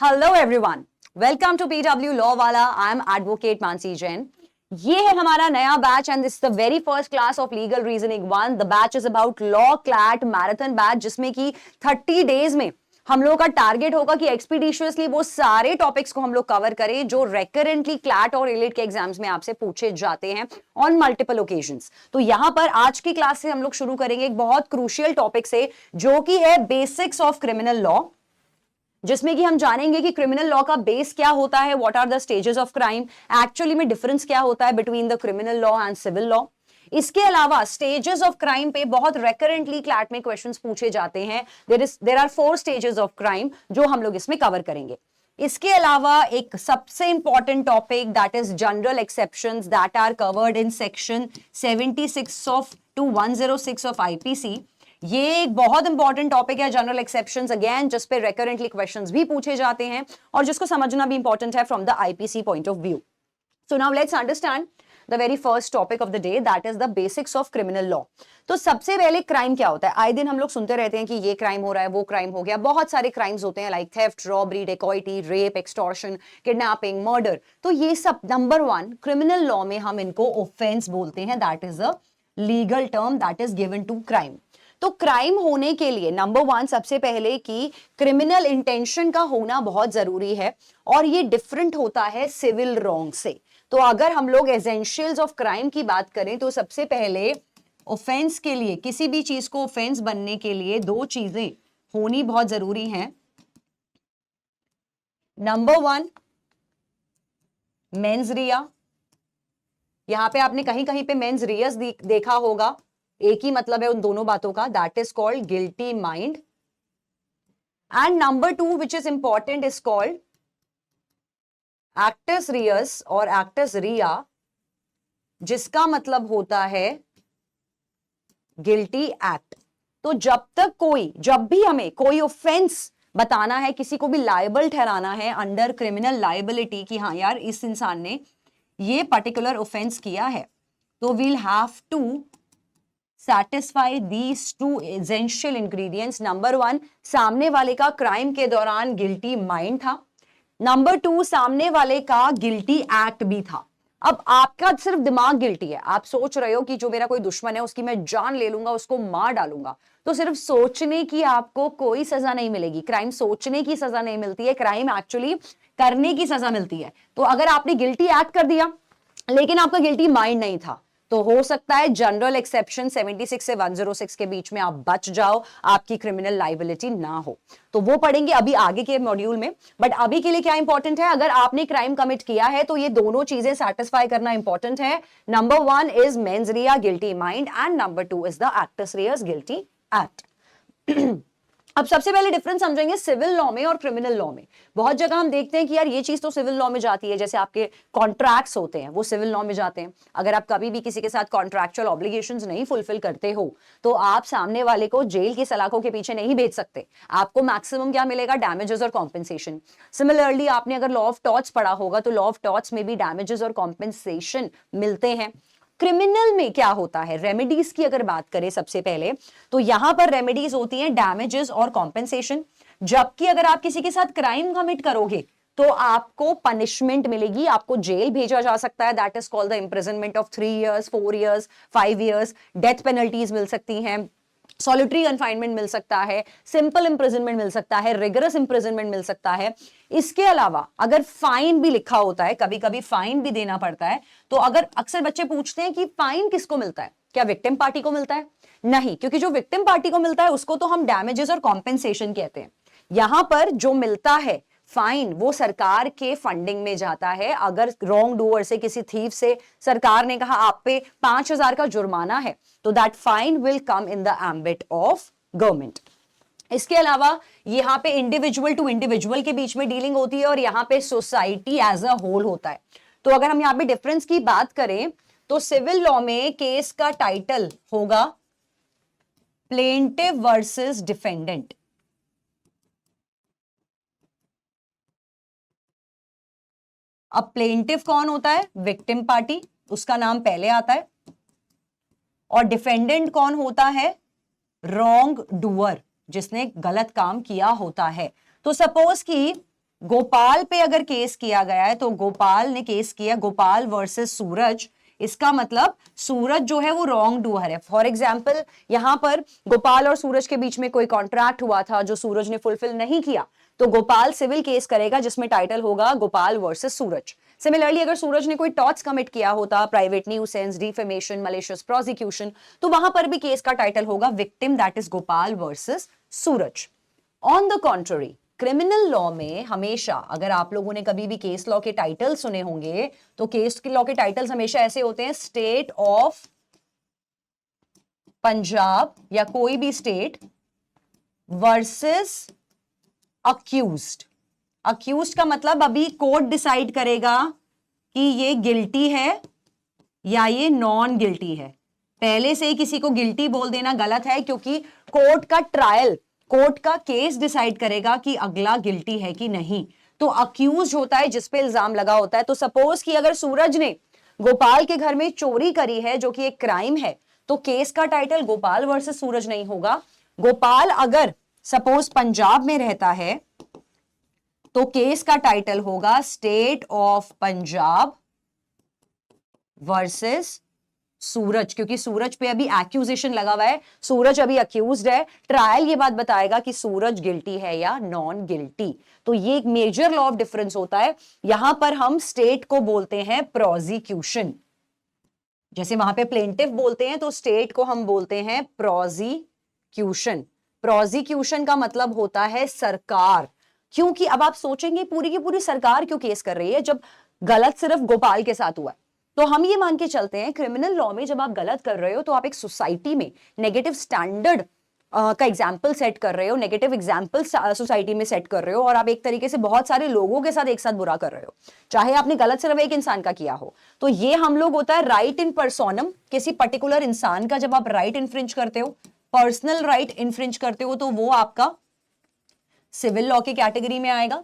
Hello everyone, welcome to PW law Wala. I am advocate Mansi Jain. ये है हमारा नया batch and this is the very first class of legal reasoning 1। The batch is about law CLAT marathon batch, जिसमें कि 30 days में हम लोगों का टारगेट होगा कि एक्सपीडिशियसली वो सारे टॉपिक्स को हम लोग कवर करें जो रेकरेंटली क्लैट और रिलेट के एग्जाम्स में आपसे पूछे जाते हैं ऑन मल्टीपल ओकेजन्स। तो यहां पर आज की क्लास से हम लोग शुरू करेंगे एक बहुत क्रूशियल टॉपिक से, जो कि है बेसिक्स ऑफ क्रिमिनल लॉ, जिसमें कि हम जानेंगे कि क्रिमिनल लॉ का बेस क्या होता है, what are the stages of crime, actually में डिफरेंस क्या होता है between the criminal law and civil law. इसके अलावा स्टेजेस ऑफ क्राइम पे बहुत रेकरेंटली क्लैट में क्वेश्चंस पूछे जाते हैं। There are 4 stages of crime जो हम लोग इसमें कवर करेंगे। इसके अलावा एक सबसे important topic that is general exceptions that are covered in section 76 of to 106 of IPC. ये एक बहुत इंपॉर्टेंट टॉपिक है, जनरल एक्सेप्शंस, अगेन जिस पे रेकरेंटली क्वेश्चंस भी पूछे जाते हैं और जिसको समझना भी इंपॉर्टेंट है from the IPC point of view. So now let's understand the very first topic of the day, that is the basics of criminal law. तो सबसे पहले क्राइम क्या होता है? आए दिन हम लोग सुनते रहते हैं कि ये क्राइम हो रहा है, वो क्राइम हो गया। बहुत सारे क्राइम्स होते हैं like theft, robbery, dacoity, rape, extortion, kidnapping, murder. तो ये सब नंबर 1 क्रिमिनल लॉ में हम इनको ऑफेंस बोलते हैं। That is a legal term that is given to crime. तो क्राइम होने के लिए नंबर 1 सबसे पहले कि क्रिमिनल इंटेंशन का होना बहुत जरूरी है और ये डिफरेंट होता है सिविल रॉन्ग से। तो अगर हम लोग एसेंशियल्स ऑफ क्राइम की बात करें तो सबसे पहले ऑफेंस के लिए, किसी भी चीज को ऑफेंस बनने के लिए 2 चीजें होनी बहुत जरूरी हैं। नंबर 1 मेंस रिया। यहां पे आपने कहीं कहीं पे मेंस रियस देखा होगा, एक ही मतलब है उन दोनों बातों का। That is called guilty mind. And number 2 which is important is called actus reus और एक्टस रिया, जिसका मतलब होता है गिल्टी एक्ट। तो जब भी हमें कोई ऑफेंस बताना है, किसी को भी लायबल ठहराना है अंडर क्रिमिनल लायबिलिटी कि हाँ यार इस इंसान ने ये पर्टिकुलर ऑफेंस किया है, तो we'll have to satisfy these 2 essential ingredients. नंबर 1 सामने वाले का क्राइम के दौरान गिल्टी माइंड था। नंबर 2 सामने वाले का गिल्टी एक्ट भी था। अब आपका सिर्फ दिमाग गिल्टी है, आप सोच रहे हो कि जो मेरा कोई दुश्मन है उसकी मैं जान ले लूंगा, उसको मार डालूंगा। तो सिर्फ सोचने की आपको कोई सजा नहीं मिलेगी। क्राइम सोचने की सजा नहीं मिलती है, क्राइम एक्चुअली करने की सजा मिलती है। तो अगर आपने गिल्टी एक्ट कर दिया लेकिन आपका गिल्टी माइंड नहीं था, तो हो सकता है जनरल एक्सेप्शन 76 से 106 के बीच में आप बच जाओ, आपकी क्रिमिनल लायबिलिटी ना हो। तो वो पढ़ेंगे अभी आगे के मॉड्यूल में। बट अभी के लिए क्या इंपॉर्टेंट है, अगर आपने क्राइम कमिट किया है तो ये दोनों चीजें सेटिस्फाई करना इंपॉर्टेंट है। Number 1 is mens rea guilty mind and number 2 is the actus reus guilty act. अब सबसे पहले डिफरेंस समझेंगे सिविल लॉ में और क्रिमिनल लॉ में। बहुत जगह हम देखते हैं कि यार ये चीज तो सिविल लॉ में जाती है, जैसे आपके कॉन्ट्रैक्ट्स होते हैं वो सिविल लॉ में जाते हैं। अगर आप कभी भी किसी के साथ कॉन्ट्रैक्चुअल ऑब्लिगेशंस नहीं फुलफिल करते हो तो आप सामने वाले को जेल की सलाखों के पीछे नहीं भेज सकते। आपको मैक्सिमम क्या मिलेगा? डैमेजेस और कॉम्पेंसेशन। सिमिलरली आपने अगर लॉ ऑफ टॉर्ट्स पढ़ा होगा तो लॉ ऑफ टॉर्ट्स में भी डैमेजेस और कॉम्पेंसेशन मिलते हैं। क्रिमिनल में क्या होता है, रेमेडीज की अगर बात करें सबसे पहले, तो यहां पर रेमेडीज होती हैं डैमेजेस और कॉम्पेंसेशन। जबकि अगर आप किसी के साथ क्राइम कमिट करोगे तो आपको पनिशमेंट मिलेगी, आपको जेल भेजा जा सकता है। That is called the imprisonment of 3 years, 4 years, 5 years. Death penalties मिल सकती हैं, सॉलिटरी कन्फाइनमेंट मिल सकता है, सिंपल इंप्रिजनमेंट मिल सकता है, रिगरस इंप्रिजनमेंट मिल सकता है। इसके अलावा अगर फाइन भी लिखा होता है, कभी कभी फाइन भी देना पड़ता है। तो अगर अक्सर बच्चे पूछते हैं कि फाइन किसको मिलता है, क्या विक्टिम पार्टी को मिलता है? नहीं, क्योंकि जो विक्टिम पार्टी को मिलता है उसको तो हम डैमेजेस और कॉम्पेंसेशन कहते हैं। यहां पर जो मिलता है फाइन वो सरकार के फंडिंग में जाता है। अगर रॉन्ग डूअर से, किसी थीफ से सरकार ने कहा आप पे 5,000 का जुर्माना है, तो that fine will come in the ambit of government. इसके अलावा यहां पे इंडिविजुअल टू इंडिविजुअल के बीच में डीलिंग होती है और यहां पे सोसाइटी एज अ होल होता है। तो अगर हम यहां पे डिफरेंस की बात करें तो सिविल लॉ में केस का टाइटल होगा प्लेंटिव वर्सेस डिफेंडेंट। अब प्लेंटिव कौन होता है? विक्टिम पार्टी, उसका नाम पहले आता है। और डिफेंडेंट कौन होता है? रॉन्ग डूअर, जिसने गलत काम किया होता है। तो सपोज कि गोपाल पे अगर केस किया गया है तो गोपाल ने केस किया, गोपाल वर्सेस सूरज, इसका मतलब सूरज जो है वो रॉन्ग डूअर है। फॉर एग्जाम्पल यहां पर गोपाल और सूरज के बीच में कोई कॉन्ट्रैक्ट हुआ था जो सूरज ने फुलफिल नहीं किया, तो गोपाल सिविल केस करेगा जिसमें टाइटल होगा गोपाल वर्सेस सूरज। सिमिलरली अगर सूरज ने कोई टॉर्च कमिट किया होता, private nuisance, defamation, malicious prosecution, तो वहां पर भी केस का टाइटल होगा victim, that is Gopal versus Suraj. On the contrary criminal law में हमेशा, अगर आप लोगों ने कभी भी केस लॉ के टाइटल सुने होंगे तो केस लॉ के टाइटल्स हमेशा ऐसे होते हैं, स्टेट ऑफ पंजाब या कोई भी स्टेट वर्सेस अक्यूज्ड। अक्यूज्ड का मतलब अभी कोर्ट डिसाइड करेगा कि ये गिल्टी है या ये नॉन गिल्टी है। पहले से ही किसी को गिल्टी बोल देना गलत है, क्योंकि कोर्ट का ट्रायल, कोर्ट का केस डिसाइड करेगा कि अगला गिल्टी है कि नहीं। तो अक्यूज होता है जिस पे इल्जाम लगा होता है। तो सपोज कि अगर सूरज ने गोपाल के घर में चोरी करी है जो कि एक क्राइम है, तो केस का टाइटल गोपाल वर्सेस सूरज नहीं होगा। गोपाल अगर सपोज पंजाब में रहता है तो केस का टाइटल होगा स्टेट ऑफ पंजाब वर्सेस सूरज, क्योंकि सूरज पे अभी एक्यूजेशन लगा हुआ है, सूरज अभी अक्यूज्ड है। ट्रायल ये बात बताएगा कि सूरज गिल्टी है या नॉन गिल्टी। तो ये एक मेजर लॉ ऑफ डिफरेंस होता है। यहां पर हम स्टेट को बोलते हैं प्रोसिक्यूशन, जैसे वहां पे प्लेंटिफ बोलते हैं तो स्टेट को हम बोलते हैं प्रोसिक्यूशन। प्रोसिक्यूशन का मतलब होता है सरकार। क्योंकि अब आप सोचेंगे पूरी की पूरी सरकार क्यों केस कर रही है जब गलत सिर्फ गोपाल के साथ हुआ है। तो हम ये मान के चलते हैं क्रिमिनल लॉ में जब आप गलत कर रहे हो तो आप एक सोसाइटी में नेगेटिव स्टैंडर्ड का एग्जाम्पल सेट कर रहे हो, नेगेटिव एग्जाम्पल सोसाइटी में सेट कर रहे हो, और आप एक तरीके से बहुत सारे लोगों के साथ एक साथ बुरा कर रहे हो, चाहे आपने गलत सिर्फ एक इंसान का किया हो। तो ये हम लोग होता है राइट इन पर्सोनम, किसी पर्टिकुलर इंसान का जब आप राइट इन्फ्रिंज करते हो, पर्सनल राइट इन्फ्रिंज करते हो, तो वो आपका सिविल लॉ की कैटेगरी में आएगा।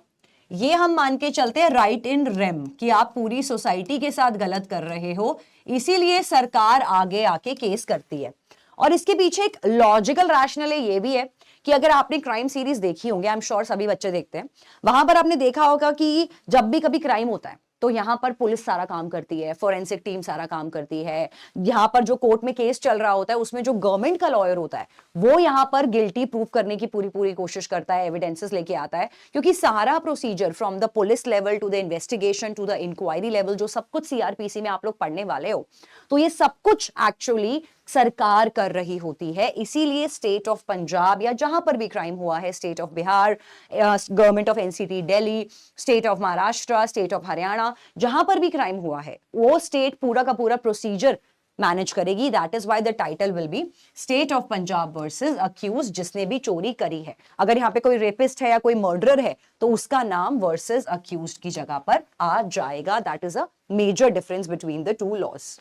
ये हम मान के चलते हैं राइट इन रेम, कि आप पूरी सोसाइटी के साथ गलत कर रहे हो, इसीलिए सरकार आगे आके केस करती है। और इसके पीछे एक लॉजिकल रैशनल है ये भी है कि अगर आपने क्राइम सीरीज देखी होंगे, आई एम श्योर सभी बच्चे देखते हैं, वहां पर आपने देखा होगा कि जब भी कभी क्राइम होता है तो यहां पर पुलिस सारा काम करती है, फोरेंसिक टीम सारा काम करती है। यहां पर जो कोर्ट में केस चल रहा होता है उसमें जो गवर्नमेंट का लॉयर होता है वो यहां पर गिल्टी प्रूव करने की पूरी पूरी कोशिश करता है, एविडेंसेस लेके आता है, क्योंकि सारा procedure from the police level to the investigation to the inquiry level, जो सब कुछ सीआरपीसी में आप लोग पढ़ने वाले हो, तो ये सब कुछ एक्चुअली सरकार कर रही होती है। इसीलिए स्टेट ऑफ पंजाब या जहां पर भी क्राइम हुआ है, state of Bihar, government of NCT Delhi, state of Maharashtra, state of Haryana, जहां पर भी क्राइम हुआ है वो स्टेट पूरा का पूरा प्रोसीजर मैनेज करेगी। That is why the title will be state of Punjab versus accused, जिसने भी चोरी करी है। अगर यहाँ पे कोई रेपिस्ट है या कोई मर्डरर है तो उसका नाम वर्सेस अक्यूज की जगह पर आ जाएगा। That is a major difference between the two laws.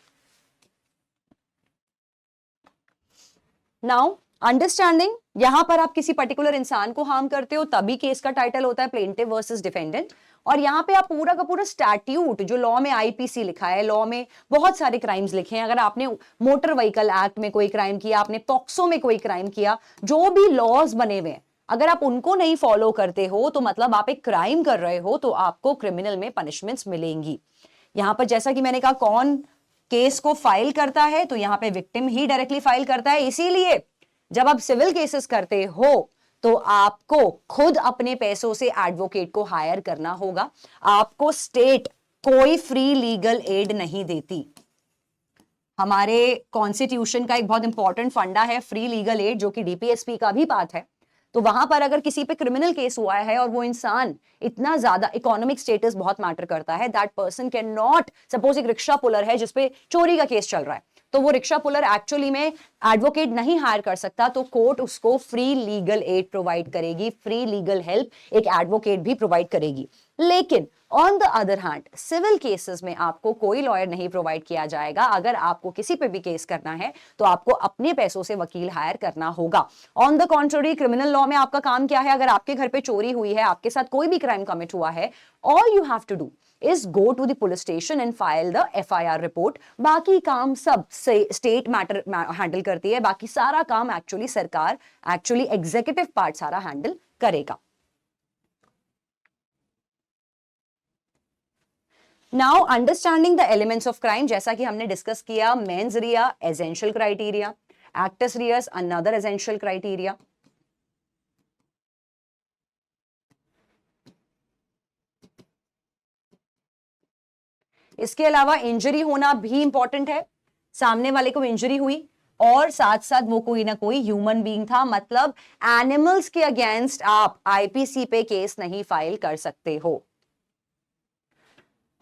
Now understanding, यहां पर आप किसी पर्टिकुलर इंसान को हार्म करते हो तभी केस का टाइटल होता है प्लेंटिफ वर्सेस डिफेंडेंट। और यहां पे आप पूरा का पूरा स्टैट्यूट, जो लॉ में आईपीसी लिखा है, लॉ में बहुत सारे क्राइम्स लिखे हैं, अगर आपने मोटर व्हीकल एक्ट में कोई क्राइम किया, आपने पॉक्सो में कोई क्राइम किया, जो भी लॉज बने हुए हैं अगर आप उनको नहीं फॉलो करते हो तो मतलब आप एक क्राइम कर रहे हो, तो आपको क्रिमिनल में पनिशमेंट्स मिलेंगी। यहां पर जैसा कि मैंने कहा कौन केस को फाइल करता है, तो यहां पे विक्टिम ही डायरेक्टली फाइल करता है। इसीलिए जब आप सिविल केसेस करते हो तो आपको खुद अपने पैसों से एडवोकेट को हायर करना होगा। आपको स्टेट कोई फ्री लीगल एड नहीं देती। हमारे कॉन्स्टिट्यूशन का एक बहुत इंपॉर्टेंट फंडा है फ्री लीगल एड, जो कि डीपीएसपी का भी पार्ट है। तो वहां पर अगर किसी पे क्रिमिनल केस हुआ है और वो इंसान इतना ज्यादा, इकोनॉमिक स्टेटस बहुत मैटर करता है, that person can not, suppose एक रिक्शा पुलर है जिसपे चोरी का केस चल रहा है, तो वो रिक्शा पुलर एक्चुअली में एडवोकेट नहीं हायर कर सकता, तो कोर्ट उसको फ्री लीगल एड प्रोवाइड करेगी, फ्री लीगल हेल्प एक एडवोकेट भी प्रोवाइड करेगी। लेकिन on the other hand civil cases में आपको कोई लॉयर नहीं प्रोवाइड किया जाएगा। अगर आपको किसी पे भी केस करना है तो आपको अपने पैसों से वकील हायर करना होगा। On the contrary criminal law में आपका काम क्या है, अगर आपके घर पे चोरी हुई है, आपके साथ कोई भी क्राइम कमिट हुआ है, all you have to do is go to the police station and file the FIR report। बाकी काम सब स्टेट मैटर हैंडल करती है, बाकी सारा काम एक्चुअली सरकार, एक्चुअली एग्जीक्यूटिव पार्ट सारा हैंडल करेगा। Now understanding the elements of crime, जैसा कि हमने डिस्कस किया, mens rea essential criteria, actus reus another essential criteria. इसके अलावा इंजरी होना भी इंपॉर्टेंट है, सामने वाले को इंजरी हुई और साथ साथ वो कोई ना कोई ह्यूमन बीइंग था, मतलब एनिमल्स के अगेंस्ट आप आईपीसी पे केस नहीं फाइल कर सकते हो।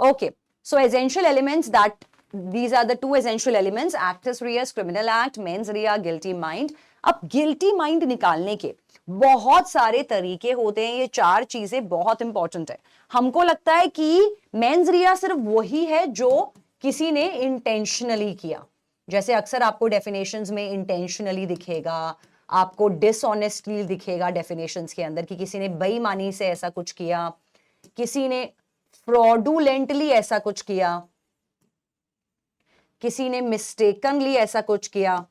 Okay, so essential elements that these are the two essential elements, actus reus criminal act, mens rea guilty mind। अब गिल्टी माइंड निकालने के बहुत सारे तरीके होते हैं, ये चार चीजें बहुत इंपॉर्टेंट है। हमको लगता है कि मेंस रिया सिर्फ वही है जो किसी ने इंटेंशनली किया, जैसे अक्सर आपको डेफिनेशंस में इंटेंशनली दिखेगा, आपको डिसऑनेस्टली दिखेगा डेफिनेशंस के अंदर कि किसी ने बेईमानी से ऐसा कुछ किया, किसी ने फ्रॉडुलेंटली ऐसा कुछ किया, किसी ने मिस्टेकनली ऐसा कुछ किया।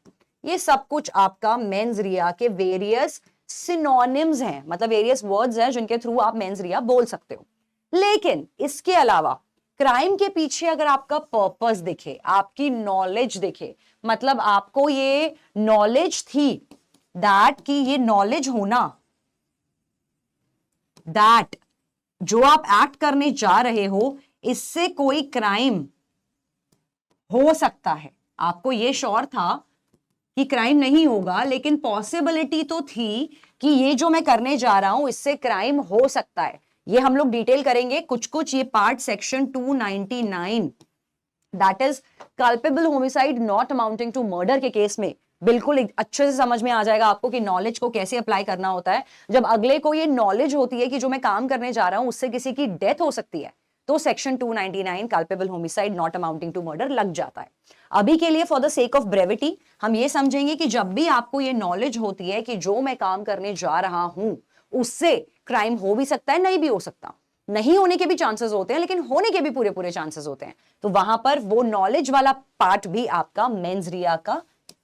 ये सब कुछ आपका मेंस रिया के वेरियस सिनोनिम्स हैं, मतलब वेरियस वर्ड्स हैं जिनके थ्रू आप मेंस रिया बोल सकते हो। लेकिन इसके अलावा क्राइम के पीछे अगर आपका पर्पस दिखे, आपकी नॉलेज दिखे, मतलब आपको ये नॉलेज थी दैट कि ये नॉलेज होना दैट जो आप एक्ट करने जा रहे हो इससे कोई क्राइम हो सकता है, आपको ये श्योर था कि क्राइम नहीं होगा लेकिन पॉसिबिलिटी तो थी कि ये जो मैं करने जा रहा हूं इससे क्राइम हो सकता है। ये हम लोग डिटेल करेंगे कुछ कुछ, ये part section 299 that is culpable homicide not amounting to murder के केस में बिल्कुल अच्छे से समझ में आ जाएगा आपको कि नॉलेज को कैसे अप्लाई करना होता है। जब अगले को ये नॉलेज होती है कि जो मैं काम करने जा रहा हूं उससे किसी की डेथ हो सकती है, तो section 299 culpable homicide not amounting to murder लग जाता है। अभी के लिए for the sake of brevity हम ये समझेंगे कि जब भी आपको ये नॉलेज होती है कि जो मैं काम करने जा रहा हूं उससे क्राइम हो भी सकता है, नहीं भी हो सकता, नहीं होने के भी चांसेस होते हैं लेकिन होने के भी पूरे पूरे चांसेस होते हैं, तो वहां पर वो नॉलेज वाला पार्ट भी आपका मेंस रिया का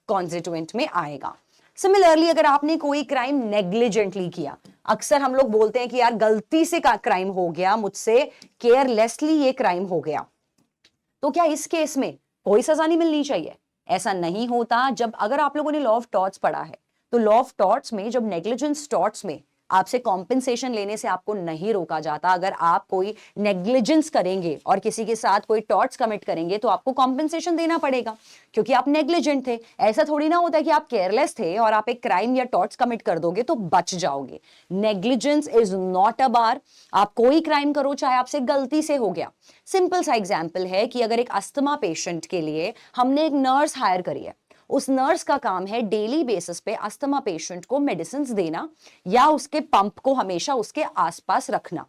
कॉन्स्टिट्यूएंट में आएगा। सिमिलरली अगर आपने कोई क्राइम नेग्लिजेंटली किया, अक्सर हम लोग बोलते हैं कि यार गलती से का क्राइम हो गया मुझसे, केयरलेसली ये क्राइम हो गया, तो क्या इस केस में कोई सजा नहीं मिलनी चाहिए? ऐसा नहीं होता। जब अगर आप लोगों ने लॉ ऑफ टॉर्ट्स पढ़ा है तो लॉ ऑफ टॉर्ट्स में जब नेग्लिजेंस टॉर्ट्स में आपसे कॉम्पेंसेशन लेने से आपको नहीं रोका जाता। अगर आप कोई नेग्लिजेंस करेंगे और किसी के साथ कोई टॉर्ट्स कमिट करेंगे तो आपको कॉम्पेंसेशन देना पड़ेगा क्योंकि आप नेग्लिजेंट थे। ऐसा थोड़ी ना होता है कि आप केयरलेस थे और आप एक क्राइम या टॉर्ट्स कमिट कर दोगे तो बच जाओगे। नेग्लिजेंस इज नॉट अ बार। आप कोई क्राइम करो चाहे आपसे गलती से हो गया। सिंपल सा एग्जाम्पल है कि अगर एक अस्थमा पेशेंट के लिए हमने एक नर्स हायर करी है, उस नर्स का काम है डेली बेसिस पे अस्थमा पेशेंट को मेडिसिन देना या उसके पंप को हमेशा उसके आसपास रखना।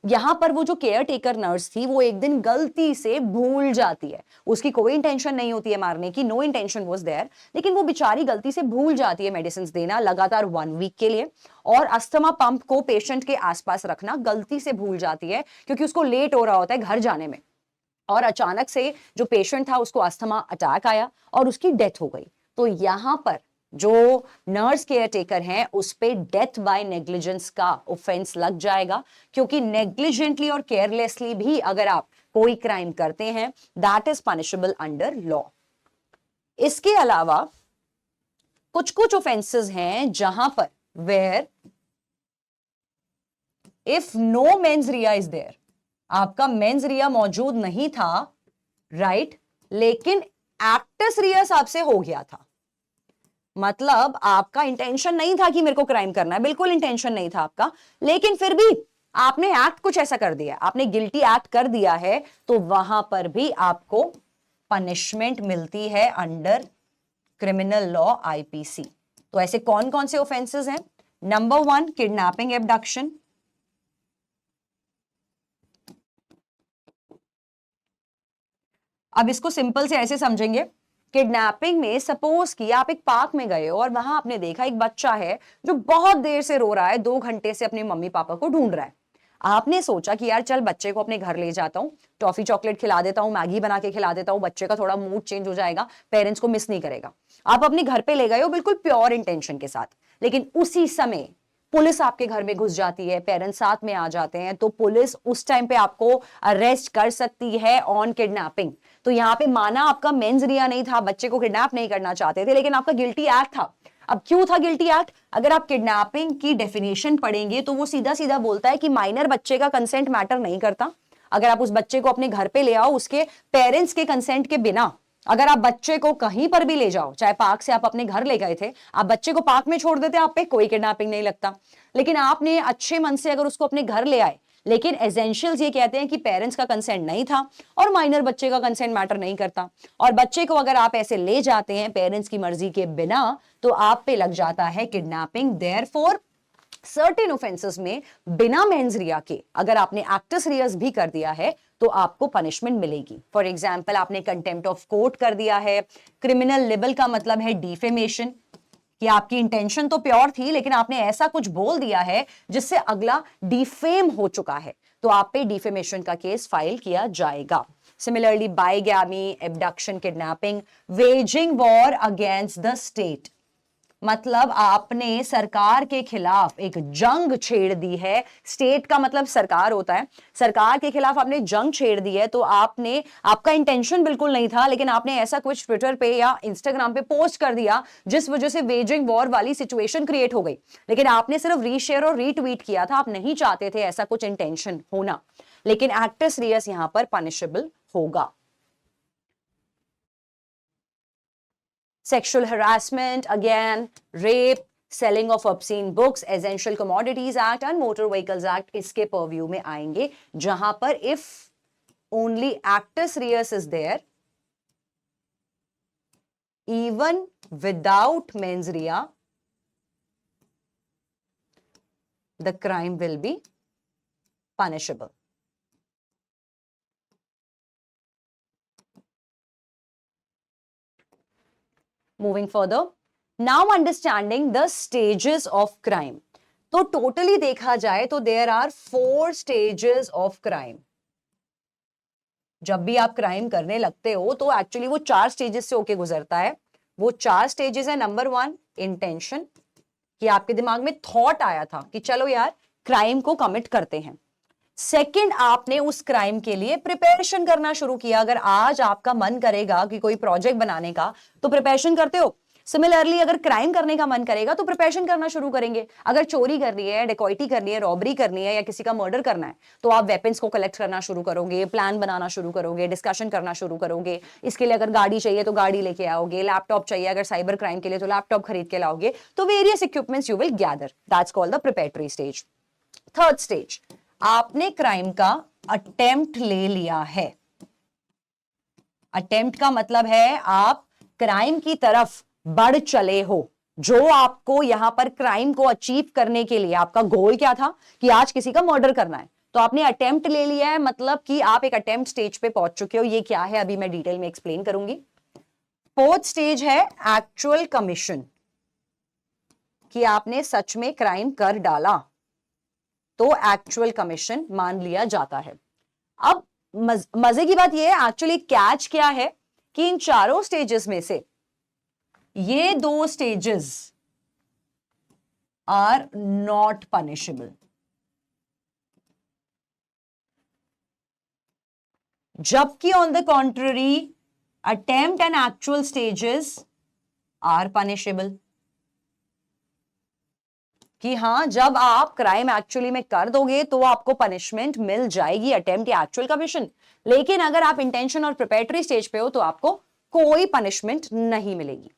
यहां पर वो जो केयर टेकर नर्स थी वो एक दिन गलती से भूल जाती है, उसकी कोई इंटेंशन नहीं होती है मारने की, नो इंटेंशन वाज देयर, लेकिन वो बेचारी गलती से भूल जाती है मेडिसिन देना लगातार 1 वीक के लिए, और अस्थमा पंप को पेशेंट के आसपास रखना गलती से भूल जाती है क्योंकि उसको लेट हो रहा होता है घर जाने में, और अचानक से जो पेशेंट था उसको अस्थमा अटैक आया और उसकी डेथ हो गई। तो यहां पर जो नर्स केयर टेकर हैं उस पे डेथ बाय नेग्लिजेंस का ऑफेंस लग जाएगा, क्योंकि नेग्लिजेंटली और केयरलेसली भी अगर आप कोई क्राइम करते हैं that is punishable under law. इसके अलावा कुछ कुछ ऑफेंसेस हैं जहां पर where if no mens rea is there, आपका मेंस रिया मौजूद नहीं था, राइट, लेकिन एक्टस रियस आपसे हो गया था, मतलब आपका इंटेंशन नहीं था कि मेरे को क्राइम करना है, बिल्कुल इंटेंशन नहीं था आपका, लेकिन फिर भी आपने एक्ट कुछ ऐसा कर दिया, आपने गिल्टी एक्ट कर दिया है, तो वहां पर भी आपको पनिशमेंट मिलती है अंडर क्रिमिनल लॉ आईपीसी। तो ऐसे कौन कौन से ऑफेंसेस हैं? नंबर 1 किडनैपिंग एब्डक्शन, अब इसको सिंपल से ऐसे समझेंगे, किडनैपिंग में सपोज कि आप एक पार्क में गए हो और वहां आपने देखा एक बच्चा है जो बहुत देर से रो रहा है, 2 घंटे से अपने मम्मी पापा को ढूंढ रहा है। आपने सोचा कि यार चल बच्चे को अपने घर ले जाता हूँ, टॉफी चॉकलेट खिला देता हूँ, मैगी बना के खिला देता हूँ, बच्चे का थोड़ा मूड चेंज हो जाएगा, पेरेंट्स को मिस नहीं करेगा। आप अपने घर पे ले गए हो बिल्कुल प्योर इंटेंशन के साथ, लेकिन उसी समय पुलिस आपके घर में घुस जाती है, पेरेंट्स साथ में आ जाते हैं, तो पुलिस उस टाइम पे आपको अरेस्ट कर सकती है ऑन किडनैपिंग। तो यहाँ पे माना आपका मेंस रिया नहीं था, बच्चे को किडनैप नहीं करना चाहते थे, लेकिन आपका गिल्टी एक्ट था। अब क्यों था गिल्टी एक्ट? अगर आप किडनैपिंग की डेफिनेशन पढ़ेंगे तो वो सीधा सीधा बोलता है कि माइनर बच्चे का कंसेंट मैटर नहीं करता। अगर आप उस बच्चे को अपने घर पे ले आओ उसके पेरेंट्स के कंसेंट के बिना, अगर आप बच्चे को कहीं पर भी ले जाओ, चाहे पार्क से आप अपने घर ले गए थे, आप बच्चे को पार्क में छोड़ देते, आप पे कोई किडनैपिंग नहीं लगता। लेकिन आपने अच्छे मन से अगर उसको अपने घर ले आए, लेकिन एसेंशियल्स ये कहते हैं कि पेरेंट्स का कंसेंट नहीं था और माइनर बच्चे का कंसेंट मैटर नहीं करता, और बच्चे को अगर आप ऐसे ले जाते हैं पेरेंट्स की मर्जी के बिना, तो आप पे लग जाता है किडनैपिंग। देयरफॉर सर्टेन ऑफेंसेस में बिना मेंस रिया के अगर आपने एक्टस रियस भी कर दिया है तो आपको पनिशमेंट मिलेगी। फॉर एग्जाम्पल, आपने कंटेम्प्ट ऑफ कोर्ट कर दिया है। क्रिमिनल लिबल का मतलब है डिफेमेशन, कि आपकी इंटेंशन तो प्योर थी लेकिन आपने ऐसा कुछ बोल दिया है जिससे अगला डिफेम हो चुका है, तो आप पे डिफेमेशन का केस फाइल किया जाएगा। Similarly bigamy, abduction, kidnapping, waging war against the state, मतलब आपने सरकार के खिलाफ एक जंग छेड़ दी है। स्टेट का मतलब सरकार होता है, सरकार के खिलाफ आपने जंग छेड़ दी है, तो आपने, आपका इंटेंशन बिल्कुल नहीं था लेकिन आपने ऐसा कुछ ट्विटर पे या इंस्टाग्राम पे पोस्ट कर दिया जिस वजह से वेजिंग वॉर वाली सिचुएशन क्रिएट हो गई, लेकिन आपने सिर्फ रीशेयर और रीट्वीट किया था, आप नहीं चाहते थे ऐसा कुछ इंटेंशन होना, लेकिन एक्टस रियस यहां पर पनिशेबल होगा। Sexual harassment, again, rape, selling of obscene books, Essential Commodities Act and Motor Vehicles Act इसके purview में आएंगे, जहां पर if only actus reus is there, even without mens rea, the crime will be punishable. Moving further, now understanding the stages of crime. तो totally देखा जाए तो there are 4 stages of crime. जब भी आप क्राइम करने लगते हो तो एक्चुअली वो 4 स्टेजेस से होके गुजरता है। वो 4 स्टेजेस है। नंबर 1, इंटेंशन, कि आपके दिमाग में थॉट आया था कि चलो यार क्राइम को कमिट करते हैं। सेकंड, आपने उस क्राइम के लिए प्रिपरेशन करना शुरू किया। अगर आज आपका मन करेगा कि कोई प्रोजेक्ट बनाने का, तो प्रिपरेशन करते हो। सिमिलरली अगर क्राइम करने का मन करेगा तो प्रिपरेशन करना शुरू करेंगे। अगर चोरी करनी है, डिकॉइटी करनी है, रॉबरी करनी है या किसी का मर्डर करना है, तो आप वेपन्स को कलेक्ट करना शुरू करोगे, प्लान बनाना शुरू करोगे, डिस्कशन करना शुरू करोगे। इसके लिए अगर गाड़ी चाहिए तो गाड़ी लेके आओगे, लैपटॉप चाहिए अगर साइबर क्राइम के लिए तो लैपटॉप खरीद के लाओगे। तो various equipments you will gather, that's called the preparatory stage. Third stage, आपने क्राइम का अटेम्प्ट ले लिया है। अटेम्प्ट का मतलब है आप क्राइम की तरफ बढ़ चले हो। जो आपको यहां पर क्राइम को अचीव करने के लिए, आपका गोल क्या था कि आज किसी का मर्डर करना है, तो आपने अटेम्प्ट ले लिया है, मतलब कि आप एक अटेम्प्ट स्टेज पे पहुंच चुके हो। ये क्या है अभी मैं डिटेल में एक्सप्लेन करूंगी। फोर्थ स्टेज है एक्चुअल कमीशन, कि आपने सच में क्राइम कर डाला, तो एक्चुअल कमीशन मान लिया जाता है। अब मजे की बात यह है, एक्चुअली कैच क्या है कि इन चारों स्टेजेस में से ये 2 स्टेजेस आर नॉट पनिशेबल। जबकि on the contrary attempt and actual stages are punishable. कि हां, जब आप क्राइम एक्चुअली में कर दोगे तो आपको पनिशमेंट मिल जाएगी, अटेम्प्ट या एक्चुअल कमीशन। लेकिन अगर आप इंटेंशन और प्रिपरेटरी स्टेज पे हो तो आपको कोई पनिशमेंट नहीं मिलेगी।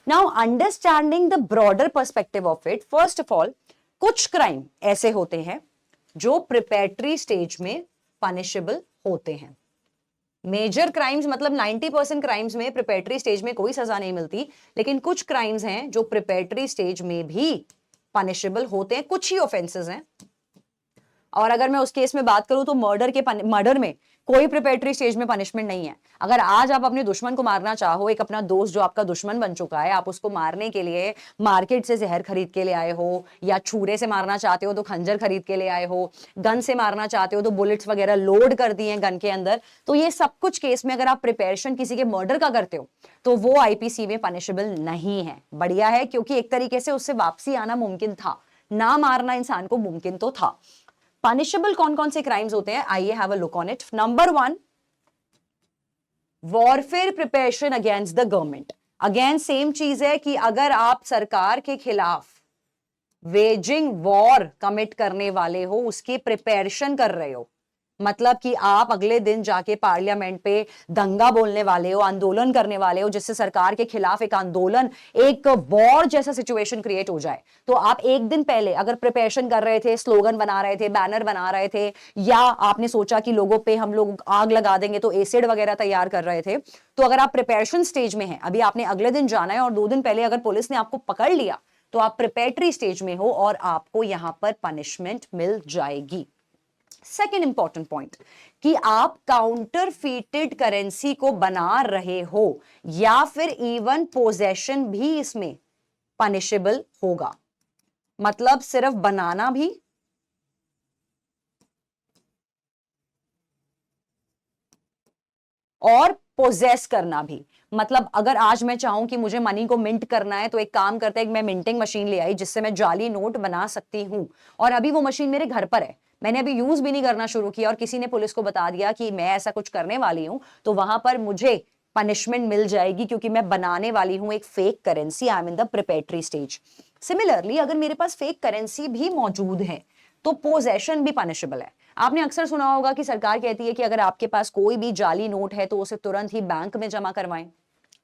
Now understanding the broader perspective of it, first of all, कुछ क्राइम ऐसे होते हैं जो प्रिपरेटरी स्टेज में पनिशेबल होते हैं। मेजर क्राइम्स मतलब 90% क्राइम्स में प्रिपरेटरी स्टेज में कोई सजा नहीं मिलती, लेकिन कुछ क्राइम्स हैं जो प्रिपरेटरी स्टेज में भी पनिशेबल होते हैं। कुछ ही ऑफेंसेस हैं। और अगर मैं उस केस में बात करूं तो मर्डर में कोई प्रिपरेटरी स्टेज में पनिशमेंट नहीं है। अगर आज आप अपने दुश्मन को मारना चाहो, एक अपना दोस्त जो आपका दुश्मन बन चुका है, आप उसको मारने के लिए मार्केट से जहर खरीद के ले आए हो, या छुरे से मारना चाहते हो तो खंजर खरीद के ले आए हो, गन से मारना चाहते हो तो बुलेट्स वगैरह लोड कर दिए गन के अंदर, तो ये सब कुछ केस में अगर आप प्रिपरेशन किसी के मर्डर का करते हो तो वो आईपीसी में पनिशेबल नहीं है। बढ़िया है, क्योंकि एक तरीके से उससे वापसी आना मुमकिन था। ना मारना इंसान को मुमकिन तो था। पनिशेबल कौन कौन से क्राइम्स होते हैं, आइए have a look on it. Number 1, warfare preparation against the government. Again same चीज है कि अगर आप सरकार के खिलाफ वेजिंग वॉर कमिट करने वाले हो, उसकी प्रिपरेशन कर रहे हो, मतलब कि आप अगले दिन जाके पार्लियामेंट पे दंगा बोलने वाले हो, आंदोलन करने वाले हो, जिससे सरकार के खिलाफ एक आंदोलन, एक वॉर जैसा सिचुएशन क्रिएट हो जाए, तो आप एक दिन पहले अगर प्रिपरेशन कर रहे थे, स्लोगन बना रहे थे, बैनर बना रहे थे, या आपने सोचा कि लोगों पे हम लोग आग लगा देंगे तो एसिड वगैरह तैयार कर रहे थे, तो अगर आप प्रिपरेशन स्टेज में हैं, अभी आपने अगले दिन जाना है और 2 दिन पहले अगर पुलिस ने आपको पकड़ लिया तो आप प्रिपेटरी स्टेज में हो और आपको यहां पर पनिशमेंट मिल जाएगी। सेकेंड इंपॉर्टेंट पॉइंट कि आप काउंटरफीटेड करेंसी को बना रहे हो या फिर इवन पोजेशन भी इसमें पनिशेबल होगा। मतलब सिर्फ बनाना भी और पोजेस करना भी। मतलब अगर आज मैं चाहूं कि मुझे मनी को मिंट करना है, तो एक काम करते हैं, मैं मिंटिंग मशीन ले आई जिससे मैं जाली नोट बना सकती हूं, और अभी वो मशीन मेरे घर पर है, मैंने अभी यूज भी नहीं करना शुरू किया और किसी ने पुलिस को बता दिया कि मैं ऐसा कुछ करने वाली हूं, तो वहां पर मुझे पनिशमेंट मिल जाएगी क्योंकि मैं बनाने वाली हूं एक fake currency. I am in the preparatory stage. Similarly अगर मेरे पास फेक करेंसी भी मौजूद है तो पोजेशन भी पनिशेबल है। आपने अक्सर सुना होगा कि सरकार कहती है कि अगर आपके पास कोई भी जाली नोट है तो उसे तुरंत ही बैंक में जमा करवाएं,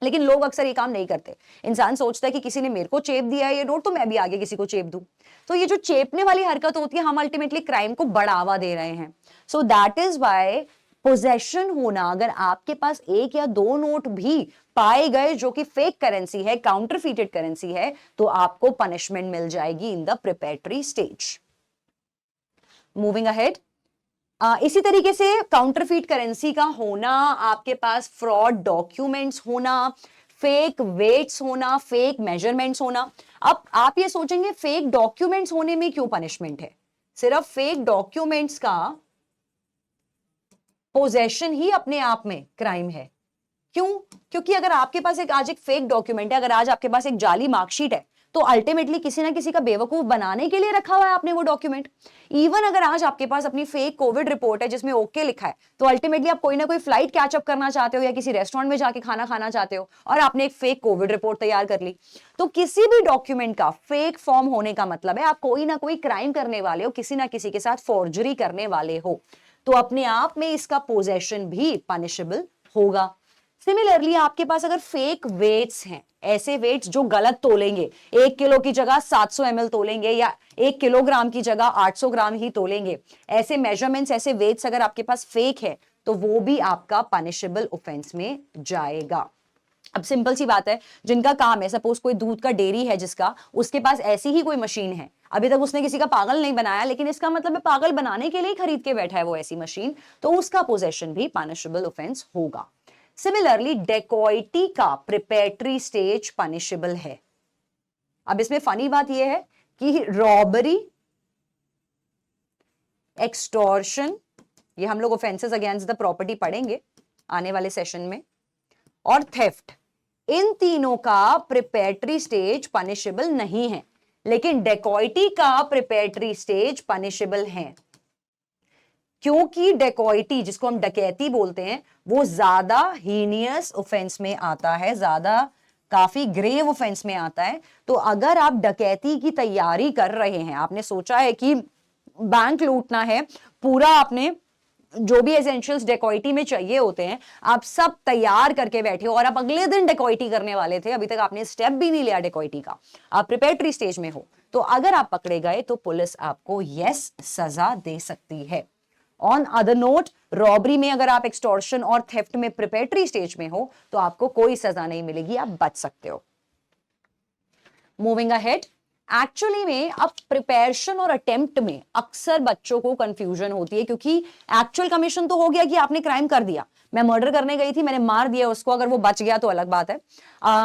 लेकिन लोग अक्सर ये काम नहीं करते। इंसान सोचता है कि किसी ने मेरे को चेप दिया है ये नोट, तो मैं भी आगे किसी को चेप दूं। तो ये जो चेपने वाली हरकत होती है, हम अल्टीमेटली क्राइम को बढ़ावा दे रहे हैं। So that is why possession होना, अगर आपके पास 1 या 2 नोट भी पाए गए जो कि फेक करेंसी है, काउंटरफीटेड करेंसी है, तो आपको पनिशमेंट मिल जाएगी in the preparatory stage. Moving ahead, इसी तरीके से काउंटरफीट करेंसी का होना, आपके पास फ्रॉड डॉक्यूमेंट्स होना, फेक वेट्स होना, फेक मेजरमेंट्स होना। अब आप ये सोचेंगे फेक डॉक्यूमेंट्स होने में क्यों पनिशमेंट है? सिर्फ फेक डॉक्यूमेंट्स का पोजेशन ही अपने आप में क्राइम है। क्यों? क्योंकि अगर आपके पास आज एक फेक डॉक्यूमेंट है, अगर आज आपके पास एक जाली मार्कशीट है, तो अल्टीमेटली किसी ना किसी का बेवकूफ बनाने के लिए रखा हुआ है आपने वो डॉक्यूमेंट। इवन अगर आज आपके पास अपनी फेक कोविड रिपोर्ट है जिसमें ओके लिखा है, तो अल्टीमेटली आप कोई ना कोई फ्लाइट कैचअप करना चाहते हो या किसी रेस्टोरेंट में जाके खाना खाना चाहते हो और आपने एक फेक कोविड रिपोर्ट तैयार कर ली। तो किसी भी डॉक्यूमेंट का फेक फॉर्म होने का मतलब है आप कोई ना कोई क्राइम करने वाले हो, किसी ना किसी के साथ फॉर्जरी करने वाले हो, तो अपने आप में इसका पोजेशन भी पनिशेबल होगा। सिमिलरली आपके पास अगर फेक वेट्स हैं, ऐसे वेट्स जो गलत तोलेंगे, 1 किलो की जगह 700 ml तोलेंगे या 1 किलोग्राम की जगह 800 ग्राम ही तोलेंगे, ऐसे मेजरमेंट्स, ऐसे वेट्स अगर आपके पास फेक है, तो वो भी आपका पनिशेबल ऑफेंस में जाएगा। अब सिंपल सी बात है, जिनका काम है, सपोज कोई दूध का डेयरी है जिसका, उसके पास ऐसी ही कोई मशीन है, अभी तक उसने किसी का पागल नहीं बनाया, लेकिन इसका मतलब है पागल बनाने के लिए खरीद के बैठा है वो ऐसी मशीन, तो उसका पोजेशन भी पनिशेबल ऑफेंस होगा। सिमिलरली डेकॉइटी का प्रिपेटरी स्टेज पनिशेबल है। अब इसमें फनी बात यह है कि रॉबरी, एक्सटॉर्शन, ये हम लोग ऑफेंसेस अगेंस्ट द प्रॉपर्टी पढ़ेंगे आने वाले सेशन में, और थेफ्ट, इन तीनों का प्रिपेटरी स्टेज पनिशेबल नहीं है, लेकिन डेकॉइटी का प्रिपेटरी स्टेज पनिशेबल है। क्योंकि डेकॉइटी, जिसको हम डकैती बोलते हैं, वो ज्यादा हीनियस ऑफेंस में आता है, ज्यादा काफी ग्रेव ऑफेंस में आता है। तो अगर आप डकैती की तैयारी कर रहे हैं, आपने सोचा है कि बैंक लूटना है, पूरा आपने जो भी एसेंशियल्स डेकॉइटी में चाहिए होते हैं आप सब तैयार करके बैठे हो और आप अगले दिन डेकॉइटी करने वाले थे, अभी तक आपने स्टेप भी नहीं लिया डेकॉइटी का, आप प्रिपेटरी स्टेज में हो, तो अगर आप पकड़े गए तो पुलिस आपको यस सजा दे सकती है। ऑन अदर नोट, रॉबरी में अगर आप एक्सटॉर्शन और थेफ्ट में प्रिपेटरी स्टेज में हो तो आपको कोई सजा नहीं मिलेगी, आप बच सकते हो। मूविंग अहेड, एक्चुअली में अब प्रिपरेशन और अटेम्प्ट में अक्सर बच्चों को कंफ्यूजन होती है, क्योंकि एक्चुअल कमीशन तो हो गया कि आपने क्राइम कर दिया, मैं मर्डर करने गई थी, मैंने मार दिया उसको, अगर वो बच गया तो अलग बात है।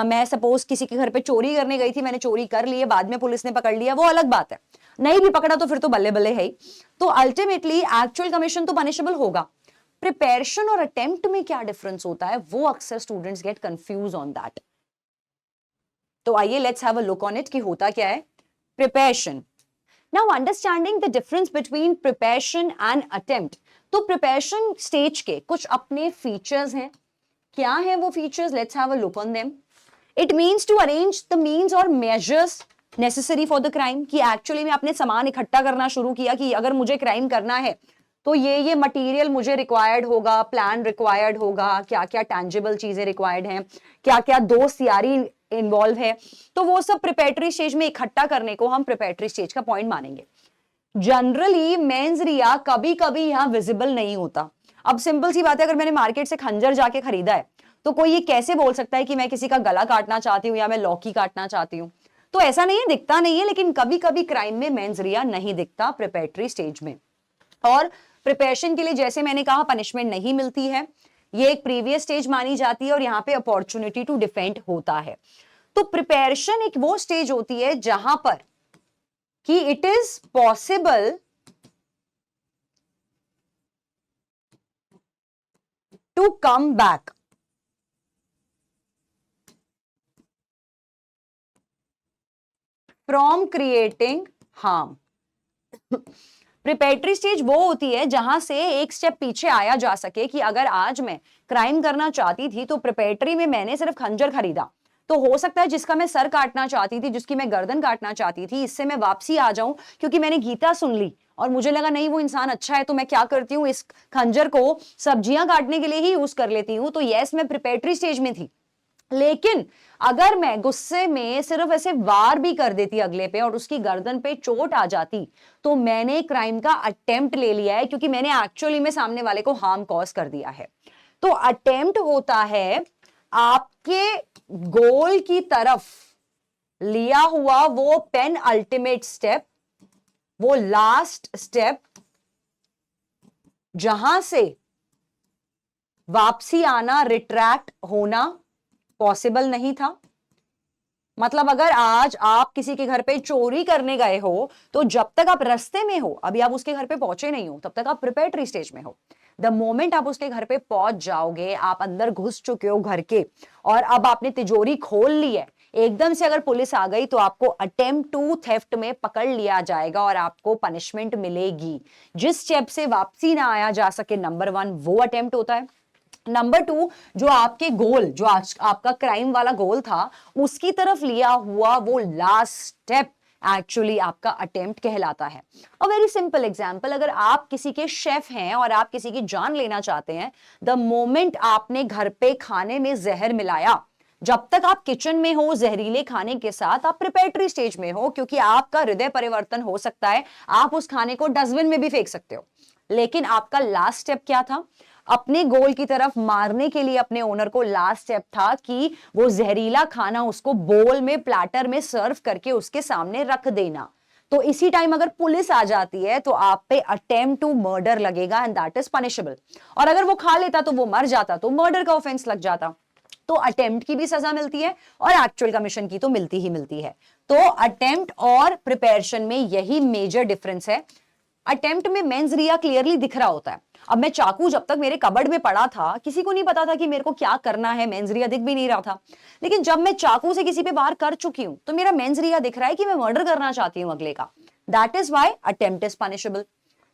मैं सपोज किसी के घर पे चोरी करने गई थी, मैंने चोरी कर ली है, बाद में पुलिस ने पकड़ लिया, वो अलग बात है। नहीं भी पकड़ा तो फिर तो बल्ले बल्ले है ही। तो अल्टीमेटली एक्चुअल कमीशन तो पनिशेबल होगा। प्रिपरेशन और अटेम्प्ट में क्या डिफरेंस होता है, वो अक्सर students get confuse on that. तो आइए let's have a look on it कि होता क्या है। Preparation, now understanding the difference between preparation and attempt. तो प्रिपरेशन स्टेज के कुछ अपने फीचर्स हैं। क्या है वो features? Let's have a look on them. It means to arrange the means और measures necessary for the crime, कि एक्चुअली में आपने सामान इकट्ठा करना शुरू किया कि अगर मुझे क्राइम करना है तो ये मटेरियल मुझे रिक्वायर्ड होगा, प्लान रिक्वायर्ड होगा, क्या क्या टैंजिबल चीजें रिक्वायर्ड हैं, क्या क्या दोस्त यारी इन्वॉल्व है, तो वो सब प्रिपेरेटरी स्टेज में इकट्ठा करने को हम प्रिपेरेटरी स्टेज का पॉइंट मानेंगे। जनरली मेंस रिया कभी कभी यहां विजिबल नहीं होता। अब सिंपल सी बात है, अगर मैंने मार्केट से खंजर जाके खरीदा है तो कोई ये कैसे बोल सकता है कि मैं किसी का गला काटना चाहती हूँ या मैं लौकी काटना चाहती हूँ? तो ऐसा नहीं है, दिखता नहीं है, लेकिन कभी कभी क्राइम में मेंस रिया नहीं दिखता प्रिपेरेटरी स्टेज में। और प्रिपरेशन के लिए जैसे मैंने कहा पनिशमेंट नहीं मिलती है, ये एक प्रीवियस स्टेज मानी जाती है और यहाँ पे अपॉर्चुनिटी टू डिफेंड होता है। तो प्रिपरेशन एक वो स्टेज होती है जहां पर कि it is possible to come back from creating harm. Preparatory stage वो होती है जहां से एक स्टेप पीछे आया जा सके कि अगर आज मैं क्राइम करना चाहती थी तो प्रिपेरेटरी में मैंने सिर्फ खंजर खरीदा, तो हो सकता है जिसका मैं सर काटना चाहती थी, जिसकी मैं गर्दन काटना चाहती थी, इससे मैं वापसी आ जाऊं क्योंकि मैंने गीता सुन ली और मुझे लगा नहीं वो इंसान अच्छा है, तो मैं क्या करती हूँ, इस खंजर को सब्जियां काटने के लिए ही यूज कर लेती हूँ। तो यस, मैं प्रिपेरेटरी स्टेज में थी। लेकिन अगर मैं गुस्से में सिर्फ ऐसे वार भी कर देती अगले पे और उसकी गर्दन पे चोट आ जाती, तो मैंने क्राइम का अटेम्प्ट ले लिया है, क्योंकि मैंने एक्चुअली में सामने वाले को हार्म कॉज कर दिया है। तो अटेम्प्ट होता है आपके गोल की तरफ लिया हुआ वो पेन अल्टीमेट स्टेप, वो लास्ट स्टेप जहां से वापसी आना, रिट्रैक्ट होना पॉसिबल नहीं था। मतलब अगर आज आप किसी के घर पे चोरी करने गए हो तो जब तक आप रास्ते में हो, अभी आप उसके घर पे पहुंचे नहीं हो, तब तक आप प्रिपेरेटरी स्टेज में हो। द मोमेंट आप उसके घर पे पहुंच जाओगे, आप अंदर घुस चुके हो घर के और अब आपने तिजोरी खोल ली है, एकदम से अगर पुलिस आ गई तो आपको अटेम्प्ट टू थेफ्ट में पकड़ लिया जाएगा और आपको पनिशमेंट मिलेगी। जिस स्टेप से वापसी ना आया जा सके, नंबर 1 वो अटेम्प्ट होता है। नंबर 2, जो आपके गोल, जो आज आपका क्राइम वाला गोल था, उसकी तरफ लिया हुआ वो लास्ट स्टेप एक्चुअली आपका अटेम्प्ट कहलाता है। अ वेरी सिंपल एग्जांपल, अगर आप किसी के शेफ हैं और आप किसी की जान लेना चाहते हैं, द मोमेंट आपने घर पे खाने में जहर मिलाया, जब तक आप किचन में हो जहरीले खाने के साथ, आप प्रिपेरेटरी स्टेज में हो, क्योंकि आपका हृदय परिवर्तन हो सकता है, आप उस खाने को डस्टबिन में भी फेंक सकते हो। लेकिन आपका लास्ट स्टेप क्या था? अपने गोल की तरफ मारने के लिए अपने ओनर को लास्ट स्टेप था कि वो जहरीला खाना उसको बोल में, प्लेटर में सर्व करके उसके सामने रख देना। तो इसी टाइम अगर पुलिस आ जाती है तो आप पे अटेम्प्ट टू मर्डर लगेगा एंड दैट इज पनिशेबल। और अगर वो खा लेता तो वो मर जाता तो मर्डर का ऑफेंस लग जाता। तो अटेम्प्ट की भी सजा मिलती है और एक्चुअल कमीशन की तो मिलती ही मिलती है। तो अटेम्प्ट और प्रिपरेशन में यही मेजर डिफरेंस है। अटेम्प्ट में मेंस रिया क्लियरली दिख रहा होता है। अब मैं चाकू जब तक मेरे कबर्ड में पड़ा था, किसी को नहीं पता था कि मेरे को क्या करना है, मेंस रिया दिख भी नहीं रहा था। लेकिन जब मैं चाकू से किसी पे वार कर चुकी हूं तो मेरा मेंस रिया दिख रहा है कि मैं मर्डर करना चाहती हूं अगले का। That is why attempt is punishable.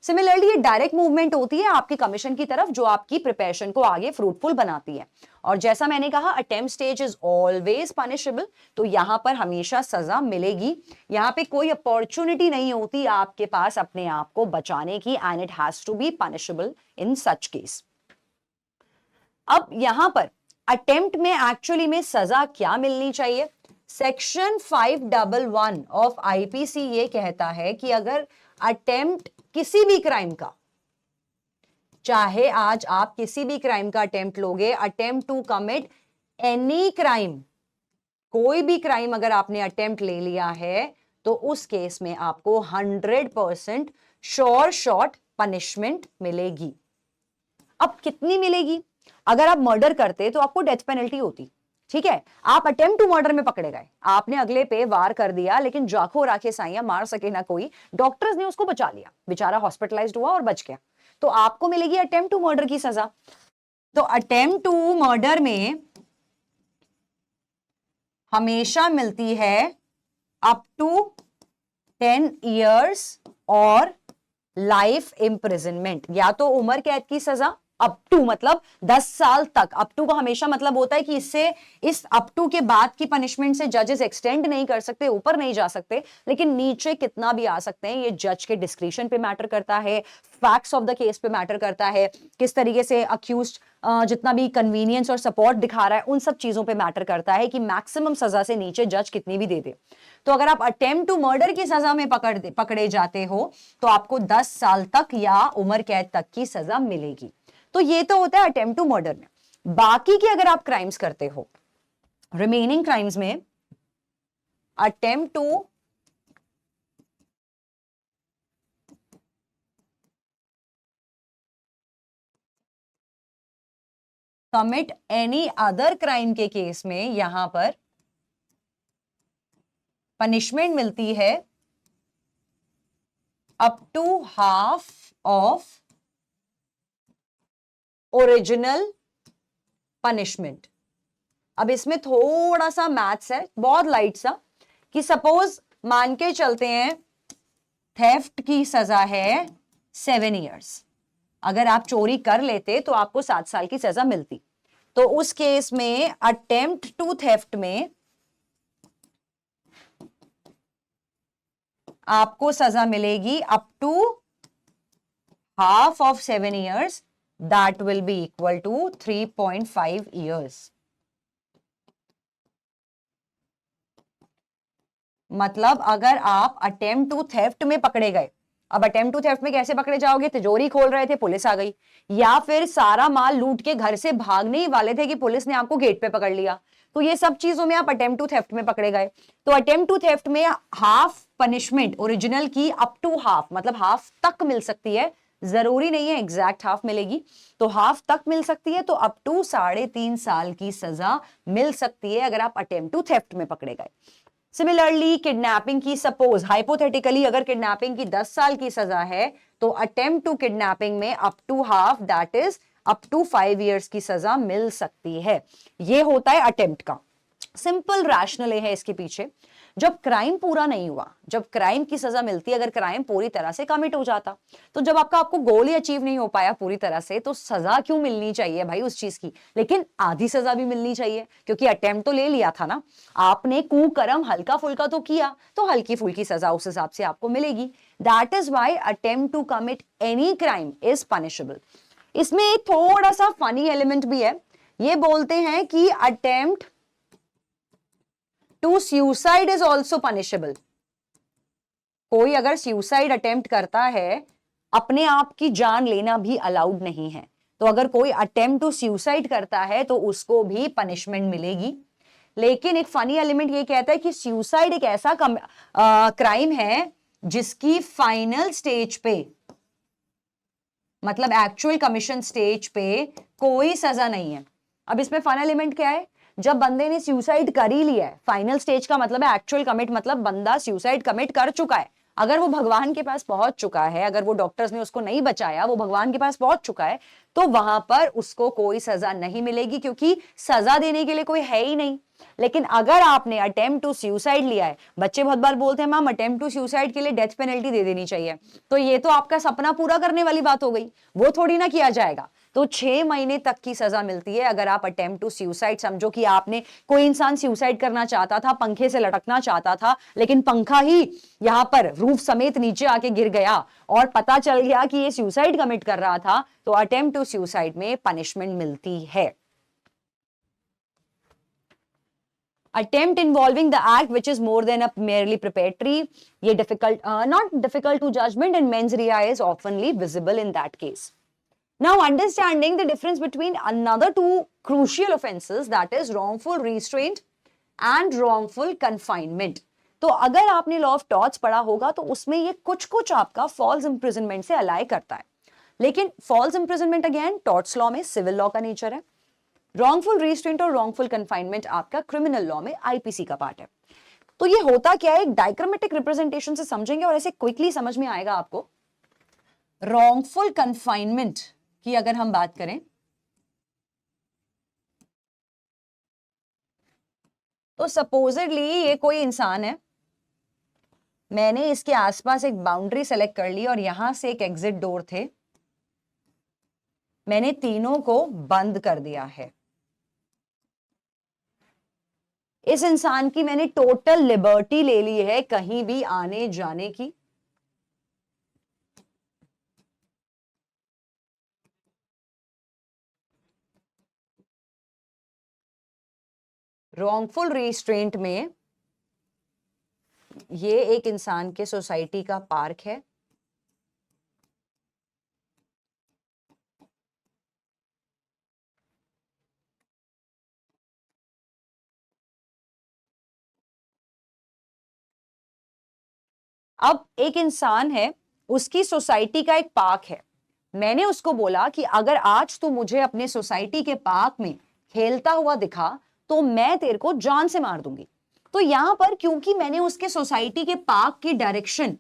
Similarly ये डायरेक्ट मूवमेंट होती है आपके कमीशन की तरफ, जो आपकी प्रिपरेशन को आगे फ्रूटफुल बनाती है। और जैसा मैंने कहा, attempt stage is always punishable, तो यहां पर हमेशा सजा मिलेगी। यहां पे कोई अपॉर्चुनिटी नहीं होती आपके पास अपने आप को बचाने की, and it has to be punishable in such case. अब यहां पर अटेम्प्ट में एक्चुअली में सजा क्या मिलनी चाहिए? सेक्शन 511 ऑफ आईपीसी ये कहता है कि अगर अटेम्प्ट किसी भी क्राइम का, चाहे आज आप किसी भी क्राइम का अटेम्प्ट लोगे, attempt to commit any crime, कोई भी क्राइम अगर आपने अटेम्प्ट ले लिया है तो उस केस में आपको 100% श्योर शॉट पनिशमेंट मिलेगी। अब कितनी मिलेगी? अगर आप मर्डर करते तो आपको डेथ पेनल्टी होती, ठीक है। आप अटेम्प्ट टू मर्डर में पकड़े गए, आपने अगले पे वार कर दिया, लेकिन जाखो राखे साइया, मार सके ना कोई, डॉक्टर्स ने उसको बचा लिया, बेचारा हॉस्पिटलाइज्ड हुआ और बच गया, तो आपको मिलेगी अटेम्प्ट टू मर्डर की सजा। तो अटेम्प्ट टू मर्डर में हमेशा मिलती है अप टू 10 years और लाइफ इम्प्रिजनमेंट, या तो उम्र कैद की सजा अप टू, मतलब 10 साल तक। अप टू का हमेशा मतलब होता है कि इससे, इस अप टू के बाद की पनिशमेंट से जजेस एक्सटेंड नहीं कर सकते, ऊपर नहीं जा सकते, लेकिन नीचे कितना भी आ सकते हैं। ये जज के डिस्क्रिशन पे मैटर करता है, फैक्ट्स ऑफ द केस पे मैटर करता है, किस तरीके से अक्यूज्ड जितना भी कन्वीनियंस और सपोर्ट दिखा रहा है, उन सब चीजों पे मैटर करता है कि मैक्सिमम सजा से नीचे जज कितनी भी दे दे। तो अगर आप अटेम्प्ट टू मर्डर की सजा में पकड़े जाते हो तो आपको 10 साल तक या उम्र कैद तक की सजा मिलेगी। तो ये तो होता है अटेम्प्ट टू मर्डर में। बाकी की अगर आप क्राइम्स करते हो, रिमेनिंग क्राइम्स में attempt to commit any other crime के केस में यहां पर पनिशमेंट मिलती है up to half of original punishment. अब इसमें थोड़ा सा मैथ्स है, बहुत लाइट सा, कि सपोज मान के चलते हैं थेफ्ट की सजा है 7 years, अगर आप चोरी कर लेते तो आपको 7 साल की सजा मिलती। तो उस केस में अटेम्प्ट टू थेफ्ट में आपको सजा मिलेगी up to half of 7 years, that will be equal to 3.5 years। मतलब अगर आप अटेम्प्ट टू थेफ्ट में पकड़े गए, अब अटेम्प्ट टू थेफ्ट में कैसे पकड़े जाओगे? तिजोरी खोल रहे थे, पुलिस आ गई, या फिर सारा माल लूट के घर से भागने ही वाले थे कि पुलिस ने आपको गेट पे पकड़ लिया, तो ये सब चीजों में आप अटेम्प्ट टू थेफ्ट में पकड़े गए। तो अटेम्प्ट टू थेफ्ट में हाफ पनिशमेंट ओरिजिनल की अप टू हाफ, मतलब हाफ तक मिल सकती है, जरूरी नहीं है एग्जैक्ट हाफ मिलेगी, तो हाफ तक मिल सकती है, तो अप टू 3.5 साल की सजा मिल सकती है अगर आप अटेम्प्ट टू थेफ्ट में पकड़े गए। सिमिलरली किडनैपिंग की, सपोज हाइपोथेटिकली अगर किडनैपिंग की 10 साल की सजा है, तो अटेम्प्ट टू किडनैपिंग में up to half, that is up to 5 years की सजा मिल सकती है। ये होता है अटेम्प्ट का। सिंपल रैशनल है इसके पीछे, जब क्राइम पूरा नहीं हुआ, जब क्राइम की सजा मिलती, अगर क्राइम पूरी तरह से कमिट हो जाता, तो जब आपको गोल ही अचीव नहीं हो पाया पूरी तरह से, तो सजा क्यों मिलनी चाहिए भाई उस चीज की? लेकिन आधी सजा भी मिलनी चाहिए, क्योंकि अटेम्प्ट तो ले लिया था ना आपने, कुकर्म हल्का फुल्का तो किया, तो हल्की फुल्की सजा उस हिसाब से आपको मिलेगी। That is why attempt to commit any crime is punishable. इसमें एक थोड़ा सा फनी एलिमेंट भी है, ये बोलते हैं कि attempt to suicide is also punishable. कोई अगर सुसाइड अटेम्प्ट करता है, अपने आप की जान लेना भी अलाउड नहीं है, तो अगर कोई अटेम्प्ट टू सुसाइड करता है तो उसको भी पनिशमेंट मिलेगी। लेकिन एक फनी एलिमेंट ये कहता है कि सुसाइड एक ऐसा क्राइम है जिसकी फाइनल स्टेज पे, मतलब एक्चुअल कमीशन स्टेज पे कोई सजा नहीं है। अब इसमें फन एलिमेंट क्या है? जब बंदे ने सुसाइड कर ही लिया है, फाइनल स्टेज का मतलब है एक्चुअल कमिट, मतलब बंदा सुसाइड कमिट कर चुका है, अगर वो भगवान के पास पहुंच चुका है, अगर वो डॉक्टर्स ने उसको नहीं बचाया, वो भगवान के पास पहुंच चुका है, तो वहां पर उसको कोई सजा नहीं मिलेगी, क्योंकि सजा देने के लिए कोई है ही नहीं। लेकिन अगर आपने अटेम्प्ट टू सुसाइड लिया है, बच्चे बहुत बार बोलते हैं मैम अटेम्प्ट टू सुसाइड के लिए डेथ पेनल्टी दे देनी चाहिए, तो ये तो आपका सपना पूरा करने वाली बात हो गई, वो थोड़ी ना किया जाएगा। तो 6 महीने तक की सजा मिलती है अगर आप अटेम्प्ट टू सुसाइड, समझो कि आपने, कोई इंसान सुसाइड करना चाहता था, पंखे से लटकना चाहता था, लेकिन पंखा ही यहां पर रूफ समेत नीचे आके गिर गया और पता चल गया कि ये सुसाइड कमिट कर रहा था, तो अटेम्प्ट टू सुसाइड में पनिशमेंट मिलती है। Attempt involving the act which is more than a merely preparatory, ये difficult, not difficult to judgment, and mens rea is oftenly visible in that case. Now understanding the difference between another two crucial offenses, that is wrongful restraint and wrongful confinement. तो अगर आपने law of torts पढ़ा होगा तो उसमें ये कुछ कुछ आपका फॉल्स इंप्रिजनमेंट से अलाइ करता है, लेकिन false imprisonment again torts law में सिविल लॉ का नेचर है, रॉन्गफुल रिस्ट्रेंट और रॉन्गफुल कन्फाइनमेंट आपका क्रिमिनल लॉ में आईपीसी का पार्ट है। तो ये होता क्या है, एक डायग्रामेटिक रिप्रेजेंटेशन से समझेंगे और ऐसे क्विकली समझ में आएगा आपको। रॉन्गफुल कन्फाइनमेंट की अगर हम बात करें तो सपोजेडली ये कोई इंसान है, मैंने इसके आसपास एक बाउंड्री सेलेक्ट कर ली और यहां से एक एग्जिट डोर थे, मैंने तीनों को बंद कर दिया है। इस इंसान की मैंने टोटल लिबर्टी ले ली है कहीं भी आने जाने की। रॉन्गफुल रिस्ट्रेंट में ये एक इंसान के सोसाइटी का पार्क है, अब एक इंसान है, उसकी सोसाइटी का एक पार्क है। मैंने उसको बोला कि अगर आज तू मुझे अपने सोसाइटी के पार्क में खेलता हुआ दिखा तो मैं तेरे को जान से मार दूंगी। तो यहां पर क्योंकि मैंने उसके सोसाइटी के पार्क की डायरेक्शन,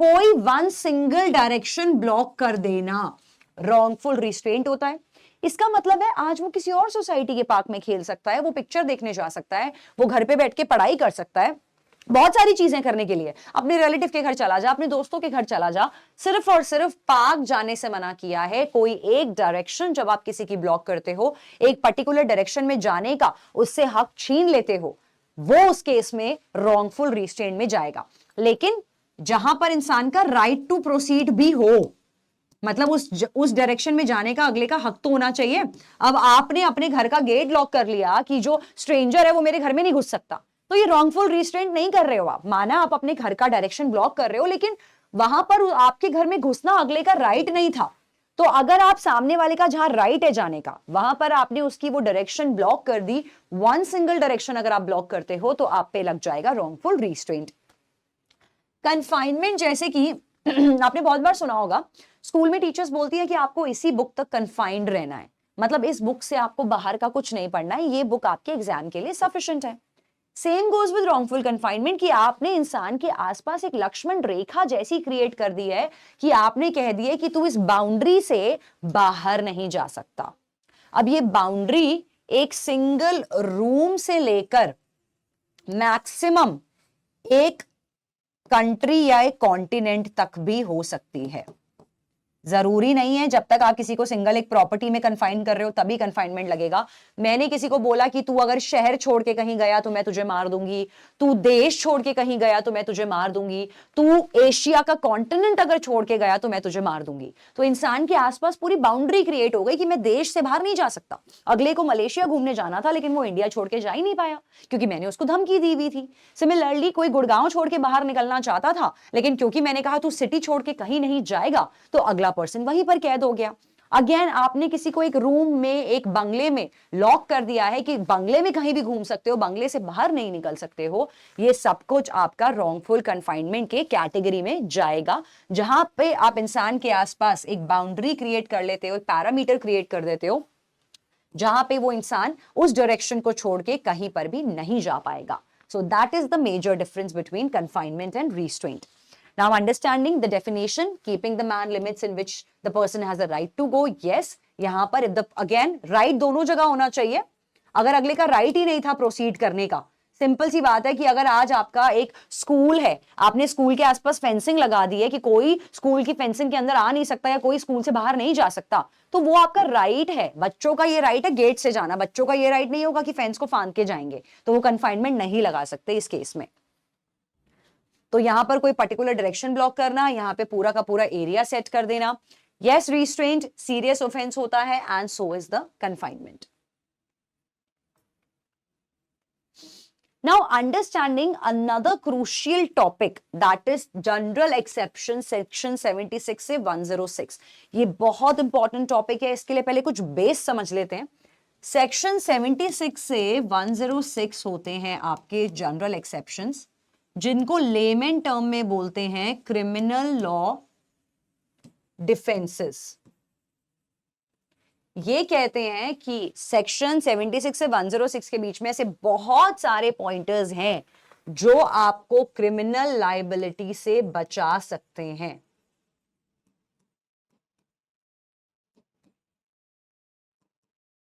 कोई वन सिंगल डायरेक्शन ब्लॉक कर देना रॉन्गफुल रिस्ट्रेंट होता है। इसका मतलब है आज वो किसी और सोसाइटी के पार्क में खेल सकता है, वो पिक्चर देखने जा सकता है, वो घर पे बैठ के पढ़ाई कर सकता है, बहुत सारी चीजें करने के लिए। अपने रिलेटिव के घर चला जा, अपने दोस्तों के घर चला जा, सिर्फ और सिर्फ पार्क जाने से मना किया है। कोई एक डायरेक्शन जब आप किसी की ब्लॉक करते हो, एक पर्टिकुलर डायरेक्शन में जाने का उससे हक छीन लेते हो, वो उस केस में रॉन्गफुल रिस्ट्रेंट में जाएगा। लेकिन जहां पर इंसान का राइट टू प्रोसीड भी हो, मतलब उस डायरेक्शन में जाने का अगले का हक तो होना चाहिए। अब आपने अपने घर का गेट लॉक कर लिया कि जो स्ट्रेंजर है वो मेरे घर में नहीं घुस सकता, तो ये रॉन्गफुल रिस्ट्रेंट नहीं कर रहे हो आप। माना आप अपने घर का डायरेक्शन ब्लॉक कर रहे हो, लेकिन वहां पर आपके घर में घुसना अगले का राइट नहीं था। तो अगर आप सामने वाले का जहां राइट है जाने का, वहां पर आपने उसकी वो डायरेक्शन ब्लॉक कर दी, वन सिंगल डायरेक्शन अगर आप ब्लॉक करते हो तो आप पे लग जाएगा रॉन्गफुल रिस्ट्रेंट। कन्फाइनमेंट, जैसे कि आपने बहुत बार सुना होगा, स्कूल में टीचर्स बोलती है कि आपको इसी बुक तक कन्फाइंड रहना है, मतलब इस बुक से आपको बाहर का कुछ नहीं पढ़ना है, ये बुक आपके एग्जाम के लिए सफिशिएंट है। Same goes with wrongful confinement कि आपने इंसान के आसपास एक लक्ष्मण रेखा जैसी क्रिएट कर दी है कि आपने कह दिया कि तू इस बाउंड्री से बाहर नहीं जा सकता। अब ये बाउंड्री एक सिंगल रूम से लेकर मैक्सिमम एक कंट्री या एक कॉन्टिनेंट तक भी हो सकती है। जरूरी नहीं है जब तक आप किसी को सिंगल एक प्रॉपर्टी में कन्फाइन कर रहे हो तभी कन्फाइनमेंट लगेगा। मैंने किसी को बोला कि तू अगर शहर छोड़ के कहीं गया तो मैं तुझे मार दूंगी, तू देश छोड़ के कहीं गया तो मैं तुझे मार दूंगी, तू एशिया का कॉन्टिनेंट अगर छोड़ के गया तो मैं तुझे मार दूंगी। तो इंसान के आसपास पूरी बाउंड्री क्रिएट हो गई कि मैं देश से बाहर नहीं जा सकता। अगले को मलेशिया घूमने जाना था लेकिन वो इंडिया छोड़ के जा ही नहीं पाया क्योंकि मैंने उसको धमकी दी हुई थी। सिमिलरली कोई गुड़गांव छोड़ के बाहर निकलना चाहता था, लेकिन क्योंकि मैंने कहा तू सिटी छोड़ के कहीं नहीं जाएगा, तो अगला पर्सन वहीं पर कैद हो गया। अगेन आपने किसी को एक रूम में, एक बंगले में लॉक कर दिया है कि बंगले में कहीं भी घूम सकते हो, बंगले से बाहर नहीं निकल सकते हो। ये सब कुछ आपका रॉन्गफुल कन्फाइनमेंट के कैटेगरी में जाएगा, जहां पे आप इंसान के आसपास एक बाउंड्री क्रिएट कर लेते हो, एक पैरामीटर क्रिएट कर देते हो, जहां पे वो इंसान उस डायरेक्शन को छोड़ के कहीं पर भी नहीं जा पाएगा। So that is the major difference between confinement and restraint. Now, understanding the definition, keeping the man limits in which the person has a right to go. Yes, यहां पर again right दोनों जगह होना चाहिए। अगर अगले का right ही नहीं था प्रोसीड करने का, सिंपल सी बात है कि अगर आज आपका एक स्कूल है, आपने स्कूल के आसपास फेंसिंग लगा दी है कि कोई स्कूल की फेंसिंग के अंदर आ नहीं सकता या कोई स्कूल से बाहर नहीं जा सकता, तो वो आपका राइट है। बच्चों का ये राइट है गेट से जाना, बच्चों का ये राइट नहीं होगा कि फेंस को फांद के जाएंगे, तो वो कन्फाइनमेंट नहीं लगा सकते इस केस में। तो यहां पर कोई पर्टिकुलर डायरेक्शन ब्लॉक करना, यहां पे पूरा का पूरा एरिया सेट कर देना, यस रिस्ट्रेंट सीरियस ऑफेंस होता है and so is the confinement. Now, understanding another crucial topic, that is general exception section 76 से 106। ये बहुत इंपॉर्टेंट टॉपिक है, इसके लिए पहले कुछ बेस समझ लेते हैं। सेक्शन 76 से 106 होते हैं आपके जनरल एक्सेप्शंस, जिनको लेमन टर्म में बोलते हैं क्रिमिनल लॉ डिफेंसेस। ये कहते हैं कि सेक्शन 76 से 106 के बीच में ऐसे बहुत सारे पॉइंटर्स हैं जो आपको क्रिमिनल लायबिलिटी से बचा सकते हैं।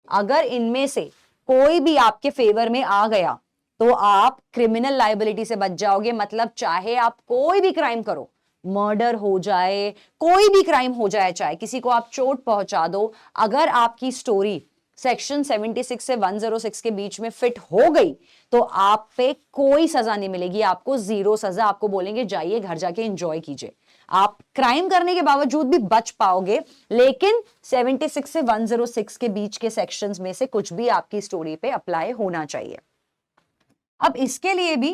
अगर इनमें से कोई भी आपके फेवर में आ गया तो आप क्रिमिनल लायबिलिटी से बच जाओगे। मतलब चाहे आप कोई भी क्राइम करो, मर्डर हो जाए, कोई भी क्राइम हो जाए, चाहे किसी को आप चोट पहुंचा दो, अगर आपकी स्टोरी सेक्शन 76 से 106 के बीच में फिट हो गई तो आप पे कोई सजा नहीं मिलेगी, आपको 0 सजा। आपको बोलेंगे जाइए घर जाके एंजॉय कीजिए। आप क्राइम करने के बावजूद भी बच पाओगे, लेकिन 76 से 106 के बीच के सेक्शंस में से कुछ भी आपकी स्टोरी पे अप्लाई होना चाहिए। अब इसके लिए भी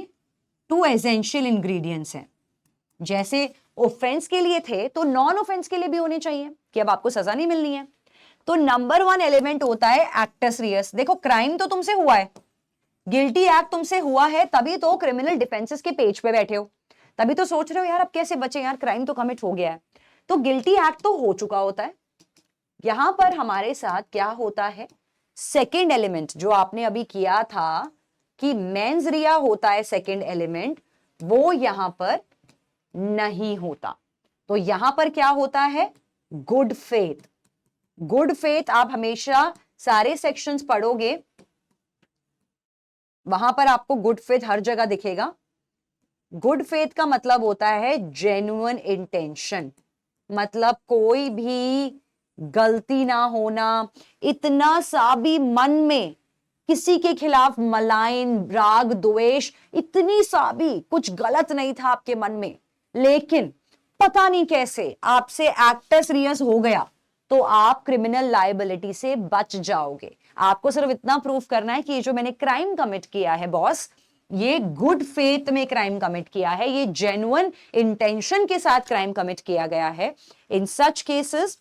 2 एसेंशियल इंग्रेडिएंट्स हैं। जैसे ऑफेंस के लिए थे तो नॉन ऑफेंस के लिए भी होने चाहिए कि अब आपको सजा नहीं मिलनी है। तो नंबर 1 एलिमेंट होता है एक्टस रियस। देखो क्राइम तो तुमसे हुआ है, गिल्टी एक्ट तुमसे हुआ है, तभी तो क्रिमिनल डिफेंसेस के पेज पे बैठे हो, तभी तो सोच रहे हो यार अब कैसे बचे, यार क्राइम तो कमिट हो गया है। तो गिल्टी एक्ट तो हो चुका होता है। यहां पर हमारे साथ क्या होता है, सेकेंड एलिमेंट जो आपने अभी किया था कि मेंस रिया होता है सेकेंड एलिमेंट, वो यहां पर नहीं होता। तो यहां पर क्या होता है, गुड फेथ। गुड फेथ आप हमेशा सारे सेक्शंस पढ़ोगे, वहां पर आपको गुड फेथ हर जगह दिखेगा। गुड फेथ का मतलब होता है जेन्युइन इंटेंशन, मतलब कोई भी गलती ना होना, इतना सा भी मन में किसी के खिलाफ मलाइन, राग, द्वेष, इतनी सा भी कुछ गलत नहीं था आपके मन में, लेकिन पता नहीं कैसे आपसे एक्टस रियस हो गया, तो आप क्रिमिनल लायबिलिटी से बच जाओगे। आपको सिर्फ इतना प्रूफ करना है कि ये जो मैंने क्राइम कमिट किया है बॉस, ये गुड फेथ में क्राइम कमिट किया है, ये जेन्युइन इंटेंशन के साथ क्राइम कमिट किया गया है। इन सच केसेस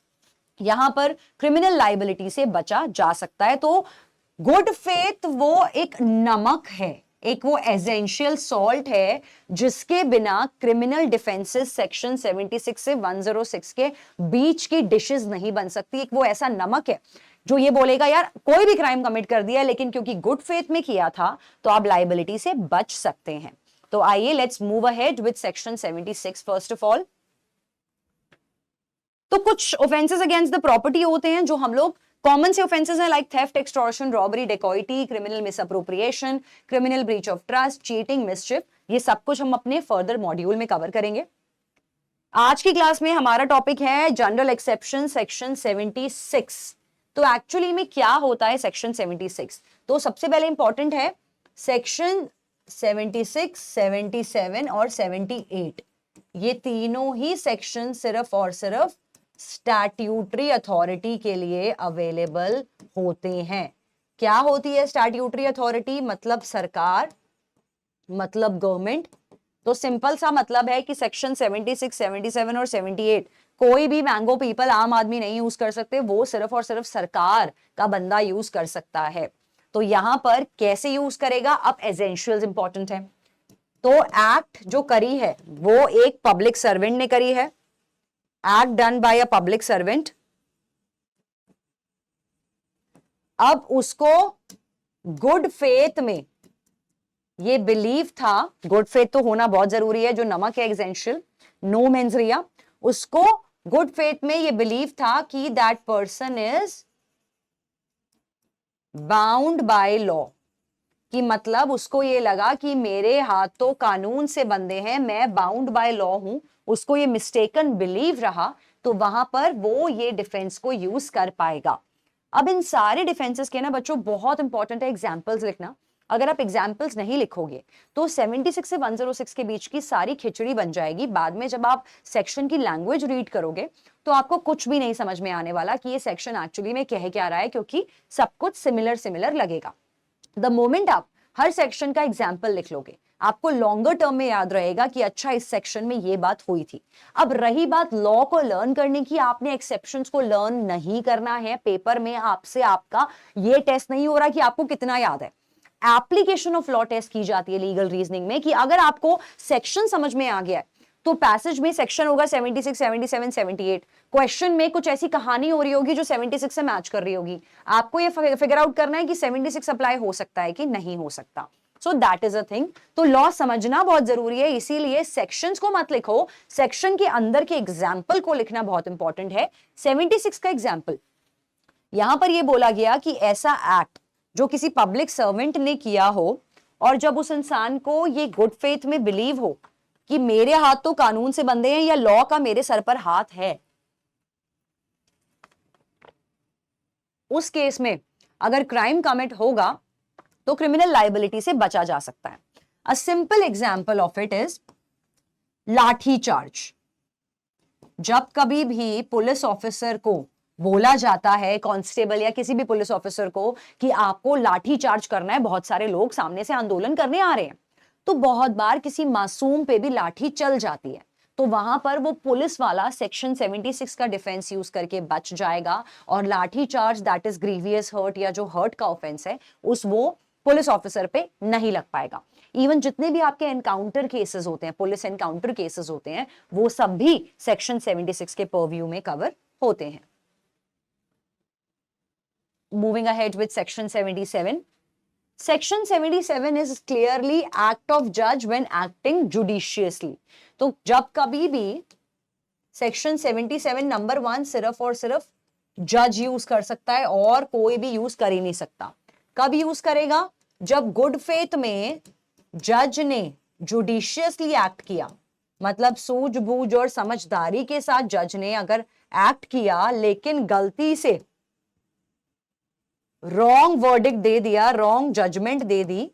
यहां पर क्रिमिनल लायबिलिटी से बचा जा सकता है। तो गुड फेथ वो एक नमक है, एक वो एसेंशियल सॉल्ट है जिसके बिना क्रिमिनल डिफेंसेस सेक्शन 76 से 106 के बीच की डिशेस नहीं बन सकती। एक वो ऐसा नमक है जो ये बोलेगा यार कोई भी क्राइम कमिट कर दिया लेकिन क्योंकि गुड फेथ में किया था तो आप लायबिलिटी से बच सकते हैं। तो आइए let's move ahead with section 76 first of all. तो कुछ ऑफेंसेस अगेंस्ट द प्रॉपर्टी होते हैं जो हम लोग कॉमन से ऑफेंसेस हैं, like theft, extortion, robbery, dacoity, criminal misappropriation, criminal breach of trust, cheating, मिसचिफ। ये सब कुछ हम अपने फर्दर मॉड्यूल में कवर करेंगे। आज की क्लास में हमारा टॉपिक है जनरल एक्सेप्शन सेक्शन 76। तो एक्चुअली में क्या होता है सेक्शन 76? तो सबसे पहले इंपॉर्टेंट है सेक्शन 76, 77 और 78। ये तीनों ही सेक्शन सिर्फ और सिर्फ स्टैट्यूटरी अथॉरिटी के लिए अवेलेबल होते हैं। क्या होती है स्टैट्यूटरी अथॉरिटी? मतलब सरकार, मतलब गवर्नमेंट। तो सिंपल सा मतलब है कि सेक्शन 76, 77 और 78 कोई भी मैंगो पीपल, आम आदमी नहीं यूज कर सकते, वो सिर्फ और सिर्फ सरकार का बंदा यूज कर सकता है। तो यहां पर कैसे यूज करेगा, अब एसेंशियल्स इंपॉर्टेंट है। तो एक्ट जो करी है वो एक पब्लिक सर्वेंट ने करी है, act done by a public servant. अब उसको गुड फेथ में ये बिलीव था, गुड फेथ तो होना बहुत जरूरी है, जो नमक है एसेंशियल, नो मेंस रिया, उसको गुड फेथ में ये बिलीव था कि that person is bound by law, कि मतलब उसको ये लगा कि मेरे हाथ तो कानून से बंधे हैं, मैं बाउंड बाय लॉ हूं, उसको ये मिस्टेकन बिलीव रहा, तो वहां पर वो ये डिफेंस को यूज कर पाएगा। अब इन सारे डिफेंसेस के ना बच्चों बहुत इंपॉर्टेंट है एग्जाम्पल्स लिखना। अगर आप एग्जाम्पल्स नहीं लिखोगे तो 76 से 106 के बीच की सारी खिचड़ी बन जाएगी। बाद में जब आप सेक्शन की लैंग्वेज रीड करोगे तो आपको कुछ भी नहीं समझ में आने वाला कि ये सेक्शन एक्चुअली में कह क्या रहा है, क्योंकि सब कुछ सिमिलर सिमिलर लगेगा। द मोमेंट आप हर सेक्शन का एग्जाम्पल लिख लोगे, आपको लॉन्गर टर्म में याद रहेगा कि अच्छा इस सेक्शन में ये बात हुई थी। अब रही बात लॉ को लर्न करने की, आपने एक्सेप्शंस को लर्न नहीं करना है। पेपर में आपसे आपका ये टेस्ट नहीं हो रहा कि आपको कितना याद है। एप्लीकेशन ऑफ लॉ टेस्ट की जाती है लीगल रीजनिंग में, कि अगर आपको सेक्शन समझ में आ गया है तो पैसेज में सेक्शन होगा 76, 77, 78, क्वेश्चन में कुछ ऐसी कहानी हो रही होगी जो 76 से मैच कर रही होगी, आपको ये फिगर आउट करना है कि 76 अप्लाई हो सकता है कि नहीं हो सकता। सो दैट इज अ थिंग। तो लॉ समझना बहुत जरूरी है, इसीलिए सेक्शंस को मत लिखो, सेक्शन के अंदर के एग्जाम्पल को लिखना बहुत इंपॉर्टेंट है। 76 का एग्जाम्पल, यहां पर यह बोला गया कि ऐसा एक्ट जो किसी पब्लिक सर्वेंट ने किया हो और जब उस इंसान को ये गुड फेथ में बिलीव हो कि मेरे हाथ तो कानून से बंधे हैं या लॉ का मेरे सर पर हाथ है, उस केस में अगर क्राइम कमिट होगा तो क्रिमिनल लायबिलिटी से बचा जा सकता है। A simple example of it is लाठी चार्ज। जब कभी भी पुलिस ऑफिसर को बोला जाता है, कांस्टेबल या किसी भी पुलिस ऑफिसर को, कि आपको लाठी चार्ज करना है, बहुत सारे लोग सामने से आंदोलन करने आ रहे हैं, तो बहुत बार किसी मासूम पे भी लाठी चल जाती है। तो वहां पर वो पुलिस वाला सेक्शन 76 का डिफेंस यूज करके बच जाएगा और lathi charge that is grievous hurt या जो हर्ट का ऑफेंस है उस वो पुलिस ऑफिसर पे नहीं लग पाएगा। इवन जितने भी आपके एनकाउंटर केसेस होते हैं, पुलिस एनकाउंटर केसेस होते हैं, वो सब भी सेक्शन 76 के परव्यू में कवर होते हैं। Moving ahead with section 77, section 77 is clearly act of जज व्हेन एक्टिंग जुडिशियसली। तो जब कभी भी सेक्शन 77 नंबर 1 सिर्फ और सिर्फ जज यूज कर सकता है और कोई भी यूज कर ही नहीं सकता। कब यूज करेगा? जब गुड फेथ में जज ने जुडिशियसली एक्ट किया, मतलब सूझबूझ और समझदारी के साथ जज ने अगर एक्ट किया लेकिन गलती से रॉन्ग वर्डिक्ट दे दिया, रॉन्ग जजमेंट दे दी,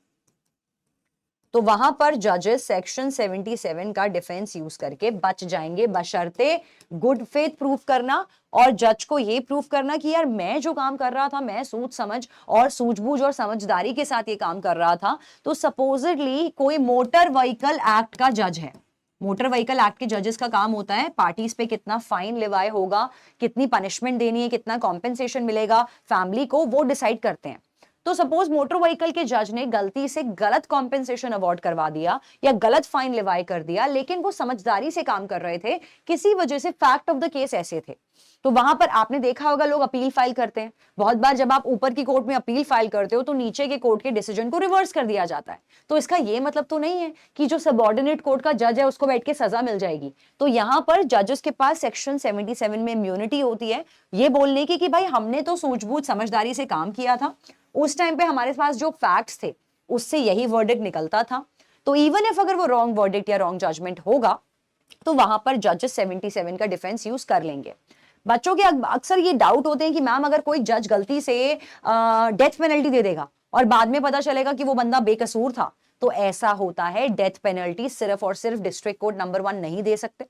तो वहां पर जजेस सेक्शन 77 का डिफेंस यूज करके बच जाएंगे, बशर्ते गुड फेथ प्रूफ करना और जज को यह प्रूफ करना कि यार मैं जो काम कर रहा था, मैं सोच समझ और सूझबूझ और समझदारी के साथ ये काम कर रहा था। तो सपोजिटली कोई मोटर व्हीकल एक्ट का जज है, मोटर व्हीकल एक्ट के जजेस का काम होता है पार्टीज पे कितना फाइन लेवाए होगा, कितनी पनिशमेंट देनी है, कितना कॉम्पेंसेशन मिलेगा फैमिली को, वो डिसाइड करते हैं। तो सपोज मोटर व्हीकल के जज ने गलती से गलत कॉम्पेंसेशन अवार्ड करवा दिया या गलत फाइन लेवाई कर दिया, लेकिन वो समझदारी से काम कर रहे थे, किसी वजह से फैक्ट ऑफ द केस ऐसे थे, तो वहां पर आपने देखा होगा लोग अपील फाइल करते हैं। बहुत बार जब आप ऊपर की कोर्ट में अपील फाइल करते हो तो नीचे के कोर्ट के डिसीजन को रिवर्स कर दिया जाता है। तो इसका यह मतलब तो नहीं है कि जो सबऑर्डिनेट कोर्ट का जज है उसको बैठ के सजा मिल जाएगी। तो यहां पर जजेस के पास सेक्शन 77 में इम्यूनिटी होती है ये बोलने की कि भाई हमने तो सूझबूझ समझदारी से काम किया था, उस टाइम पे हमारे पास जो फैक्ट्स थे उससे यही वर्डिक्ट निकलता था। तो इवन इफ अगर वो रॉन्ग वर्डिक्ट या रॉन्ग जजमेंट होगा तो वहां पर जजेस 77 का डिफेंस यूज कर लेंगे। बच्चों के अक्सर ये डाउट होते हैं कि मैम अगर कोई जज गलती से डेथ पेनल्टी दे देगा और बाद में पता चलेगा कि वो बंदा बेकसूर था, तो ऐसा होता है, डेथ पेनल्टी सिर्फ और सिर्फ डिस्ट्रिक्ट कोर्ट नंबर 1 नहीं दे सकते।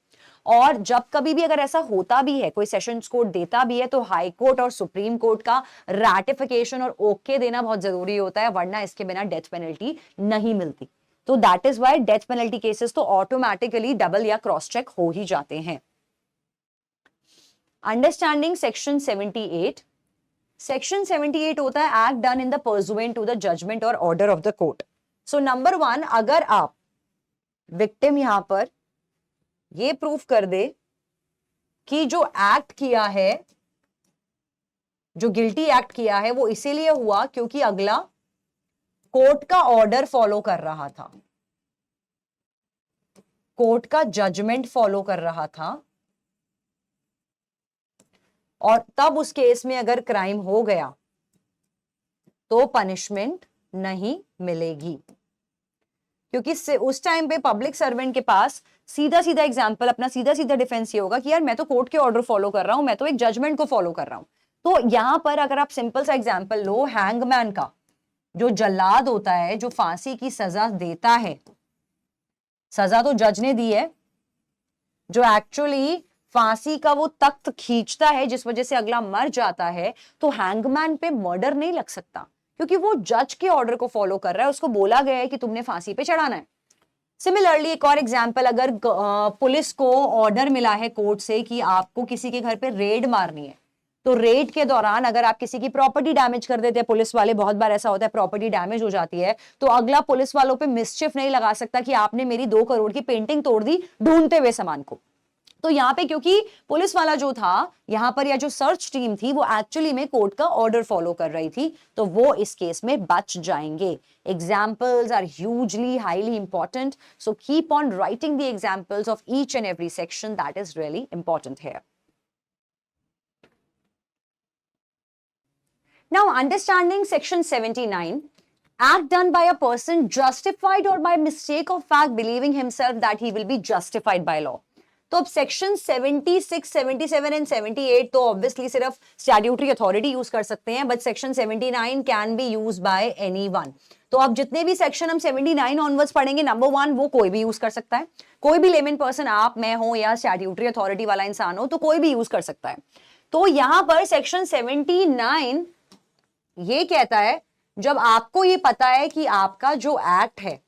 और जब कभी भी अगर ऐसा होता भी है, कोई सेशंस कोर्ट देता भी है, तो हाई कोर्ट और सुप्रीम कोर्ट का रैटिफिकेशन और ओके देना बहुत जरूरी होता है, वरना इसके बिना डेथ पेनल्टी नहीं मिलती। तो that is why death penalty cases तो ऑटोमेटिकली डबल या क्रॉस चेक हो ही जाते हैं। अंडरस्टैंडिंग सेक्शन 78, सेक्शन 78 होता है act done in the pursuant to the judgement और order of the court. So number 1, अगर आप विक्टिम यहां पर ये प्रूफ कर दे कि जो एक्ट किया है, जो गिल्टी एक्ट किया है, वो इसीलिए हुआ क्योंकि अगला कोर्ट का ऑर्डर फॉलो कर रहा था, कोर्ट का जजमेंट फॉलो कर रहा था, और तब उस केस में अगर क्राइम हो गया तो पनिशमेंट नहीं मिलेगी, क्योंकि उस टाइम पे पब्लिक सर्वेंट के पास सीधा सीधा एग्जांपल, अपना सीधा सीधा डिफेंस ये होगा कि यार मैं तो कोर्ट के ऑर्डर फॉलो कर रहा हूं, मैं तो एक जजमेंट को फॉलो कर रहा हूं। तो यहां पर अगर आप सिंपल सा एग्जांपल लो, हैंगमैन का जो जल्लाद होता है, जो फांसी की सजा देता है, सजा तो जज ने दी है, जो एक्चुअली फांसी का वो तख्त खींचता है जिस वजह से अगला मर जाता है, तो हैंगमैन पे मर्डर नहीं लग सकता क्योंकि वो जज के ऑर्डर को फॉलो कर रहा है, उसको बोला गया है कि तुमने फांसी पे चढ़ाना है। सिमिलरली एक और एग्जांपल, अगर पुलिस को ऑर्डर मिला है कोर्ट से कि आपको किसी के घर पे रेड मारनी है, तो रेड के दौरान अगर आप किसी की प्रॉपर्टी डैमेज कर देते हैं, पुलिस वाले, बहुत बार ऐसा होता है प्रॉपर्टी डैमेज हो जाती है, तो अगला पुलिस वालों पे मिसचिफ नहीं लगा सकता कि आपने मेरी 2 करोड़ की पेंटिंग तोड़ दी ढूंढते हुए सामान को। तो यहां पे क्योंकि पुलिस वाला जो था यहां पर, या जो सर्च टीम थी, वो एक्चुअली में कोर्ट का ऑर्डर फॉलो कर रही थी, तो वो इस केस में बच जाएंगे। Examples are hugely highly important, so keep on writing the examples of each and every section, that is really important here. Now understanding section 79, act done by a person justified or by mistake of fact believing himself that he will be justified by law. तो अब section 76, 77 and 78 तो obviously सिर्फ statutory authority use कर सकते हैं, but section 79 can be use by anyone. तो अब जितने भी सेक्शन हम 79 ऑनवर्ड्स पढ़ेंगे, नंबर 1 वो कोई भी यूज कर सकता है. कोई भी लेमन पर्सन, आप, मैं हो या स्टैट्यूटरी अथॉरिटी वाला इंसान हो, तो कोई भी यूज कर सकता है. तो यहां पर सेक्शन 79 ये कहता है जब आपको ये पता है कि आपका जो एक्ट है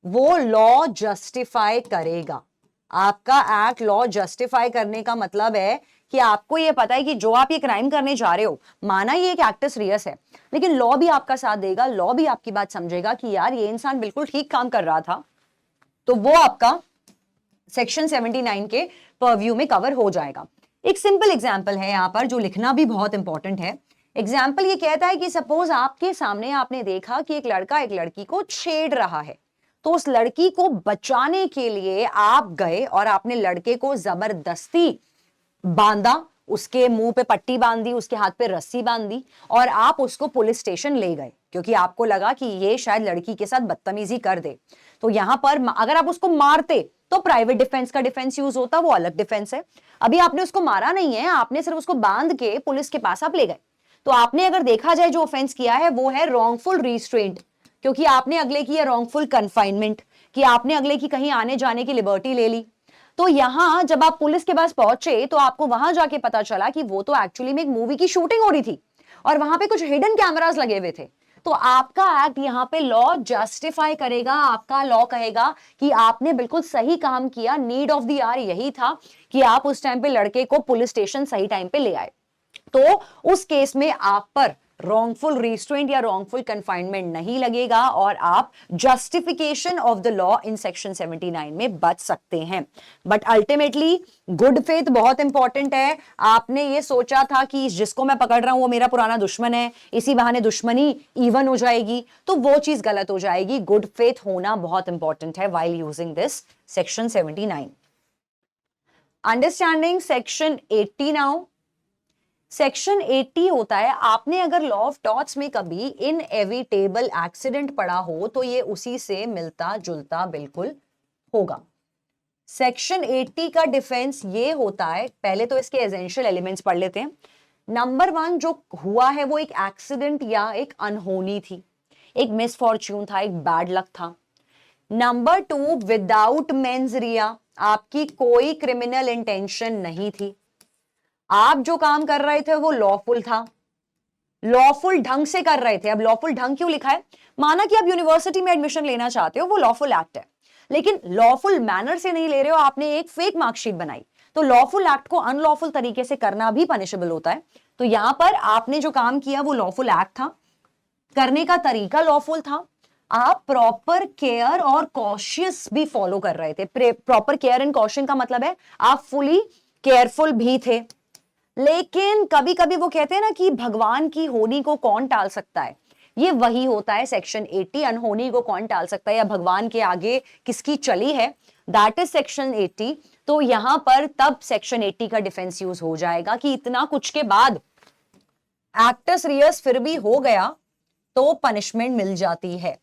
वो लॉ जस्टिफाई करेगा. आपका एक्ट लॉ जस्टिफाई करने का मतलब है कि आपको ये पता है कि जो आप ये क्राइम करने जा रहे हो, माना ये एक एक्टस रियस है, लेकिन लॉ भी आपका साथ देगा, लॉ भी आपकी बात समझेगा कि यार ये इंसान बिल्कुल ठीक काम कर रहा था, तो वो आपका सेक्शन 79 के परव्यू में कवर हो जाएगा. एक सिंपल एग्जांपल है यहां पर जो लिखना भी बहुत इंपॉर्टेंट है. एग्जाम्पल ये कहता है कि सपोज आपके सामने आपने देखा कि एक लड़का एक लड़की को छेड़ रहा है, तो उस लड़की को बचाने के लिए आप गए और आपने लड़के को जबरदस्ती बांधा, उसके मुंह पे पट्टी बांधी, उसके हाथ पे रस्सी बांधी और आप उसको पुलिस स्टेशन ले गए क्योंकि आपको लगा कि ये शायद लड़की के साथ बदतमीजी कर दे. तो यहां पर अगर आप उसको मारते तो प्राइवेट डिफेंस का डिफेंस यूज होता, वो अलग डिफेंस है. अभी आपने उसको मारा नहीं है, आपने सिर्फ उसको बांध के पुलिस के पास आप ले गए. तो आपने अगर देखा जाए जो ऑफेंस किया है वो है रॉन्गफुल रिस्ट्रेंट, क्योंकि आपने अगले की रॉन्गफुल कन्फाइनमेंट, कि आपने अगले की कहीं आने जाने की लिबर्टी ले ली. तो यहां जब आप पुलिस के पास पहुंचे तो आपको वहां जाके पता चला कि वो तो एक्चुअली में एक मूवी की शूटिंग हो रही थी और वहां पे कुछ हिडन कैमरास लगे हुए थे. तो आपका एक्ट यहां पे लॉ जस्टिफाई करेगा, आपका लॉ कहेगा कि आपने बिल्कुल सही काम किया. नीड ऑफ द आवर यही था कि आप उस टाइम पे लड़के को पुलिस स्टेशन सही टाइम पे ले आए. तो उस केस में आप पर रॉन्गफुल रिस्ट्रेंट या रॉन्गफुल कन्फाइनमेंट नहीं लगेगा और आप justification of the law in section 79 में बच सकते हैं. बट अल्टीमेटली गुड फेथ बहुत इंपॉर्टेंट है. आपने ये सोचा था कि जिसको मैं पकड़ रहा हूं वो मेरा पुराना दुश्मन है, इसी बहाने दुश्मनी इवन हो जाएगी, तो वो चीज गलत हो जाएगी. गुड फेथ होना बहुत इंपॉर्टेंट है while using this section 79. Understanding section 80 now. Section 80 होता है, आपने अगर लॉ ऑफ टॉर्ट्स में कभी इनएविटेबल एक्सीडेंट पढ़ा हो तो ये उसी से मिलता जुलता बिल्कुल होगा. सेक्शन 80 का डिफेंस ये होता है, पहले तो इसके एसेंशियल एलिमेंट्स पढ़ लेते हैं. नंबर 1 जो हुआ है वो एक एक्सीडेंट या एक अनहोनी थी, एक मिसफॉर्च्यून था, एक बैड लक था. नंबर 2 विदाउट मेंस रिया, आपकी कोई क्रिमिनल इंटेंशन नहीं थी, आप जो काम कर रहे थे वो लॉफुल था, लॉफुल ढंग से कर रहे थे. अब लॉफुल ढंग क्यों लिखा है? माना कि आप यूनिवर्सिटी में एडमिशन लेना चाहते हो, वो लॉफुल एक्ट है, लेकिन लॉफुल मैनर से नहीं ले रहे हो, आपने एक फेक मार्कशीट बनाई. तो लॉफुल एक्ट को अनलॉफुल तरीके से करना भी पनिशेबल होता है. तो यहां पर आपने जो काम किया वो लॉफुल एक्ट था, करने का तरीका लॉफुल था, आप प्रॉपर केयर और कॉशियस भी फॉलो कर रहे थे. प्रॉपर केयर एंड कॉशन का मतलब है आप फुली केयरफुल भी थे. लेकिन कभी कभी वो कहते हैं ना कि भगवान की होनी को कौन टाल सकता है, ये वही होता है सेक्शन 80. अनहोनी को कौन टाल सकता है या भगवान के आगे किसकी चली है, दैट इज सेक्शन 80. तो यहां पर तब सेक्शन 80 का डिफेंस यूज हो जाएगा कि इतना कुछ के बाद एक्टस रियस फिर भी हो गया तो पनिशमेंट मिल जाती है.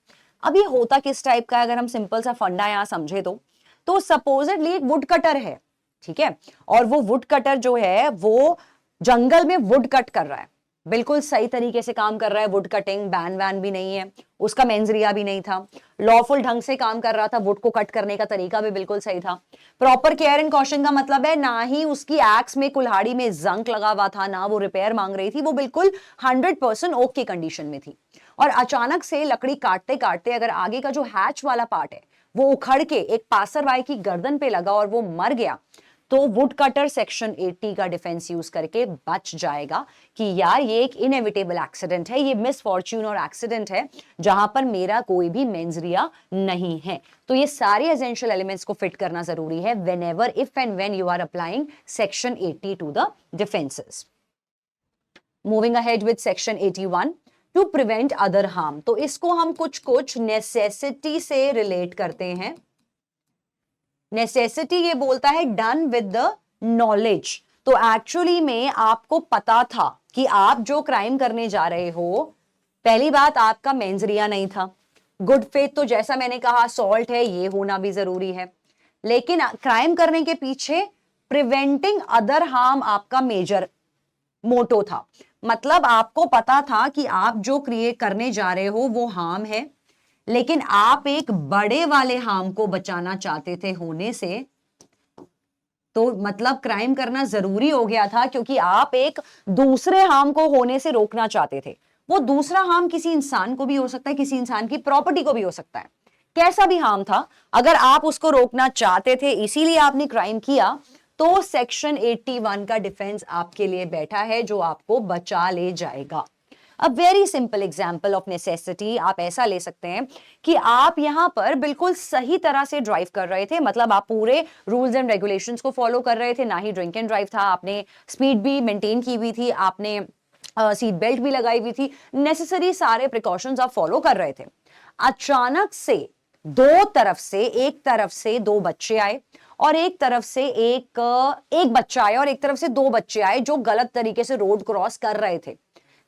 अब ये होता किस टाइप का है, अगर हम सिंपल सा फंडा यहां समझे तो सपोजेडली एक वुड कटर है, ठीक है, और वो वुड कटर जो है वो जंगल में वुड कट कर रहा है, बिल्कुल सही तरीके से काम कर रहा है, वुड कटिंग बैन वैन भी नहीं है, उसका मेंजरिया भी नहीं था, लॉफुल ढंग से काम कर रहा था, वुड को कट करने का तरीका भी बिल्कुल सही था. प्रॉपर केयर एंड कॉशन का मतलब है ना ही उसकी एक्स में कुल्हाड़ी में जंक लगा हुआ था, ना वो रिपेयर मांग रही थी, वो बिल्कुल 100% ओके कंडीशन में थी. और अचानक से लकड़ी काटते काटते अगर आगे का जो हैच वाला पार्ट है वो उखड़ के एक पासरवाई की गर्दन पे लगा और वो मर गया, तो वुड कटर सेक्शन 80 का डिफेंस यूज करके बच जाएगा कि यार ये एक इनएविटेबल एक्सीडेंट है, ये मिसफॉर्च्यून और एक्सीडेंट है जहां पर मेरा कोई भी मेंजरिया नहीं है. तो ये सारे एसेंशियल एलिमेंट्स को फिट करना जरूरी है whenever if and when you are applying section 80 to the defenses. Moving ahead with section 81 to prevent other harm. तो इसको हम कुछ नेसेसिटी से रिलेट करते हैं. नेसेसिटी ये बोलता है डन विद द नॉलेज. तो एक्चुअली में आपको पता था कि आप जो क्राइम करने जा रहे हो पहली बात, आपका मेंजरिया नहीं था। गुड फेथ तो जैसा मैंने कहा सॉल्ट है, ये होना भी जरूरी है, लेकिन क्राइम करने के पीछे प्रिवेंटिंग अदर हार्म आपका मेजर मोटो था। मतलब आपको पता था कि आप जो क्रिएट करने जा रहे हो वो हार्म है, लेकिन आप एक बड़े वाले हार्म को बचाना चाहते थे होने से। तो मतलब क्राइम करना जरूरी हो गया था, क्योंकि आप एक दूसरे हार्म को होने से रोकना चाहते थे। वो दूसरा हार्म किसी इंसान को भी हो सकता है, किसी इंसान की प्रॉपर्टी को भी हो सकता है, कैसा भी हार्म था। अगर आप उसको रोकना चाहते थे, इसीलिए आपने क्राइम किया, तो सेक्शन 81 का डिफेंस आपके लिए बैठा है, जो आपको बचा ले जाएगा। A very simple example of necessity आप ऐसा ले सकते हैं कि आप यहां पर बिल्कुल सही तरह से ड्राइव कर रहे थे, मतलब आप पूरे रूल्स एंड रेगुलेशंस को फॉलो कर रहे थे, ना ही ड्रिंक एंड ड्राइव था, आपने स्पीड भी मेंटेन की हुई थी, आपने सीट बेल्ट भी लगाई हुई थी, नेसेसरी सारे प्रिकॉशंस आप फॉलो कर रहे थे। अचानक से एक तरफ से दो बच्चे आए और एक तरफ से एक बच्चा आया और एक तरफ से दो बच्चे आए जो गलत तरीके से रोड क्रॉस कर रहे थे।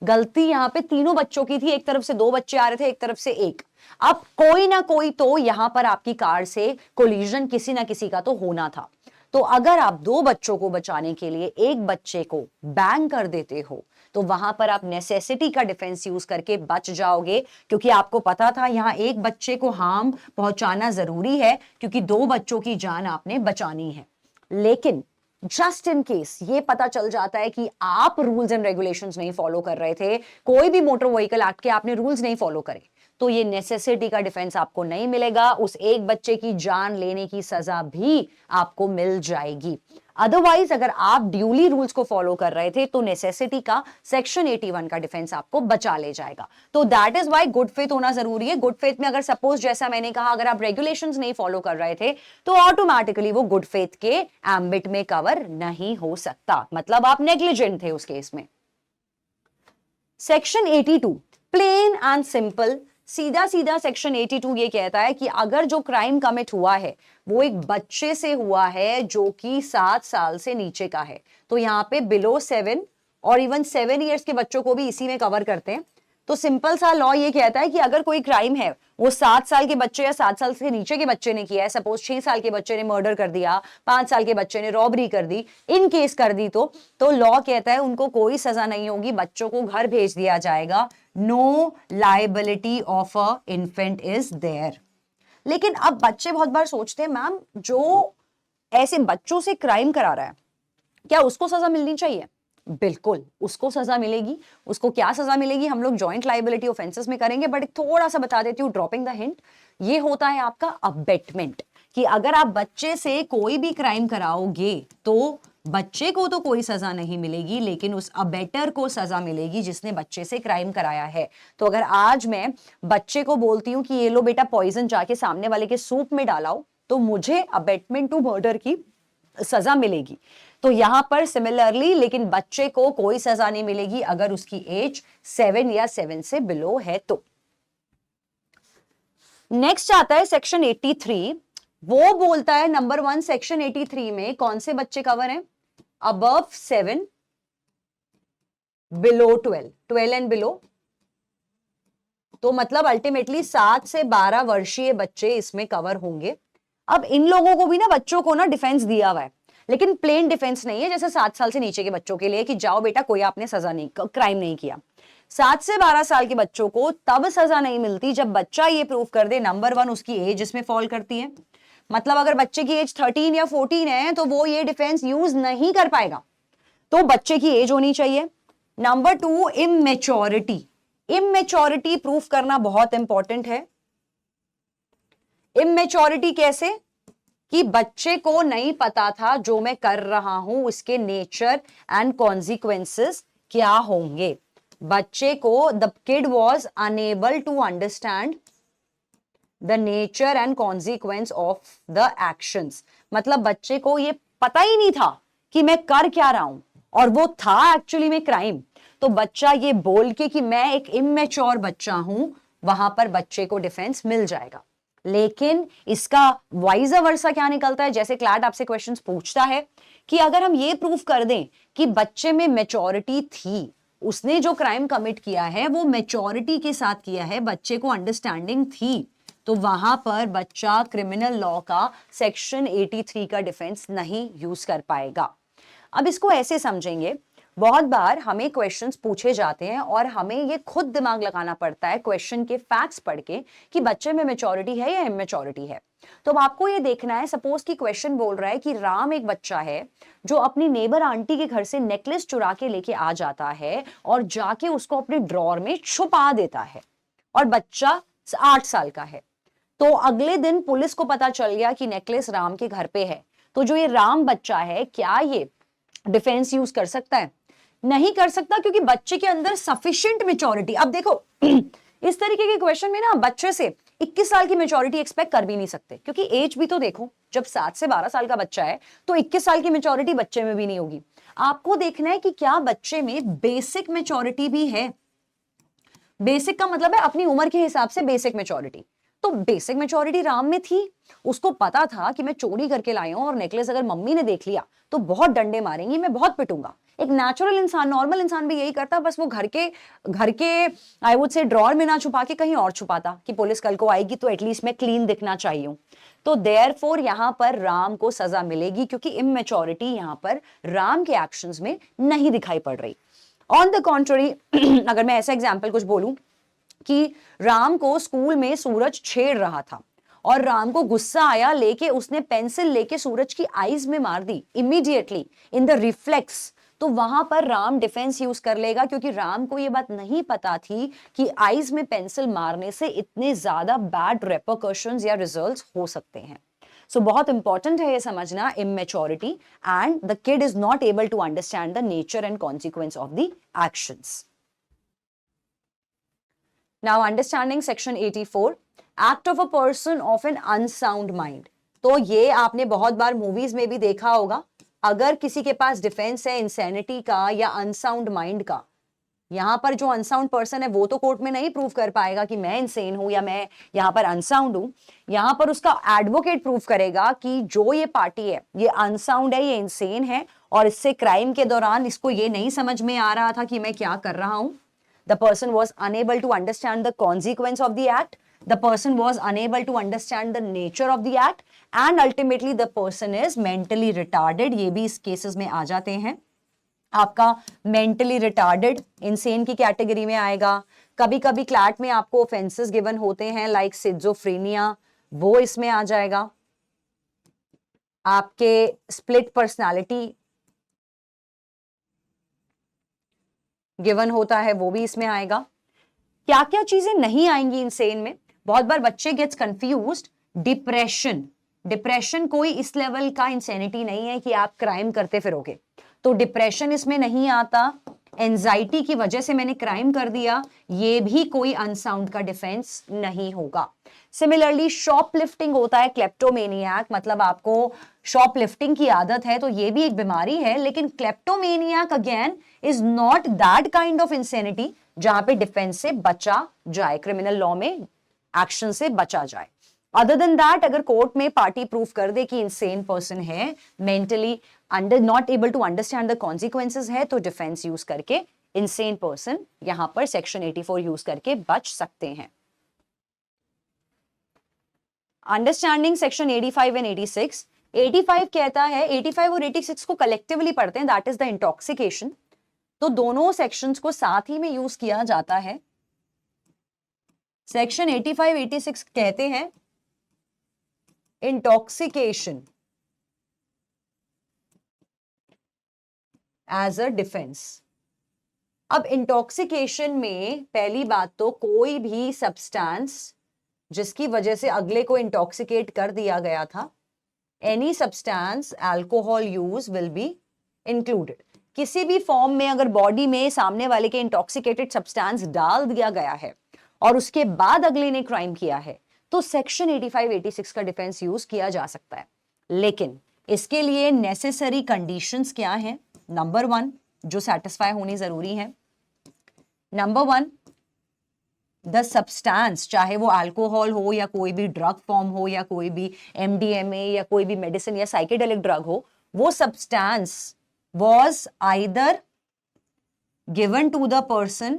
गलती यहां पे तीनों बच्चों की थी, एक तरफ से दो बच्चे आ रहे थे, एक तरफ से एक। अब कोई ना कोई तो यहां पर आपकी कार से कोलिजन किसी ना किसी का तो होना था। तो अगर आप दो बच्चों को बचाने के लिए एक बच्चे को बैंग कर देते हो, तो वहां पर आप नेसेसिटी का डिफेंस यूज करके बच जाओगे, क्योंकि आपको पता था यहां एक बच्चे को हार्म पहुंचाना जरूरी है, क्योंकि दो बच्चों की जान आपने बचानी है। लेकिन जस्ट इन केस ये पता चल जाता है कि आप रूल्स एंड रेगुलेशंस नहीं फॉलो कर रहे थे, कोई भी मोटर व्हीकल एक्ट के आपने रूल्स नहीं फॉलो करे, तो ये नेसेसिटी का डिफेंस आपको नहीं मिलेगा, उस एक बच्चे की जान लेने की सजा भी आपको मिल जाएगी। अदरवाइज अगर आप ड्यूली रूल्स को फॉलो कर रहे थे, तो नेसेसिटी का सेक्शन 81 का डिफेंस आपको बचा ले जाएगा। तो that is why good faith होना जरूरी है। गुड फेथ में अगर सपोज जैसा मैंने कहा, अगर आप रेगुलेशंस नहीं फॉलो कर रहे थे, तो ऑटोमेटिकली वो गुड फेथ के एम्बिट में कवर नहीं हो सकता, मतलब आप नेग्लिजेंट थे उस केस में। सेक्शन 82 प्लेन एंड सिंपल, सीधा सीधा सेक्शन 82 ये कहता है कि अगर जो क्राइम कमिट हुआ है वो एक बच्चे से हुआ है जो कि 7 साल से नीचे का है, तो यहाँ पे बिलो 7 और इवन 7 इयर्स के बच्चों को भी इसी में कवर करते हैं। तो सिंपल सा लॉ ये कहता है कि अगर कोई क्राइम है वो 7 साल के बच्चे या 7 साल से नीचे के बच्चे ने किया है, सपोज 6 साल के बच्चे ने मर्डर कर दिया, 5 साल के बच्चे ने रॉबरी कर दी, इन केस कर दी, तो लॉ कहता है उनको कोई सजा नहीं होगी, बच्चों को घर भेज दिया जाएगा। No liability of a infant is there. लेकिन अब बच्चे बहुत बार सोचते हैं, मैम जो ऐसे बच्चों से क्राइम करा रहा है, क्या उसको सजा मिलनी चाहिए? बिल्कुल उसको सजा मिलेगी। उसको क्या सजा मिलेगी, हम लोग जॉइंट लायबिलिटी ऑफेंसेस में करेंगे, बट थोड़ा सा बता देती हूँ, ड्रॉपिंग द हिंट, ये होता है आपका अबेटमेंट, कि अगर आप बच्चे से कोई भी क्राइम कराओगे तो बच्चे को तो कोई सजा नहीं मिलेगी, लेकिन उस अबेटर को सजा मिलेगी जिसने बच्चे से क्राइम कराया है। तो अगर आज मैं बच्चे को बोलती हूँ कि ये लो बेटा पॉइजन जाके सामने वाले के सूप में डालाओ, तो मुझे अबेटमेंट टू मर्डर की सजा मिलेगी। तो यहां पर सिमिलरली, लेकिन बच्चे को कोई सजा नहीं मिलेगी अगर उसकी एज 7 या 7 से बिलो है तो। नेक्स्ट आता है सेक्शन 83। वो बोलता है नंबर 1, सेक्शन 83 में कौन से बच्चे कवर हैं? अबव 7, बिलो 12 एंड बिलो, तो मतलब अल्टीमेटली 7 से 12 वर्षीय बच्चे इसमें कवर होंगे। अब इन लोगों को भी ना, बच्चों को ना डिफेंस दिया हुआ है, लेकिन प्लेन डिफेंस नहीं है जैसे 7 साल से नीचे के बच्चों के लिए कि जाओ बेटा कोई आपने सजा नहीं, क्राइम नहीं किया। 7 से 12 साल के बच्चों को तब सजा नहीं मिलती जब बच्चा ये प्रूव कर दे, नंबर 1 उसकी एज इसमें फॉल करती है, मतलब अगर बच्चे की एज 13 या 14 है तो वो ये डिफेंस यूज नहीं कर पाएगा, तो बच्चे की एज होनी चाहिए। Number 2, immaturity. इमेच्योरिटी प्रूफ करना बहुत इंपॉर्टेंट है। इमेच्योरिटी कैसे? कि बच्चे को नहीं पता था जो मैं कर रहा हूं उसके नेचर एंड कॉन्सिक्वेंसेस क्या होंगे। बच्चे को, the kid was unable to understand the nature and consequence of the actions, मतलब बच्चे को ये पता ही नहीं था कि मैं कर क्या रहा हूं, और वो था एक्चुअली में क्राइम। तो बच्चा ये बोल के कि मैं एक इमेच्योर बच्चा हूं, वहां पर बच्चे को डिफेंस मिल जाएगा। लेकिन इसका वाइज वर्सा क्या निकलता है, जैसे क्लैट आपसे क्वेश्चंस पूछता है कि अगर हम ये प्रूफ कर दें कि बच्चे में मैच्योरिटी थी, उसने जो क्राइम कमिट किया है वो मैच्योरिटी के साथ किया है, बच्चे को अंडरस्टैंडिंग थी, तो वहां पर बच्चा क्रिमिनल लॉ का सेक्शन 83 का डिफेंस नहीं यूज कर पाएगा। अब इसको ऐसे समझेंगे, बहुत बार हमें क्वेश्चंस पूछे जाते हैं और हमें ये खुद दिमाग लगाना पड़ता है क्वेश्चन के फैक्ट्स पढ़ के कि बच्चे में मैच्योरिटी है या इमेच्योरिटी है। तो अब आपको ये देखना है, सपोज कि क्वेश्चन बोल रहा है कि राम एक बच्चा है जो अपनी नेबर आंटी के घर से नेकलेस चुरा के लेके आ जाता है और जाके उसको अपने ड्रॉर में छुपा देता है, और बच्चा 8 साल का है। तो अगले दिन पुलिस को पता चल गया कि नेकलेस राम के घर पे है, तो जो ये राम बच्चा है क्या ये डिफेंस यूज कर सकता है? नहीं कर सकता, क्योंकि बच्चे के अंदर सफिशिएंट मैच्योरिटी, अब देखो इस तरीके के क्वेश्चन में ना बच्चे से 21 साल की मैच्योरिटी एक्सपेक्ट कर भी नहीं सकते, क्योंकि एज भी तो देखो, जब 7 से 12 साल का बच्चा है तो 21 साल की मैच्योरिटी बच्चे में भी नहीं होगी। आपको देखना है कि क्या बच्चे में बेसिक मैच्योरिटी भी है। बेसिक का मतलब है अपनी उम्र के हिसाब से बेसिक मैच्योरिटी। तो बेसिक मैच्योरिटी राम में थी, उसको पता था कि मैं चोरी करके लाई हूं और नेकलेस अगर मम्मी ने देख लिया तो बहुत डंडे मारेंगी, मैं बहुत पिटूंगा। एक नेचुरल इंसान, नॉर्मल इंसान भी यही करता, बस वो घर के आई वुड से ड्रॉर में ना छुपा के कहीं और छुपाता कि पुलिस कल को आएगी तो एटलीस्ट मैं क्लीन दिखना चाहिए। तो देयरफॉर यहां पर राम को सजा मिलेगी, क्योंकि इमेच्योरिटी यहां पर राम के एक्शंस में नहीं दिखाई पड़ रही। ऑन द कॉन्ट्ररी अगर मैं ऐसा एग्जाम्पल कुछ बोलूं कि राम को स्कूल में सूरज छेड़ रहा था और राम को गुस्सा आया, लेके उसने पेंसिल लेके सूरज की आईज में मार दी इमीडिएटली इन द रिफ्लेक्स, तो वहां पर राम डिफेंस यूज कर लेगा, क्योंकि राम को यह बात नहीं पता थी कि आईज में पेंसिल मारने से इतने ज्यादा बैड रेपरकशंस या रिजल्ट्स हो सकते हैं। सो बहुत इंपॉर्टेंट है ये समझना, immaturity and the kid is not able to understand the nature and consequence of the actions. Now understanding section 84, act of a person of an unsound mind। तो ये आपने बहुत बार मूवीज में भी देखा होगा, अगर किसी के पास डिफेंस है इंसैनिटी का या अनसाउंड माइंड का, यहां पर जो अनसाउंड पर्सन है वो तो कोर्ट में नहीं प्रूव कर पाएगा कि मैं इंसेन हूं या मैं यहां पर अनसाउंड हूं, यहां पर उसका एडवोकेट प्रूव करेगा कि जो ये पार्टी है ये अनसाउंड है, ये इंसेन है, और इससे क्राइम के दौरान इसको ये नहीं समझ में आ रहा था कि मैं क्या कर रहा हूं। The person was unable to understand the consequence of the act. The person was unable to understand the nature of the act, and ultimately the person is mentally retarded। ये भी इस केसेस में आ जाते हैं। आपका mentally retarded insane की category में आएगा। कभी कभी क्लैट में आपको offenses given होते हैं like schizophrenia, वो इसमें आ जाएगा। आपके split personality गिवन होता है, वो भी इसमें आएगा। क्या क्या चीजें नहीं आएंगी इंसेन में? बहुत बार बच्चे गेट्स कंफ्यूज्ड। डिप्रेशन, डिप्रेशन कोई इस लेवल का इंसेनिटी नहीं है कि आप क्राइम करते फिरोगे, तो डिप्रेशन इसमें नहीं आता। एंजाइटी की वजह से मैंने क्राइम कर दिया, ये भी कोई अनसाउंड का डिफेंस नहीं होगा। सिमिलरली शॉपलिफ्टिंग होता है क्लेप्टोमेनियाक, मतलब आपको शॉपलिफ्टिंग की आदत है, तो ये भी एक बीमारी है, लेकिन kleptomaniac again is not that kind of insanity जहां पे डिफेंस से बचा जाए, क्रिमिनल लॉ में एक्शन से बचा जाए। अदर देन दैट, अगर कोर्ट में पार्टी प्रूफ कर दे कि इंसेन पर्सन है, mentally not able to understand the consequences है, तो डिफेंस यूज करके इंसेन पर्सन यहां पर सेक्शन 84 यूज करके बच सकते हैं। Understanding section 85 and 86। 85 कहता है, 85 और 86 को कलेक्टिवली पढ़ते हैं, दैट इज द इंटॉक्सिकेशन। तो दोनों सेक्शंस को साथ ही में यूज किया जाता है। सेक्शन 85 86 कहते हैं इंटॉक्सिकेशन एज अ डिफेंस। अब इंटॉक्सिकेशन में पहली बात तो कोई भी सब्सटेंस जिसकी वजह से अगले को इंटॉक्सिकेट कर दिया गया था, any substance alcohol use will be included. किसी भी फॉर्म में अगर बॉडी में सामने वाले के इंटॉक्सिकेटेड सब्सटेंस डाल दिया गया है और उसके बाद अगले ने क्राइम किया है, तो सेक्शन 85 86 का डिफेंस यूज किया जा सकता है। लेकिन इसके लिए नेसेसरी कंडीशंस क्या हैं? नंबर 1 जो सेटिस्फाई होनी जरूरी है, नंबर 1 द सब्सटेंस, चाहे वो अल्कोहल हो या कोई भी ड्रग फॉर्म हो या कोई भी MDMA या कोई भी मेडिसिन या साइकेडेलिक ड्रग हो, वो substance was either given to the person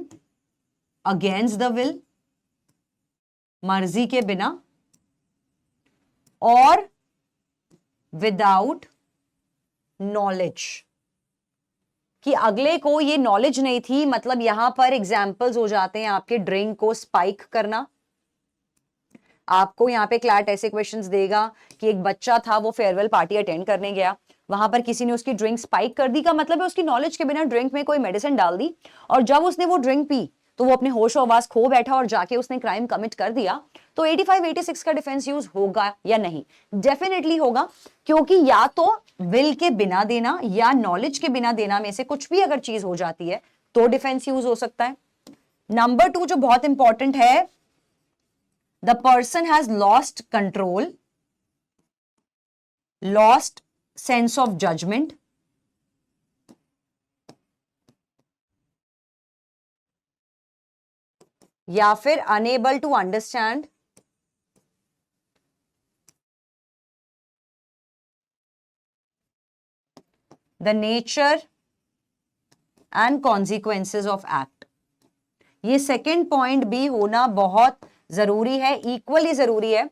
against the will, मर्जी के बिना, और विदाउट नॉलेज, कि अगले को ये नॉलेज नहीं थी। मतलब यहां पर एग्जाम्पल्स हो जाते हैं आपके ड्रिंक को स्पाइक करना। आपको यहाँ पे क्लैट ऐसे क्वेश्चंस देगा कि एक बच्चा था, वो फेयरवेल पार्टी अटेंड करने गया, वहां पर किसी ने उसकी ड्रिंक स्पाइक कर दी, का मतलब है उसकी नॉलेज के बिना ड्रिंक में कोई मेडिसिन डाल दी, और जब उसने वो ड्रिंक पी तो वो अपने होश आवाज खो बैठा और जाके उसने क्राइम कमिट कर दिया। तो 85 86 का डिफेंस यूज होगा या नहीं? डेफिनेटली होगा, क्योंकि या तो विल के बिना देना या नॉलेज के बिना देना में से कुछ भी अगर चीज हो जाती है तो डिफेंस यूज हो सकता है। नंबर 2 जो बहुत इंपॉर्टेंट है, the person has lost control, lost sense of judgment, या फिर unable to understand the nature and consequences of act. ये सेकेंड पॉइंट भी होना बहुत जरूरी है, इक्वली जरूरी है,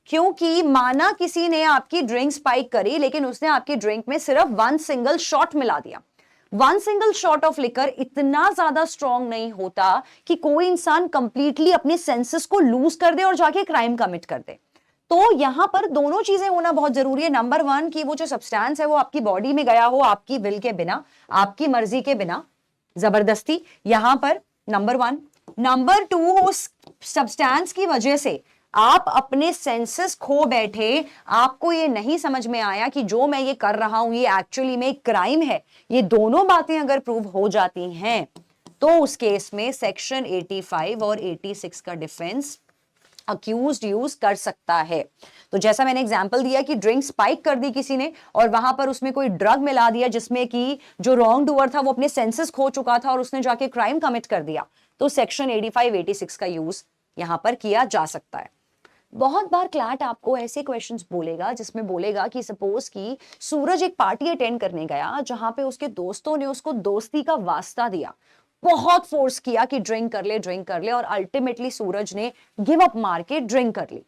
क्योंकि माना किसी ने आपकी ड्रिंक स्पाइक करी, लेकिन उसने आपकी ड्रिंक में सिर्फ 1 सिंगल शॉट मिला दिया। 1 सिंगल शॉट ऑफ लिकर इतना ज्यादा स्ट्रॉन्ग नहीं होता कि कोई इंसान कंप्लीटली अपने सेंसेस को लूज कर दे और जाके क्राइम कमिट कर दे। तो यहां पर दोनों चीजें होना बहुत जरूरी है। नंबर 1 कि वो जो सब्सटेंस है वो आपकी बॉडी में गया हो आपकी विल के बिना, आपकी मर्जी के बिना, जबरदस्ती, यहां पर नंबर 1। नंबर 2, उस सब्सटेंस की वजह से आप अपने सेंसेस खो बैठे, आपको ये नहीं समझ में आया कि जो मैं ये कर रहा हूं ये एक्चुअली में क्राइम है। ये दोनों बातें अगर प्रूव हो जाती हैं तो उस केस में सेक्शन 85 और 86 का डिफेंस अक्यूज्ड यूज कर सकता है। तो जैसा मैंने एग्जांपल दिया कि ड्रिंक स्पाइक कर दी किसी ने और वहां पर उसमें कोई ड्रग मिला दिया जिसमें कि जो रॉन्ग डूअर था वो अपने सेंसेस खो चुका था और उसने जाके क्राइम कमिट कर दिया, तो सेक्शन 85 86 का यूज यहां पर किया जा सकता है। बहुत बार क्लैट आपको ऐसे क्वेश्चंस बोलेगा जिसमें बोलेगा कि सपोज कि सूरज एक पार्टी अटेंड करने गया जहां पे उसके दोस्तों ने उसको दोस्ती का वास्ता दिया, बहुत फोर्स किया कि ड्रिंक कर ले, और अल्टीमेटली सूरज ने गिव अप मार के ड्रिंक कर ली,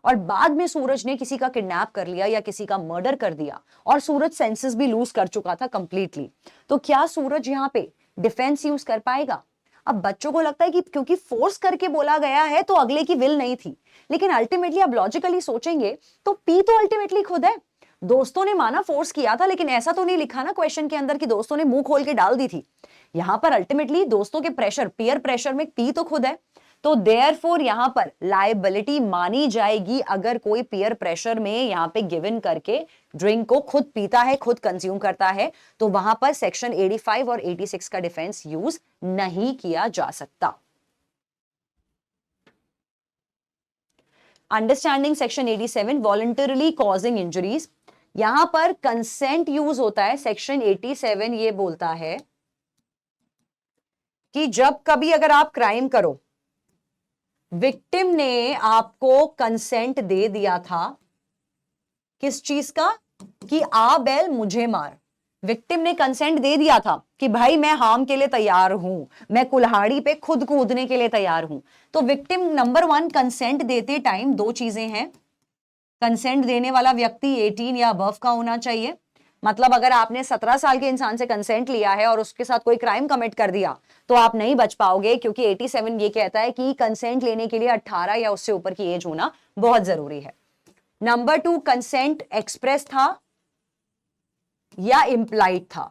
और बाद में सूरज ने किसी का किडनैप कर लिया या किसी का मर्डर कर दिया और सूरज सेंसेस भी लूज कर चुका था कंप्लीटली। तो क्या सूरज यहां पे डिफेंस यूज कर पाएगा? अब बच्चों को लगता है कि क्योंकि फोर्स करके बोला गया है तो अगले की विल नहीं थी, लेकिन अल्टीमेटली आप लॉजिकली सोचेंगे तो पी तो अल्टीमेटली खुद है। दोस्तों ने माना फोर्स किया था, लेकिन ऐसा तो नहीं लिखा ना क्वेश्चन के अंदर कि दोस्तों ने मुंह खोल के डाल दी थी। यहां पर अल्टीमेटली दोस्तों के प्रेशर, पीयर प्रेशर में पी तो खुद है। तो देयरफॉर यहां पर लायबिलिटी मानी जाएगी अगर कोई पीयर प्रेशर में यहां पे गिवन करके ड्रिंक को खुद पीता है, खुद कंज्यूम करता है, तो वहां पर सेक्शन 85 और 86 का डिफेंस यूज नहीं किया जा सकता। Understanding section 87 voluntarily causing injuries, यहां पर कंसेंट यूज होता है। सेक्शन 87 ये बोलता है कि जब कभी अगर आप क्राइम करो, विक्टिम ने आपको कंसेंट दे दिया था किस चीज का, कि आ बैल मुझे मार। विक्टिम ने कंसेंट दे दिया था कि भाई मैं हार्म के लिए तैयार हूं, मैं कुल्हाड़ी पे खुद कूदने के लिए तैयार हूं। तो विक्टिम नंबर 1 कंसेंट देते टाइम 2 चीजें हैं। कंसेंट देने वाला व्यक्ति 18 या अबव का होना चाहिए। मतलब अगर आपने 17 साल के इंसान से कंसेंट लिया है और उसके साथ कोई क्राइम कमिट कर दिया तो आप नहीं बच पाओगे, क्योंकि 87 ये कहता है कि कंसेंट लेने के लिए 18 या उससे ऊपर की एज होना बहुत जरूरी है। नंबर 2, कंसेंट एक्सप्रेस था या इंप्लाइड था।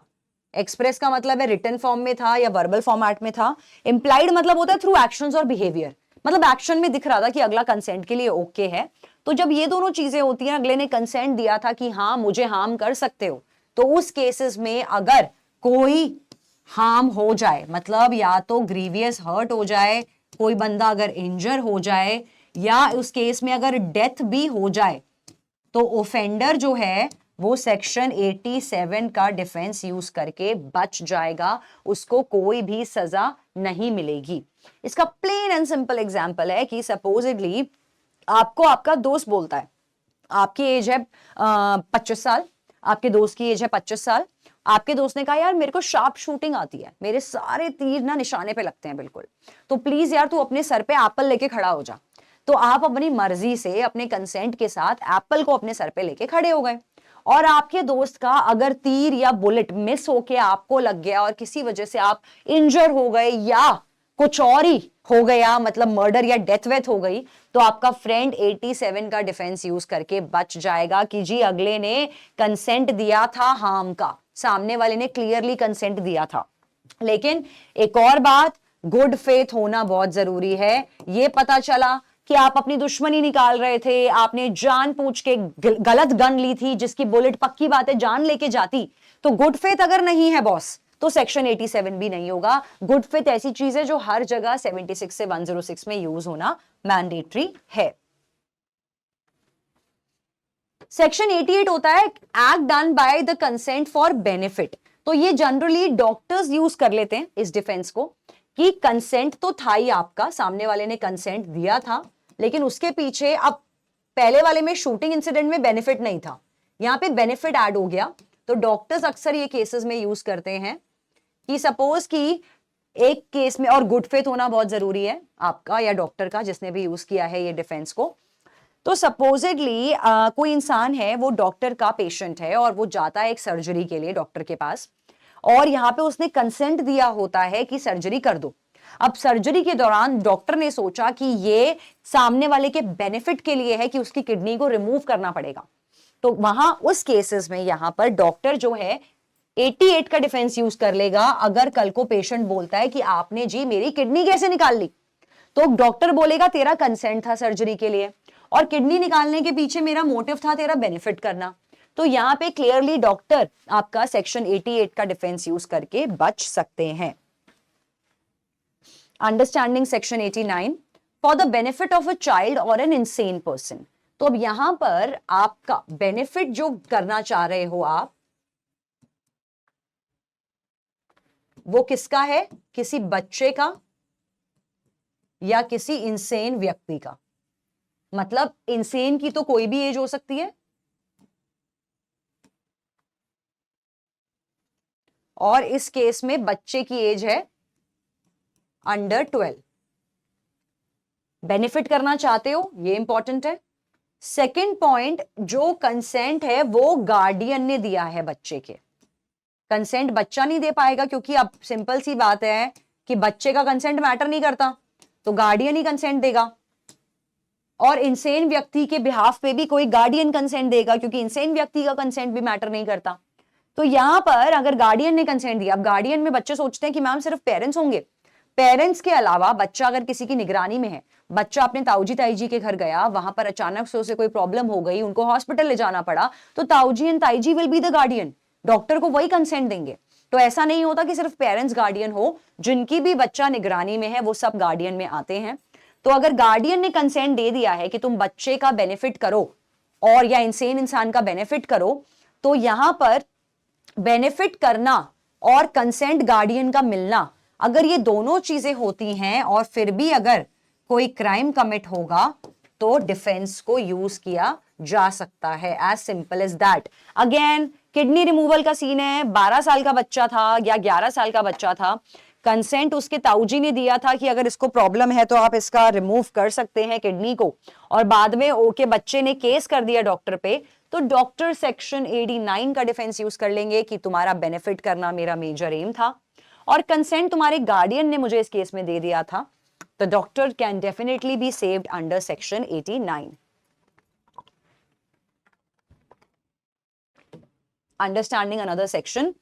एक्सप्रेस का मतलब है रिटन फॉर्म में था या वर्बल फॉर्मेट में था। इंप्लाइड मतलब होता है थ्रू एक्शंस और बिहेवियर, मतलब एक्शन में दिख रहा था कि अगला कंसेंट के लिए ओके है। तो जब ये दोनों चीजें होती हैं, अगले ने कंसेंट दिया था कि हाँ मुझे हार्म कर सकते हो, तो उस केसेस में अगर कोई हार्म हो जाए, मतलब या तो ग्रीवियस हर्ट हो जाए, कोई बंदा अगर इंजर हो जाए, या उस केस में अगर डेथ भी हो जाए, तो ओफेंडर जो है वो सेक्शन 87 का डिफेंस यूज करके बच जाएगा, उसको कोई भी सजा नहीं मिलेगी। इसका प्लेन एंड सिंपल एग्जांपल है कि सपोजिडली आपको आपका दोस्त बोलता है, आपकी एज है 25 साल, आपके दोस्त की एज है 25 साल, आपके दोस्त ने कहा यार मेरे को शार्प शूटिंग आती है, मेरे सारे तीर ना निशाने पे लगते हैं बिल्कुल, तो प्लीज यार तू अपने सर पे एप्पल लेके खड़ा हो जा। तो आप अपनी मर्जी से अपने कंसेंट के साथ एप्पल को अपने सर पे लेके खड़े हो गए, और आपके दोस्त का अगर तीर या बुलेट मिस होके आपको लग गया और किसी वजह से आप इंजर हो गए या कुछ और ही हो गया, मतलब मर्डर या डेथ वेथ हो गई, तो आपका फ्रेंड 87 का डिफेंस यूज करके बच जाएगा कि जी अगले ने कंसेंट दिया था हार्म का, सामने वाले ने क्लियरली कंसेंट दिया था। लेकिन एक और बात, गुड फेथ होना बहुत जरूरी है। ये पता चला कि आप अपनी दुश्मनी निकाल रहे थे, आपने जान पूछ के गलत गन ली थी जिसकी बुलेट पक्की बात है जान लेके जाती, तो गुड फेथ अगर नहीं है बॉस तो सेक्शन 87 भी नहीं होगा। गुड फेथ ऐसी चीज है जो हर जगह 76 से 106 में यूज होना मैंडेटरी है। सेक्शन 88 होता है act done by the consent for benefit. तो ये जनरली डॉक्टर्स यूज कर लेते हैं इस डिफेंस को कि कंसेंट तो था ही आपका, सामने वाले ने कंसेंट दिया था, लेकिन उसके पीछे अब पहले वाले में शूटिंग इंसिडेंट में बेनिफिट नहीं था, यहां पे बेनिफिट ऐड हो गया। तो डॉक्टर्स अक्सर ये केसेस में यूज करते हैं कि सपोज कि एक केस में, और गुड फेथ होना बहुत जरूरी है आपका या डॉक्टर का जिसने भी यूज किया है ये डिफेंस को। तो सपोजिटली कोई इंसान है, वो डॉक्टर का पेशेंट है और वो जाता है एक सर्जरी के लिए डॉक्टर के पास, और यहां पे उसने कंसेंट दिया होता है कि सर्जरी कर दो। अब सर्जरी के दौरान डॉक्टर ने सोचा कि ये सामने वाले के बेनिफिट के लिए है कि उसकी किडनी को रिमूव करना पड़ेगा, तो वहां उस केसेस में यहां पर डॉक्टर जो है 88 का डिफेंस यूज कर लेगा। अगर कल को पेशेंट बोलता है कि आपने जी मेरी किडनी कैसे निकाल ली, तो डॉक्टर बोलेगा तेरा कंसेंट था सर्जरी के लिए, और किडनी निकालने के पीछे मेरा मोटिव था तेरा बेनिफिट करना। तो यहां पे क्लियरली डॉक्टर आपका सेक्शन 88 का डिफेंस यूज करके बच सकते हैं। Understanding section 89 for the benefit of a child और एन इनसेन पर्सन। तो अब यहां पर आपका बेनिफिट जो करना चाह रहे हो आप, वो किसका है, किसी बच्चे का या किसी इंसेन व्यक्ति का। मतलब इंसेन की तो कोई भी एज हो सकती है, और इस केस में बच्चे की एज है अंडर 12। बेनिफिट करना चाहते हो, ये इंपॉर्टेंट है। सेकंड पॉइंट, जो कंसेंट है वो गार्डियन ने दिया है बच्चे के, कंसेंट बच्चा नहीं दे पाएगा, क्योंकि अब सिंपल सी बात है कि बच्चे का कंसेंट मैटर नहीं करता, तो गार्डियन ही कंसेंट देगा। और इंसेन व्यक्ति के बिहाफ पे भी कोई गार्डियन कंसेंट देगा, क्योंकि इंसेन व्यक्ति का कंसेंट भी मैटर नहीं करता। तो यहां पर अगर गार्डियन ने कंसेंट दिया, अब गार्डियन में बच्चे सोचते हैं कि मैम सिर्फ पेरेंट्स होंगे, पेरेंट्स के अलावा बच्चा अगर किसी की निगरानी में है, बच्चा अपने ताऊजी ताईजी के घर गया, वहां पर अचानक से उसे कोई प्रॉब्लम हो गई, उनको हॉस्पिटल ले जाना पड़ा, तो ताऊजी एंड ताईजी will be the guardian, doctor को वही कंसेंट देंगे। तो ऐसा नहीं होता कि सिर्फ पेरेंट्स गार्डियन हो, जिनकी भी बच्चा निगरानी में है वो सब गार्डियन में आते हैं। तो अगर गार्डियन ने कंसेंट दे दिया है कि तुम बच्चे का बेनिफिट करो और या इंसेन इंसान का बेनिफिट करो, तो यहां पर बेनिफिट करना और कंसेंट गार्डियन का मिलना, अगर ये दोनों चीजें होती हैं और फिर भी अगर कोई क्राइम कमिट होगा, तो डिफेंस को यूज किया जा सकता है, as simple as that. Again kidney removal का सीन है, 12 साल का बच्चा था या 11 साल का बच्चा था, कंसेंट उसके ताऊजी ने दिया था कि अगर इसको प्रॉब्लम है तो आप इसका रिमूव कर सकते हैं किडनी को, और बाद में ओके बच्चे ने केस कर दिया डॉक्टर पे, तो डॉक्टर सेक्शन 89 का डिफेंस यूज कर लेंगे कि तुम्हारा बेनिफिट करना मेरा मेजर एम था, और कंसेंट तुम्हारे गार्डियन ने मुझे इस केस में दे दिया था, तो doctor can definitely be saved under section 89। Understanding another section,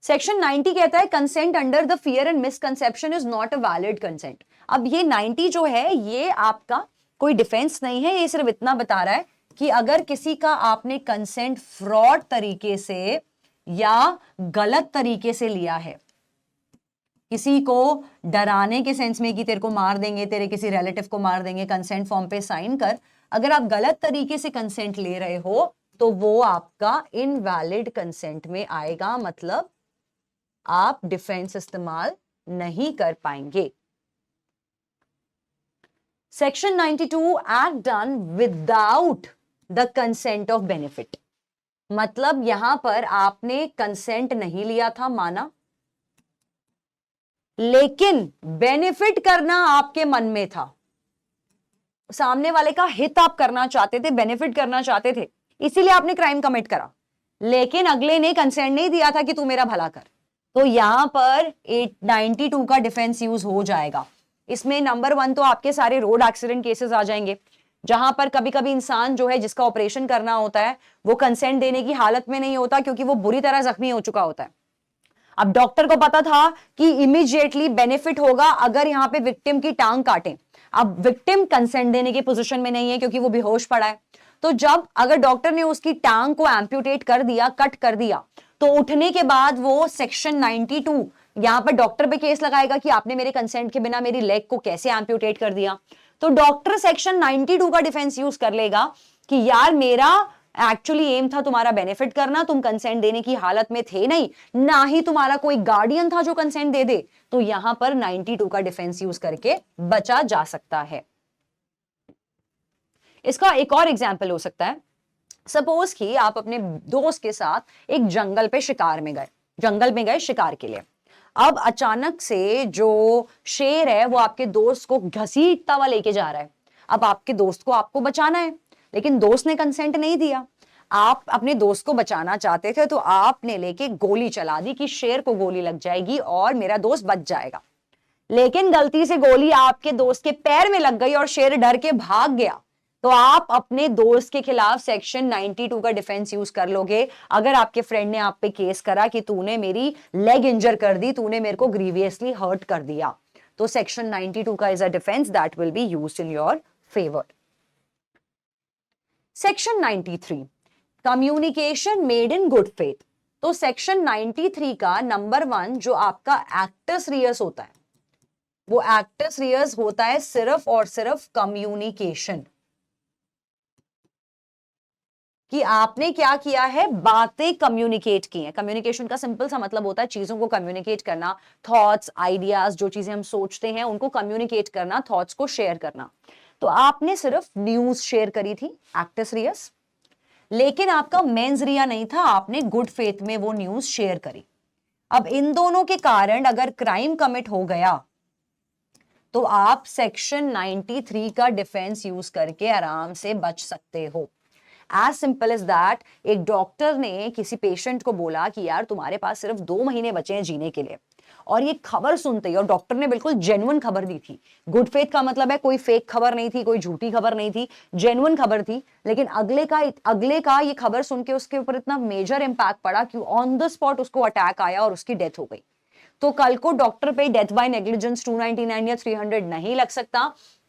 section 90 कहता है consent under the fear and misconception is not a valid consent. अब ये 90 जो है ये आपका कोई डिफेंस नहीं है, ये सिर्फ इतना बता रहा है कि अगर किसी का आपने कंसेंट फ्रॉड तरीके से या गलत तरीके से लिया है, किसी को डराने के सेंस में कि तेरे को मार देंगे, तेरे किसी रिलेटिव को मार देंगे, कंसेंट फॉर्म पे साइन कर, अगर आप गलत तरीके से कंसेंट ले रहे हो तो वो आपका इनवैलिड कंसेंट में आएगा, मतलब आप डिफेंस इस्तेमाल नहीं कर पाएंगे। Section 92 act done without the consent of benefit. मतलब यहां पर आपने कंसेंट नहीं लिया था, माना, लेकिन बेनिफिट करना आपके मन में था, सामने वाले का हित आप करना चाहते थे, बेनिफिट करना चाहते थे, इसीलिए आपने क्राइम कमिट करा, लेकिन अगले ने कंसेंट नहीं दिया था कि तू मेरा भला कर। तो यहां पर 892 का डिफेंस यूज हो जाएगा। इसमें नंबर 1 तो आपके सारे रोड एक्सीडेंट केसेस आ जाएंगे, जहां पर कभी कभी इंसान जो है जिसका ऑपरेशन करना होता है वो कंसेंट देने की हालत में नहीं होता, क्योंकि वो बुरी तरह जख्मी हो चुका होता है। अब डॉक्टर को पता था कि इमीडिएटली बेनिफिट होगा अगर यहां पे विक्टिम की टांग काटें। अब विक्टिम कंसेंट देने की पोजीशन में नहीं है क्योंकि वो बेहोश पड़ा है। तो जब अगर डॉक्टर ने उसकी टांग को एम्प्यूटेट कर दिया, कट कर दिया, तो उठने के बाद वो सेक्शन 92 यहां पर डॉक्टर पे केस लगाएगा कि आपने मेरे कंसेंट के बिना मेरी लेग को कैसे एम्प्यूटेट कर दिया। तो डॉक्टर सेक्शन 92 का डिफेंस यूज कर लेगा कि यार मेरा एक्चुअली एम था तुम्हारा बेनिफिट करना, तुम कंसेंट देने की हालत में थे नहीं, ना ही तुम्हारा कोई गार्डियन था जो कंसेंट दे दे। तो यहां पर 92 का डिफेंस यूज करके बचा जा सकता है। इसका एक और एग्जाम्पल हो सकता है, सपोज कि आप अपने दोस्त के साथ एक जंगल पे शिकार में गए, जंगल में गए शिकार के लिए। अब अचानक से जो शेर है वो आपके दोस्त को घसीटता हुआ लेके जा रहा है। अब आपके दोस्त को आपको बचाना है, लेकिन दोस्त ने कंसेंट नहीं दिया। आप अपने दोस्त को बचाना चाहते थे तो आपने लेके गोली चला दी कि शेर को गोली लग जाएगी और मेरा दोस्त बच जाएगा। लेकिन गलती से गोली आपके दोस्त के पैर में लग गई और शेर डर के भाग गया। तो आप अपने दोस्त के खिलाफ सेक्शन 92 का डिफेंस यूज कर लोगे अगर आपके फ्रेंड ने आप पे केस करा कि तूने मेरी लेग इंजर कर दी, तूने मेरे को ग्रीवियसली हर्ट कर दिया। तो सेक्शन 92 का is a defence that will be used in your favour. Section 93, communication made in good faith. तो सेक्शन 93 का नंबर 1 जो आपका एक्टस रियस होता है, वो एक्टस रियस होता है सिर्फ और सिर्फ कम्युनिकेशन, कि आपने क्या किया है, बातें कम्युनिकेट की हैं। कम्युनिकेशन का सिंपल सा मतलब होता है चीजों को कम्युनिकेट करना, थॉट्स, आइडियाज, जो चीजें हम सोचते हैं उनको कम्युनिकेट करना, थॉट्स को शेयर करना। तो आपने सिर्फ न्यूज शेयर करी थी, एक्टस रियस, लेकिन आपका मेंस रिया नहीं था, आपने गुड फेथ में वो न्यूज शेयर करी। अब इन दोनों के कारण अगर क्राइम कमिट हो गया तो आप सेक्शन 93 का डिफेंस यूज करके आराम से बच सकते हो। एज सिंपल एज दैट, एक डॉक्टर ने किसी पेशेंट को बोला कि यार तुम्हारे पास सिर्फ 2 महीने बचे हैं जीने के लिए, और ये खबर सुनते ही, और डॉक्टर ने बिल्कुल जेन्युइन खबर दी थी, गुड फेथ का मतलब है कोई फेक खबर नहीं थी, कोई झूठी खबर नहीं थी, जेन्युइन खबर थी, लेकिन अगले का ये खबर सुन के उसके ऊपर इतना मेजर इंपैक्ट पड़ा कि ऑन द स्पॉट उसको अटैक आया और उसकी डेथ हो गई। तो कल को डॉक्टर पे डेथ बाय नेग्लिजेंस 299 या 300 नहीं लग सकता।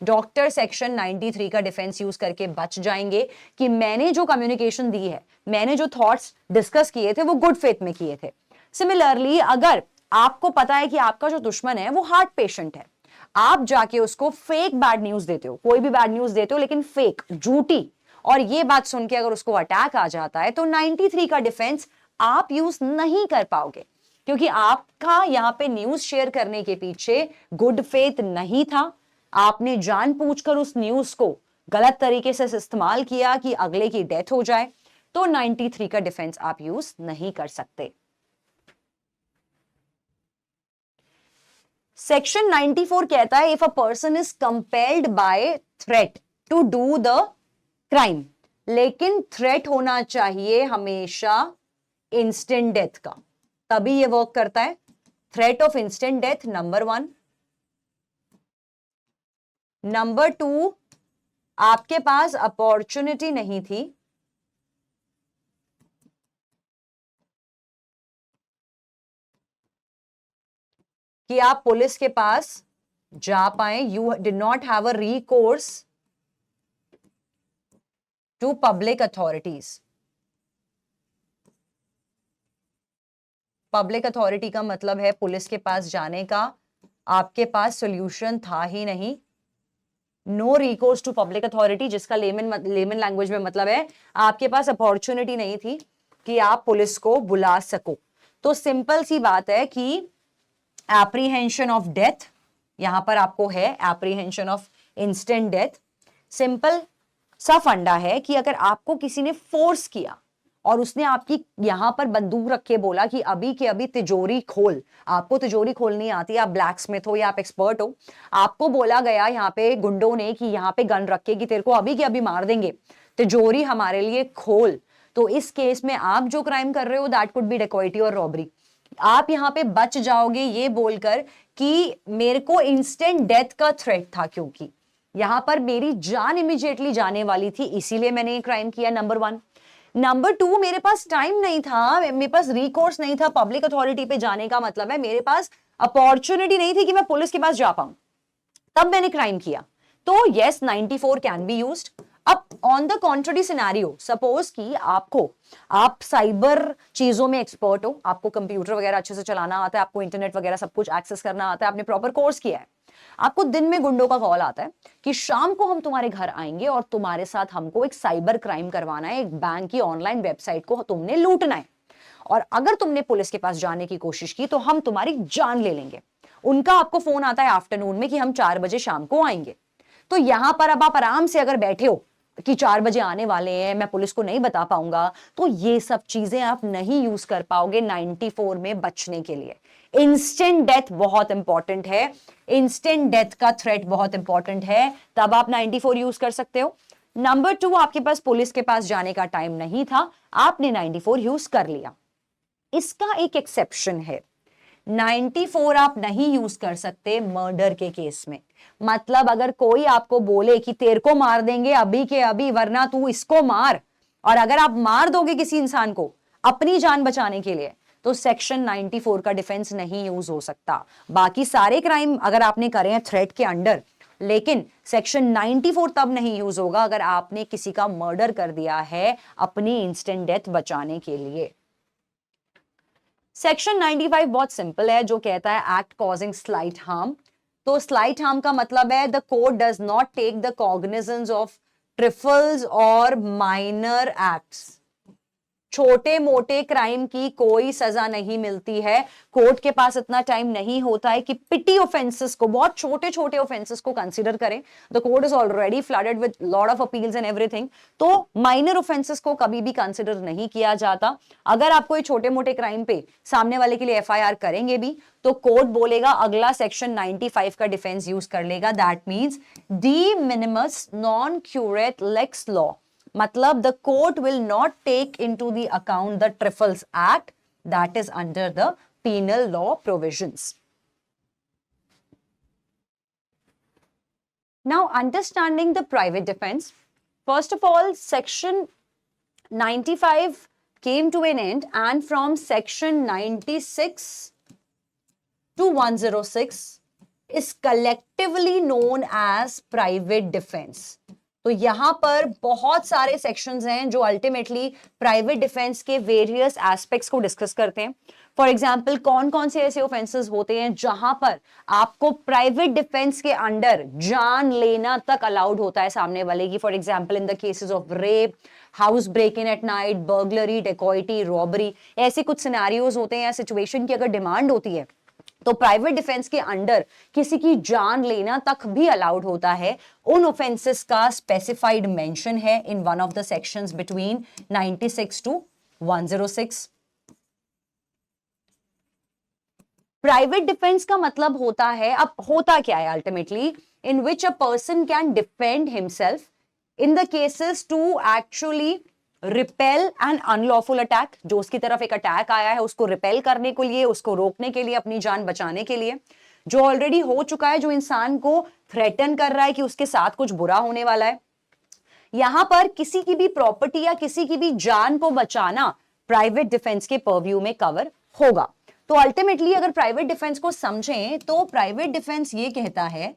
डॉक्टर सेक्शन 93 का डिफेंस यूज करके बच जाएंगे कि मैंने जो कम्युनिकेशन दी है, मैंने जो थॉट्स डिस्कस किए थे वो गुड फेथ में किए थे। सिमिलरली अगर आपको पता है कि आपका जो दुश्मन है वो हार्ट पेशेंट है, आप जाके उसको फेक बैड न्यूज देते हो, कोई भी बैड न्यूज देते हो लेकिन फेक, झूठी, और ये बात सुन के अगर उसको अटैक आ जाता है तो 93 का डिफेंस आप यूज नहीं कर पाओगे, क्योंकि आपका यहां पे न्यूज शेयर करने के पीछे गुड फेथ नहीं था। आपने जानबूझकर उस न्यूज को गलत तरीके से इस्तेमाल किया कि अगले की डेथ हो जाए। तो 93 का डिफेंस आप यूज नहीं कर सकते। सेक्शन 94 कहता है if a person is compelled by threat to do the crime, लेकिन थ्रेट होना चाहिए हमेशा इंस्टेंट डेथ का, तभी ये वर्क करता है। Threat of instant death number 1। Number 2, आपके पास अपॉर्चुनिटी नहीं थी कि आप पुलिस के पास जा पाए, you did not have a recourse to public authorities. Public authority का मतलब है पुलिस के पास जाने का आपके पास सॉल्यूशन था ही नहीं। No recourse to public authority, जिसका लेमन लैंग्वेज में मतलब है आपके पास अपॉर्चुनिटी नहीं थी कि आप पुलिस को बुला सको। तो सिंपल सी बात है कि एप्रीहेंशन ऑफ डेथ यहां पर आपको है, apprehension of instant death. Simple सा फंडा है कि अगर आपको किसी ने फोर्स किया और उसने आपकी यहां पर बंदूक रख के बोला कि अभी के अभी तिजोरी खोल, आपको तिजोरी खोलनी आती है, आप ब्लैक स्मिथ हो या आप एक्सपर्ट हो, आपको बोला गया यहाँ पे गुंडों ने कि यहाँ पे गन रख के कि तेरे को अभी के अभी मार देंगे, तिजोरी हमारे लिए खोल, तो इस केस में आप जो क्राइम कर रहे हो दैट कुड बी डेकोइटी और रॉबरी। आप यहां पे बच जाओगे ये बोलकर कि मेरे को इंस्टेंट डेथ का थ्रेट था, क्योंकि यहां पर मेरी जान इमीडिएटली जाने वाली थी, इसीलिए मैंने ये क्राइम किया, नंबर 1। नंबर 2, मेरे पास टाइम नहीं था, मेरे पास रिकोर्स नहीं था पब्लिक अथॉरिटी पे जाने का, मतलब है मेरे पास अपॉर्चुनिटी नहीं थी कि मैं पुलिस के पास जा पाऊं, तब मैंने क्राइम किया। तो यस 94 कैन बी यूज्ड। अब on the contrary scenario, suppose कि आप साइबर चीजों में एक्सपर्ट हो, आपको कंप्यूटर वगैरह अच्छे से चलाना आता है, आपको इंटरनेट वगैरह सब कुछ एक्सेस करना आता है, आपने प्रॉपर कोर्स किया है, आपको दिन में गुंडों का कॉल आता है कि शाम को हम तुम्हारे घर आएंगे और तुम्हारे साथ हमको एक साइबर क्राइम करवाना है, एक बैंक की ऑनलाइन वेबसाइट को तुमने लूटना है, और अगर तुमने पुलिस के पास जाने की कोशिश की तो हम तुम्हारी जान ले लेंगे। उनका आपको फोन आता है आफ्टरनून में कि हम 4 बजे शाम को आएंगे। तो यहां पर अब आप आराम से अगर बैठे हो कि 4 बजे आने वाले हैं, मैं पुलिस को नहीं बता पाऊंगा, तो ये सब चीजें आप नहीं यूज कर पाओगे 94 में बचने के लिए। इंस्टेंट डेथ बहुत इंपॉर्टेंट है, इंस्टेंट डेथ का थ्रेट बहुत इंपॉर्टेंट है, तब आप 94 यूज कर सकते हो। नंबर 2, आपके पास पुलिस के पास जाने का टाइम नहीं था, आपने 94 यूज कर लिया। इसका एक एक्सेप्शन है, 94 आप नहीं यूज कर सकते मर्डर के केस में। मतलब अगर कोई आपको बोले कि तेरे को मार देंगे अभी के अभी वरना तू इसको मार, और अगर आप मार दोगे किसी इंसान को अपनी जान बचाने के लिए, तो सेक्शन 94 का डिफेंस नहीं यूज हो सकता। बाकी सारे क्राइम अगर आपने करे हैं थ्रेट के अंडर, लेकिन सेक्शन 94 तब नहीं यूज होगा अगर आपने किसी का मर्डर कर दिया है अपनी इंस्टेंट डेथ बचाने के लिए। सेक्शन 95 बहुत सिंपल है, जो कहता है एक्ट कॉजिंग स्लाइट हार्म। तो स्लाइट हार्म का मतलब है the court does not take the cognizance of trifles और माइनर एक्ट्स। छोटे मोटे क्राइम की कोई सजा नहीं मिलती है, कोर्ट के पास इतना टाइम नहीं होता है कि पिटी ऑफेंसेस को, बहुत छोटे छोटे ऑफेंसेस को कंसीडर करें। The court is already flooded with lot of appeals and everything, तो माइनर ऑफेंसेस को कभी भी कंसीडर नहीं किया जाता। अगर आप कोई छोटे मोटे क्राइम पे सामने वाले के लिए एफआईआर करेंगे भी, तो कोर्ट बोलेगा अगला सेक्शन 95 का डिफेंस यूज कर लेगा, that means de minimis non curat lex law. मतलब the court will not take into the account the Trifles Act that is under the penal law provisions. Now understanding the private defense, first of all section 95 came to an end, and from section 96 to 106 is collectively known as private defense. तो यहां पर बहुत सारे sections हैं जो ultimately private defence के various aspects को discuss करते हैं। फॉर एग्जांपल कौन कौन से ऐसे ऑफेंसेस होते हैं जहां पर आपको प्राइवेट डिफेंस के अंडर जान लेना तक अलाउड होता है सामने वाले की। For example in the cases of rape, house break in at night, burglary, dacoity, robbery, ऐसे कुछ सिनेरियोज होते हैं या सिचुएशन की अगर डिमांड होती है तो प्राइवेट डिफेंस के अंडर किसी की जान लेना तक भी अलाउड होता है। उन ऑफेंसेस का स्पेसिफाइड मेंशन है in one of the sections between 96 to 106। Private defence का मतलब होता है, अब होता क्या है ultimately, in which a person can defend himself in the cases to actually repel and unlawful attack. जो उसकी तरफ एक अटैक आया है उसको रिपेल करने के लिए, उसको रोकने के लिए, अपनी जान बचाने के लिए। जो ऑलरेडी हो चुका है, जो इंसान को थ्रेटन कर रहा है कि उसके साथ कुछ बुरा होने वाला है। यहां पर किसी की भी प्रॉपर्टी या किसी की भी जान को बचाना प्राइवेट डिफेंस के परव्यू में कवर होगा। तो अल्टीमेटली अगर प्राइवेट डिफेंस को समझें तो प्राइवेट डिफेंस ये कहता है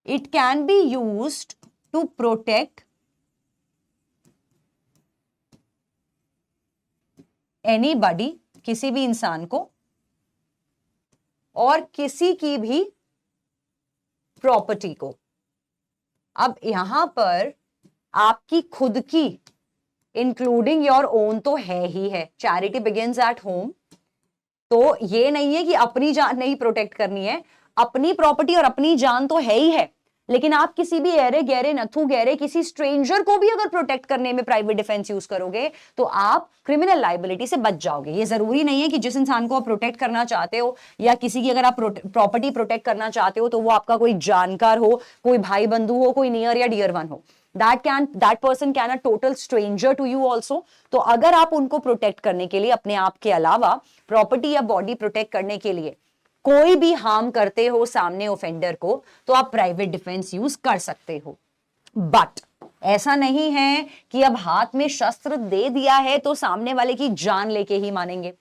it can be used to protect anybody, किसी भी इंसान को, और किसी की भी प्रॉपर्टी को। अब यहां पर आपकी खुद की इंक्लूडिंग योर ओन तो है ही है, चैरिटी बिगिंस एट होम। तो ये नहीं है कि अपनी जान नहीं प्रोटेक्ट करनी है, अपनी प्रॉपर्टी और अपनी जान तो है ही है, लेकिन आप किसी भी ऐरे गहरे नथु गहरे किसी स्ट्रेंजर को भी अगर प्रोटेक्ट करने में प्राइवेट डिफेंस यूज करोगे तो आप क्रिमिनल लाइबिलिटी से बच जाओगे। ये जरूरी नहीं है कि जिस इंसान को आप प्रोटेक्ट करना चाहते हो या किसी की अगर आप प्रॉपर्टी प्रोटेक्ट करना चाहते हो तो वो आपका कोई जानकार हो, कोई भाई बंधु हो, कोई नियर या डियर वन हो। that person can a total stranger to you also। तो अगर आप उनको प्रोटेक्ट करने के लिए अपने आप के अलावा प्रॉपर्टी या बॉडी प्रोटेक्ट करने के लिए कोई भी हार्म करते हो सामने ऑफेंडर को तो आप प्राइवेट डिफेंस यूज कर सकते हो। बट ऐसा नहीं है कि अब हाथ में शस्त्र दे दिया है तो सामने वाले की जान लेके ही मानेंगे।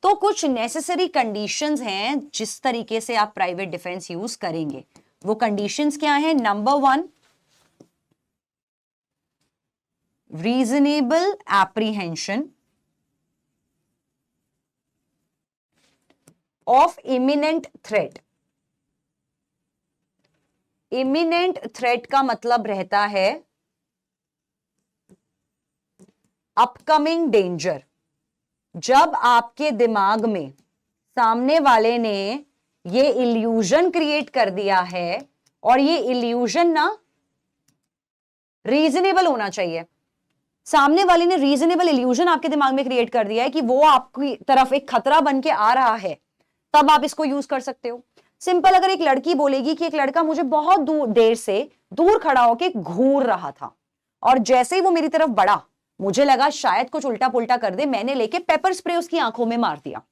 तो कुछ नेसेसरी कंडीशंस हैं जिस तरीके से आप प्राइवेट डिफेंस यूज करेंगे। वो कंडीशंस क्या हैं? Number 1, reasonable apprehension of imminent threat. Imminent threat का मतलब रहता है अपकमिंग डेंजर। जब आपके दिमाग में सामने वाले ने ये इल्यूजन क्रिएट कर दिया है, और ये इल्यूजन ना रीजनेबल होना चाहिए। सामने वाले ने रीजनेबल इल्यूजन आपके दिमाग में क्रिएट कर दिया है कि वो आपकी तरफ एक खतरा बन के आ रहा है, तब आप इसको यूज कर सकते हो। सिंपल, अगर एक लड़की बोलेगी कि एक लड़का मुझे बहुत देर से दूर खड़ा होके घूर रहा था और जैसे ही वो मेरी तरफ बढ़ा मुझे लगा शायद कुछ उल्टा पुल्टा कर दे, मैंने लेके पेपर स्प्रे उसकी आंखों में मार दिया,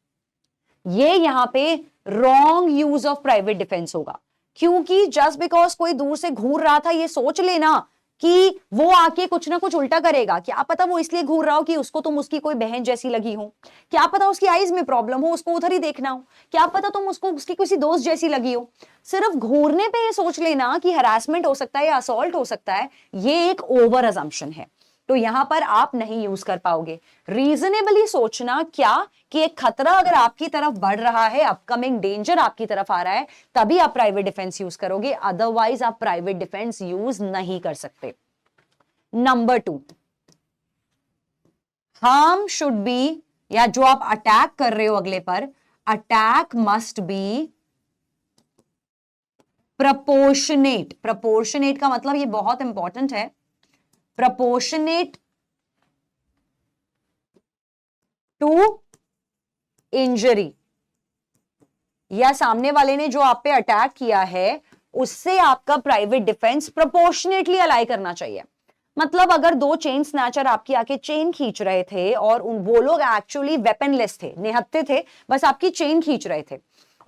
ये यहां पे wrong use of private defence होगा। क्योंकि जस्ट बिकॉज कोई दूर से घूर रहा था ये सोच लेना कि वो आके कुछ ना कुछ उल्टा करेगा, क्या पता वो इसलिए घूर रहा हो कि उसको तुम उसकी कोई बहन जैसी लगी हो, क्या पता उसकी आईज में प्रॉब्लम हो, उसको उधर ही देखना हो, क्या पता तुम उसको उसकी किसी दोस्त जैसी लगी हो। सिर्फ घूरने पे ये सोच लेना कि हरासमेंट हो सकता है या असॉल्ट हो सकता है, ये एक ओवर अजम्पशन है। तो यहां पर आप नहीं यूज कर पाओगे। रीजनेबली सोचना क्या कि एक खतरा अगर आपकी तरफ बढ़ रहा है, अपकमिंग डेंजर आपकी तरफ आ रहा है, तभी आप प्राइवेट डिफेंस यूज करोगे, अदरवाइज आप प्राइवेट डिफेंस यूज नहीं कर सकते। नंबर 2, हार्म शुड बी, या जो आप अटैक कर रहे हो अगले पर, attack must be proportionate. Proportionate का मतलब ये बहुत इंपॉर्टेंट है, प्रपोर्शनेट टू इंजरी, या सामने वाले ने जो आप पे अटैक किया है उससे आपका प्राइवेट डिफेंस प्रोपोर्शनेटली अलाई करना चाहिए। मतलब अगर 2 चेन स्नैचर आपकी आके चेन खींच रहे थे और वो लोग एक्चुअली वेपनलेस थे, निहत्थे थे, बस आपकी चेन खींच रहे थे,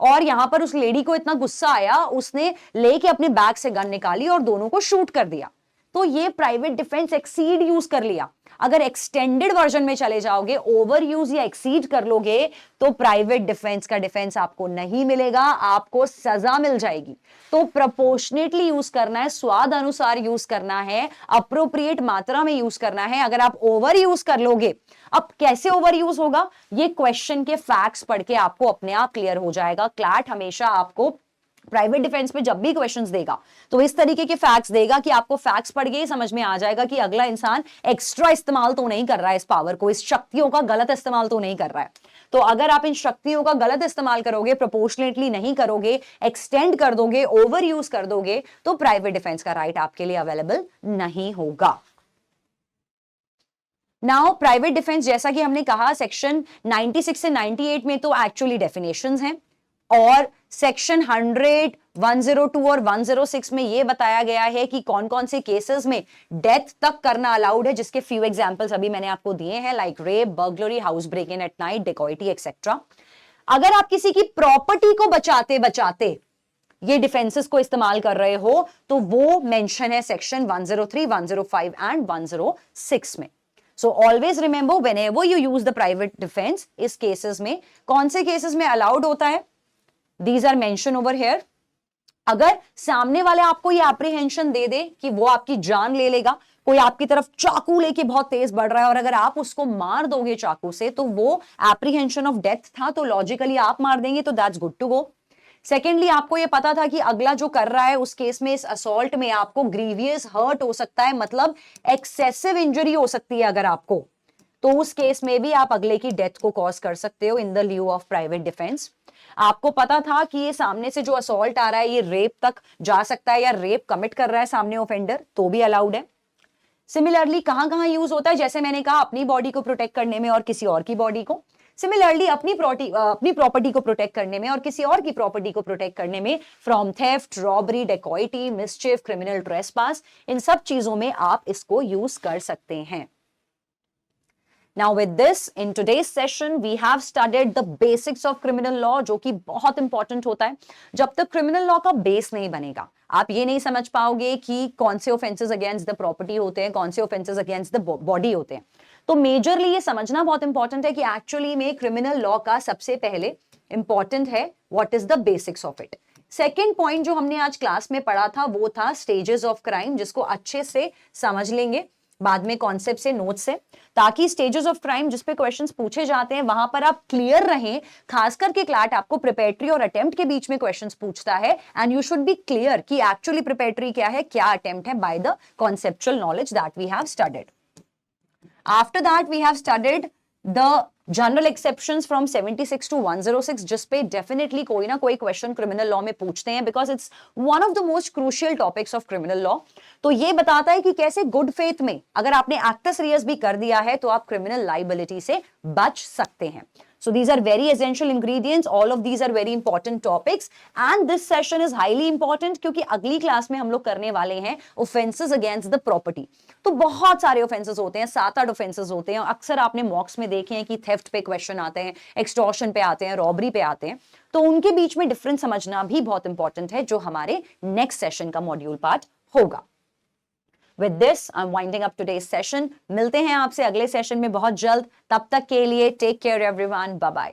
और यहां पर उस लेडी को इतना गुस्सा आया उसने लेके अपने बैग से गन निकाली और दोनों को शूट कर दिया, तो ये प्राइवेट डिफेंस एक्सीड यूज कर लिया। अगर एक्सटेंडेड वर्जन में चले जाओगे, ओवर यूज या एक्सीड कर लोगे, तो प्राइवेट डिफेंस का डिफेंस आपको नहीं मिलेगा, आपको सजा मिल जाएगी। तो प्रोपोर्शनेटली यूज करना है, स्वाद अनुसार यूज करना है, अप्रोप्रिएट मात्रा में यूज करना है। अगर आप ओवर यूज कर लोगे, अब कैसे ओवर यूज होगा, ये क्वेश्चन के फैक्ट्स पढ़ के आपको अपने आप क्लियर हो जाएगा। क्लैट हमेशा आपको प्राइवेट डिफेंस पे जब भी क्वेश्चंस देगा तो इस तरीके के फैक्ट्स देगा कि आपको फैक्ट्स पढ़ के समझ में आ जाएगा कि अगला इंसान एक्स्ट्रा इस्तेमाल तो नहीं कर रहा है, इस पावर को, इस शक्तियों का गलत इस्तेमाल तो नहीं कर रहा है। तो अगर आप इन शक्तियों का गलत इस्तेमाल करोगे, प्रोपोर्शनेटली नहीं करोगे, एक्सटेंड कर दोगे, ओवर यूज कर दोगे, तो प्राइवेट डिफेंस का राइट आपके लिए अवेलेबल नहीं होगा। नाउ प्राइवेट डिफेंस, जैसा कि हमने कहा, सेक्शन 96 से 98 में तो एक्चुअली डेफिनेशंस हैं, और सेक्शन 100, 102 और 106 में यह बताया गया है कि कौन कौन से केसेस में डेथ तक करना अलाउड है, जिसके फ्यू एग्जांपल्स अभी मैंने आपको दिए हैं, like rape, burglary, house break in at night, dacoity etcetera. अगर आप किसी की प्रॉपर्टी को बचाते बचाते ये डिफेंसेस को इस्तेमाल कर रहे हो तो वो मेंशन है सेक्शन 103, 105 एंड 106 में। So always remember whenever you use the private defense, इस केसेस में कौन से केसेस में अलाउड होता है, these are mentioned over here। अगर सामने वाले आपको ये एप्रीहेंशन दे दे कि वो आपकी जान ले लेगा, कोई आपकी तरफ चाकू लेके बहुत तेज बढ़ रहा है और अगर आप उसको मार दोगे चाकू से तो वो एप्रीहेंशन ऑफ डेथ था, तो लॉजिकली आप मार देंगे, तो that's good to go. Secondly, आपको ये पता था कि अगला जो कर रहा है उस केस में, इस असॉल्ट में आपको ग्रीवियस हर्ट हो सकता है, मतलब एक्सेसिव इंजरी हो सकती है अगर आपको, तो उस केस में भी आप अगले की डेथ को कॉज कर सकते हो in the lieu of private defence. आपको पता था कि ये सामने से जो असॉल्ट आ रहा है ये रेप तक जा सकता है या रेप कमिट कर रहा है सामने ऑफेंडर, तो भी अलाउड है। सिमिलरली कहां कहां यूज होता है, जैसे मैंने कहा अपनी बॉडी को प्रोटेक्ट करने में और किसी और की बॉडी को, सिमिलरली अपनी प्रॉपर्टी को प्रोटेक्ट करने में और किसी और की प्रॉपर्टी को प्रोटेक्ट करने में, from theft, robbery, dacoity, mischief, criminal trespass, इन सब चीजों में आप इसको यूज कर सकते हैं। Now with this, in today's session, we have studied the basics of criminal law, जो कि बहुत इंपॉर्टेंट होता है। जब तक क्रिमिनल लॉ का बेस नहीं बनेगा, आप ये नहीं समझ पाओगे कि कौन से ऑफेंसेस अगेंस्ट द प्रॉपर्टी होते हैं, कौन से ऑफेंसेस अगेंस्ट द बॉडी होते हैं। तो मेजरली ये समझना बहुत इंपॉर्टेंट है कि एक्चुअली में क्रिमिनल लॉ का सबसे पहले इंपॉर्टेंट है what is the basics of it. Second point जो हमने आज क्लास में पढ़ा था वो था स्टेजेस ऑफ क्राइम, जिसको अच्छे से समझ लेंगे बाद में कॉन्सेप्ट से, नोट से, ताकि स्टेजेस ऑफ क्राइम जिस पे क्वेश्चंस पूछे जाते हैं वहां पर आप क्लियर रहें। खास करके क्लैट आपको प्रिपेटरी और अटेम्प्ट के बीच में क्वेश्चंस पूछता है and you should be clear कि एक्चुअली प्रिपेटरी क्या है, क्या अटेम्प्ट है, by the conceptual knowledge that we have studied. After that we have studied the general exceptions from 76 to 106, जिस पे डेफिनेटली कोई ना कोई क्वेश्चन क्रिमिनल लॉ में पूछते हैं, because it's one of the most crucial topics of criminal law. तो ये बताता है कि कैसे गुड फेथ में अगर आपने एक्टस रियस भी कर दिया है तो आप क्रिमिनल लाइबिलिटी से बच सकते हैं। So these are very essential ingredients. All of these are very important topics. And this session is highly important क्योंकि अगली क्लास में हम लोग करने वाले हैं offenses against the property. तो बहुत सारे offenses होते हैं, 7-8 offenses होते हैं। अक्सर आपने मॉक्स में देखे हैं कि theft पे क्वेश्चन आते हैं, extortion पे आते हैं, robbery पे आते हैं। तो उनके बीच में डिफरेंस समझना भी बहुत इंपॉर्टेंट है, जो हमारे नेक्स्ट सेशन का मॉड्यूल पार्ट होगा। With this, I'm winding up today's session. मिलते हैं आपसे अगले सेशन में बहुत जल्द। तब तक के लिए take care everyone. Bye bye.